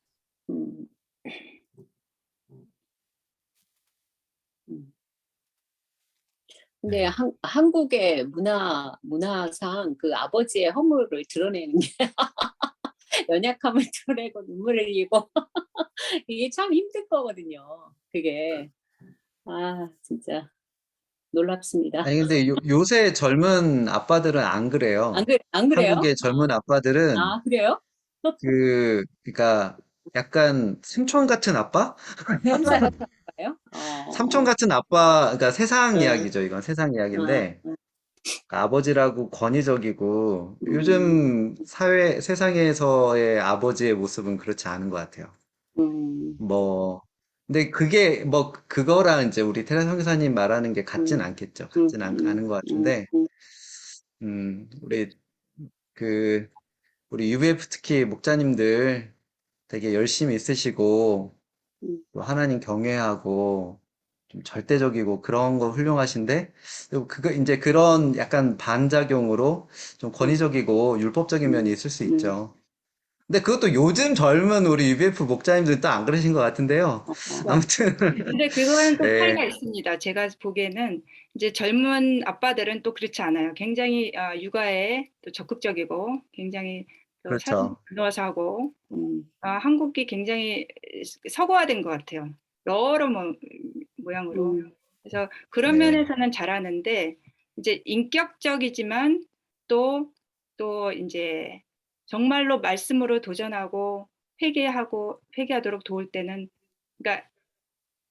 근데 한국의 문화상 그 아버지의 허물을 드러내는 게 연약함을 드러내고 눈물을 흘리고 이게 참 힘들 거거든요. 그게 진짜 놀랍습니다. 아니 근데 요새 젊은 아빠들은 안 그래요. 안 그래요? 한국의 젊은 아빠들은 그래요? 그러니까 약간 삼촌 같은 아빠? 삼사 같아요? 삼촌 같은 아빠, 그러니까 세상 네. 이야기죠. 이건 세상 이야기인데 그러니까 아버지라고 권위적이고 요즘 세상에서의 아버지의 모습은 그렇지 않은 것 같아요. 근데 그게 그거랑 이제 우리 테라 선교사님 말하는 게 같진 않겠죠. 같진 않은 것 같은데, 우리 UBF 특히 목자님들 되게 열심히 있으시고, 또 하나님 경외하고, 좀 절대적이고 그런 거 훌륭하신데, 또 이제 그런 약간 반작용으로 좀 권위적이고 율법적인 면이 있을 수 있죠. 근데 그것도 요즘 젊은 우리 UBF 목자님들 또 안 그러신 것 같은데요. 아무튼. 근데 그거는 또 네. 차이가 있습니다. 제가 보기에는 이제 젊은 아빠들은 또 그렇지 않아요. 굉장히 육아에 또 적극적이고 굉장히 또 그렇죠. 사고 한국이 굉장히 서구화된 것 같아요. 여러 모양으로. 그래서 그런 네. 면에서는 잘하는데 이제 인격적이지만 또 이제 정말로 말씀으로 도전하고 회개하도록 도울 때는 그러니까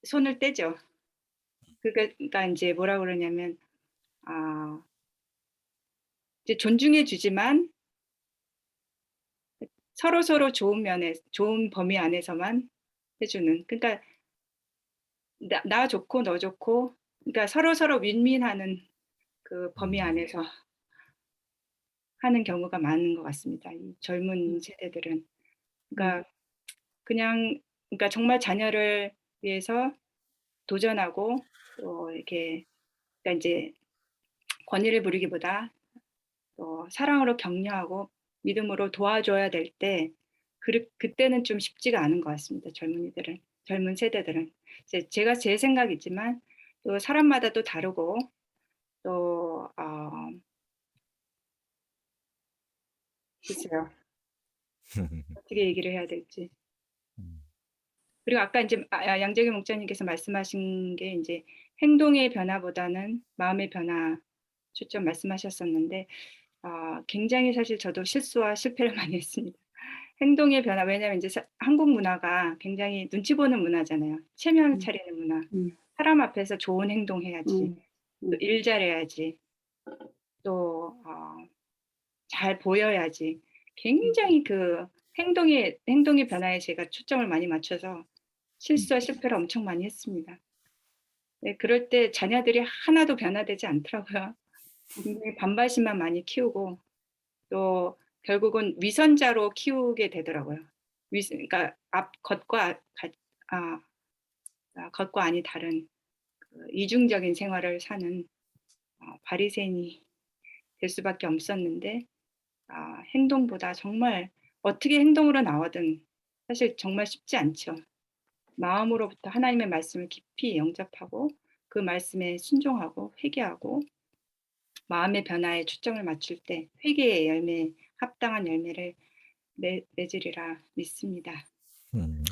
손을 떼죠. 그러니까 이제 뭐라 그러냐면 이제 존중해 주지만 서로 좋은 범위 안에서만 해주는. 그러니까 나 좋고 너 좋고 그러니까 서로 윈윈하는 그 범위 안에서 하는 경우가 많은 것 같습니다. 이 젊은 세대들은. 그러니까 그러니까 정말 자녀를 위해서 도전하고 또 이렇게 그러니까 이제 권위를 부리기보다 또 사랑으로 격려하고 믿음으로 도와줘야 될 때 그때는 좀 쉽지가 않은 것 같습니다. 젊은 세대들은. 제가 제 생각이지만 또 사람마다 또 다르고 또 글쎄요. 어떻게 얘기를 해야 될지. 그리고 아까 이제 양재규 목사님께서 말씀하신 게 이제 행동의 변화보다는 마음의 변화 초점 말씀하셨었는데 굉장히 사실 저도 실수와 실패를 많이 했습니다. 행동의 변화, 왜냐하면 이제 한국 문화가 굉장히 눈치 보는 문화잖아요. 체면 차리는 문화. 사람 앞에서 좋은 행동해야지. 또 일 잘해야지. 또 잘 보여야지. 굉장히 그 행동의 변화에 제가 초점을 많이 맞춰서 실수와 실패를 엄청 많이 했습니다. 네, 그럴 때 자녀들이 하나도 변화되지 않더라고요. 굉장히 반발심만 많이 키우고 또 결국은 위선자로 키우게 되더라고요. 그러니까 겉과 안이 다른 그 이중적인 생활을 사는 바리새인이 될 수밖에 없었는데 행동보다 정말 어떻게 행동으로 나오든 사실 정말 쉽지 않죠. 마음으로부터 하나님의 말씀을 깊이 영접하고 그 말씀에 순종하고 회개하고 마음의 변화에 초점을 맞출 때 회개의 열매, 합당한 열매를 맺으리라 믿습니다.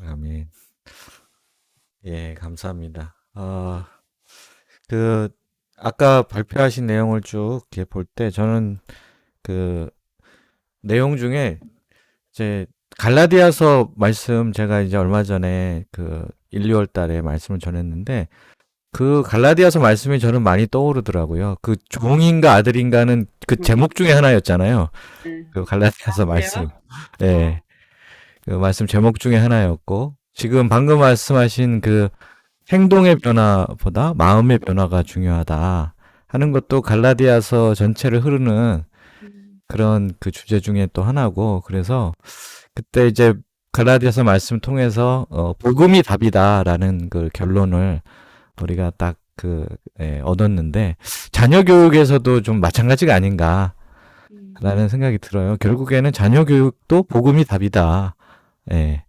아멘. 예, 감사합니다. 아까 발표하신 내용을 쭉 이렇게 볼 때 저는 그 내용 중에 이제 갈라디아서 말씀 제가 이제 얼마 전에 그 1, 2월 달에 말씀을 전했는데 그 갈라디아서 말씀이 저는 많이 떠오르더라고요. 그 종인가 아들인가는 그 제목 중에 하나였잖아요. 그 갈라디아서 말씀. 예. 그 말씀 제목 중에 하나였고 지금 방금 말씀하신 그 행동의 변화보다 마음의 변화가 중요하다 하는 것도 갈라디아서 전체를 흐르는 그런 그 주제 중에 또 하나고 그래서 그때 이제 갈라디아서 말씀 통해서 복음이 답이다라는 그 결론을 우리가 딱 얻었는데 자녀 교육에서도 좀 마찬가지가 아닌가라는 생각이 들어요. 결국에는 자녀 교육도 복음이 답이다. 예.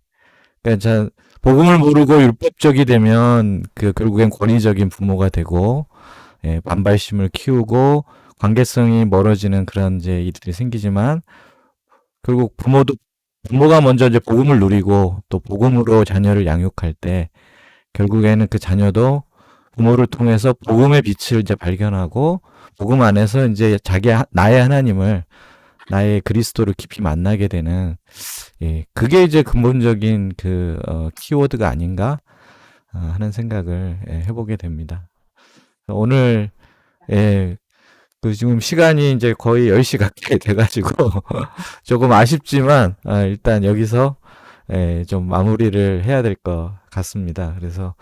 그러니까 복음을 모르고 율법적이 되면 그 결국엔 권위적인 부모가 되고 반발심을 키우고 관계성이 멀어지는 그런 이제 일들이 생기지만 결국 부모가 먼저 이제 복음을 누리고 또 복음으로 자녀를 양육할 때 결국에는 그 자녀도 부모를 통해서 복음의 빛을 이제 발견하고 복음 안에서 이제 나의 하나님을 나의 그리스도를 깊이 만나게 되는 그게 이제 근본적인 그 키워드가 아닌가 하는 생각을 해보게 됩니다. 오늘 그 지금 시간이 이제 거의 10시 가까이 돼가지고 조금 아쉽지만 일단 여기서 좀 마무리를 해야 될 것 같습니다. 그래서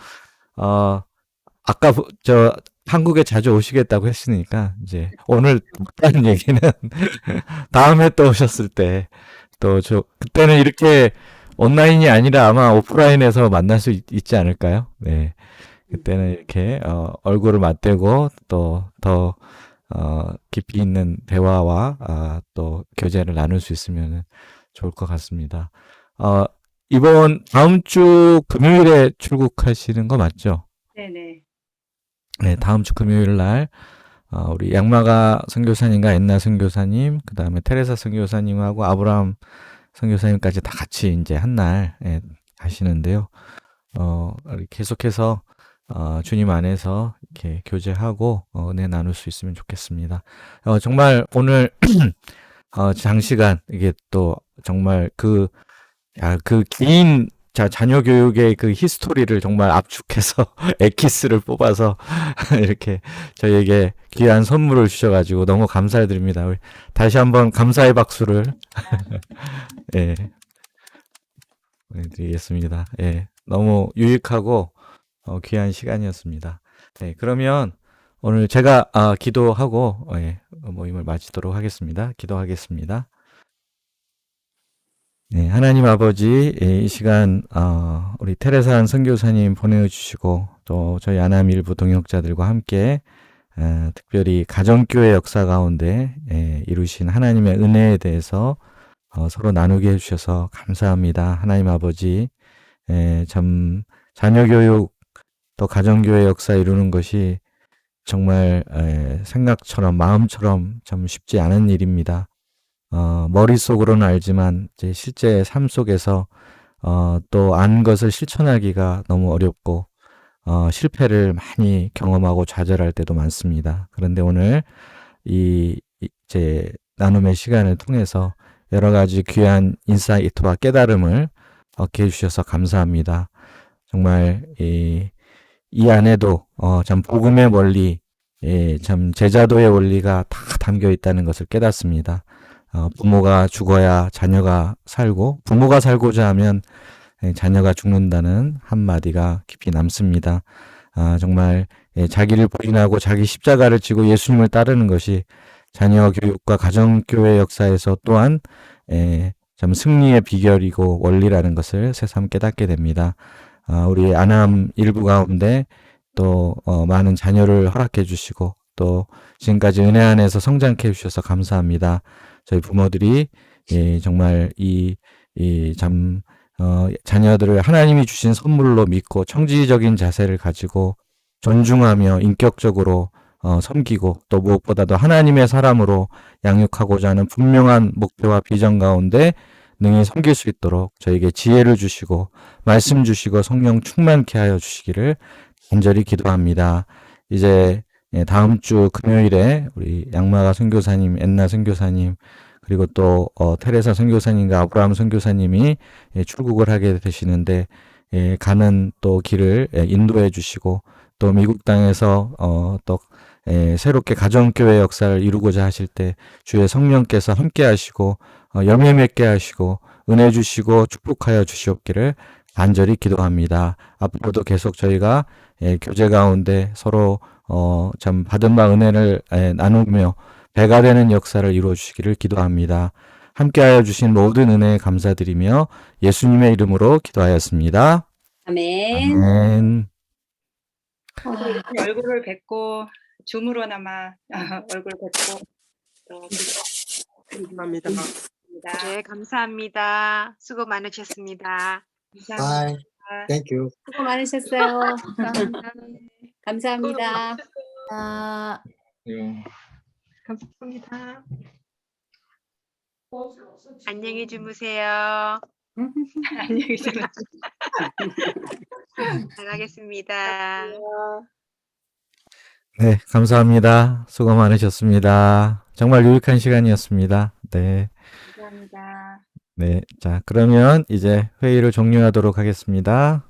아까 한국에 자주 오시겠다고 했으니까 이제 오늘 못하는 얘기는 다음에 또 오셨을 때 또 그때는 이렇게 온라인이 아니라 아마 오프라인에서 만날 수 있지 않을까요? 네. 그때는 이렇게 얼굴을 맞대고 또 더 깊이 있는 대화와 또 교제를 나눌 수 있으면 좋을 것 같습니다. 다음 주 금요일에 출국하시는 거 맞죠? 네네. 네, 다음 주 금요일 날 우리 양마가 선교사님과 엔나 선교사님, 그 다음에 테레사 선교사님하고 아브라함 선교사님까지 다 같이 이제 한 날 하시는데요. 계속해서 주님 안에서 이렇게 교제하고 은혜 나눌 수 있으면 좋겠습니다. 정말 오늘 장시간 이게 또 정말 그 긴 자녀 교육의 그 히스토리를 정말 압축해서 엑기스를 뽑아서 이렇게 저희에게 귀한 선물을 주셔가지고 너무 감사드립니다. 우리 다시 한번 감사의 박수를 드리겠습니다. 너무 유익하고 귀한 시간이었습니다. 그러면 오늘 제가 기도하고 모임을 마치도록 하겠습니다. 기도하겠습니다. 하나님 아버지, 이 시간 우리 테레사 선교사님 보내주시고 또 저희 아남 일부 동역자들과 함께 특별히 가정교회 역사 가운데 이루신 하나님의 은혜에 대해서 서로 나누게 해주셔서 감사합니다. 하나님 아버지, 참 자녀교육 또 가정교회 역사 이루는 것이 정말 생각처럼 마음처럼 참 쉽지 않은 일입니다. 머릿속으로는 알지만 이제 실제 삶 속에서 또 안 것을 실천하기가 너무 어렵고 실패를 많이 경험하고 좌절할 때도 많습니다. 그런데 오늘 이제 나눔의 시간을 통해서 여러 가지 귀한 인사이트와 깨달음을 얻게 해주셔서 감사합니다. 정말 이 안에도 참 복음의 원리, 참 제자도의 원리가 다 담겨 있다는 것을 깨닫습니다. 부모가 죽어야 자녀가 살고 부모가 살고자 하면 자녀가 죽는다는 한마디가 깊이 남습니다. 정말 자기를 부인하고 자기 십자가를 지고 예수님을 따르는 것이 자녀 교육과 가정교회 역사에서 또한 참 승리의 비결이고 원리라는 것을 새삼 깨닫게 됩니다. 우리 아남 일부 가운데 또 많은 자녀를 허락해 주시고 또 지금까지 은혜 안에서 성장케 해주셔서 감사합니다. 저희 부모들이 정말 자녀들을 하나님이 주신 선물로 믿고 청지적인 자세를 가지고 존중하며 인격적으로 섬기고 또 무엇보다도 하나님의 사람으로 양육하고자 하는 분명한 목표와 비전 가운데 능히 섬길 수 있도록 저에게 지혜를 주시고 말씀 주시고 성령 충만케 하여 주시기를 간절히 기도합니다. 이제 다음 주 금요일에 우리 양마가 선교사님, 엔나 선교사님 그리고 또 테레사 선교사님과 아브라함 선교사님이 출국을 하게 되시는데 가는 또 길을 인도해 주시고 또 미국 땅에서 또 새롭게 가정교회 역사를 이루고자 하실 때 주의 성령께서 함께 하시고 열매 맺게 하시고 은혜 주시고 축복하여 주시옵기를 간절히 기도합니다. 앞으로도 계속 저희가 교제 가운데 서로 참 받은 바 은혜를 나누며 배가 되는 역사를 이루어 주시기를 기도합니다. 함께하여 주신 모든 은혜에 감사드리며 예수님의 이름으로 기도하였습니다. 아멘. 아멘. 저도 이렇게 얼굴을 뵙고 줌으로나마 얼굴 뵙고 또 감사합니다. 기도합니다. 네, 감사합니다. 수고 많으셨습니다. 감사합니다. Bye. Thank you. 수고 많으셨어요. 감사합니다. 감사합니다. 감사합니다. 안녕히 주무세요. 안녕히 계세요. 나가겠습니다. 네, 감사합니다. 수고 많으셨습니다. 정말 유익한 시간이었습니다. 네. 감사합니다. 네. 자, 그러면 이제 회의를 종료하도록 하겠습니다.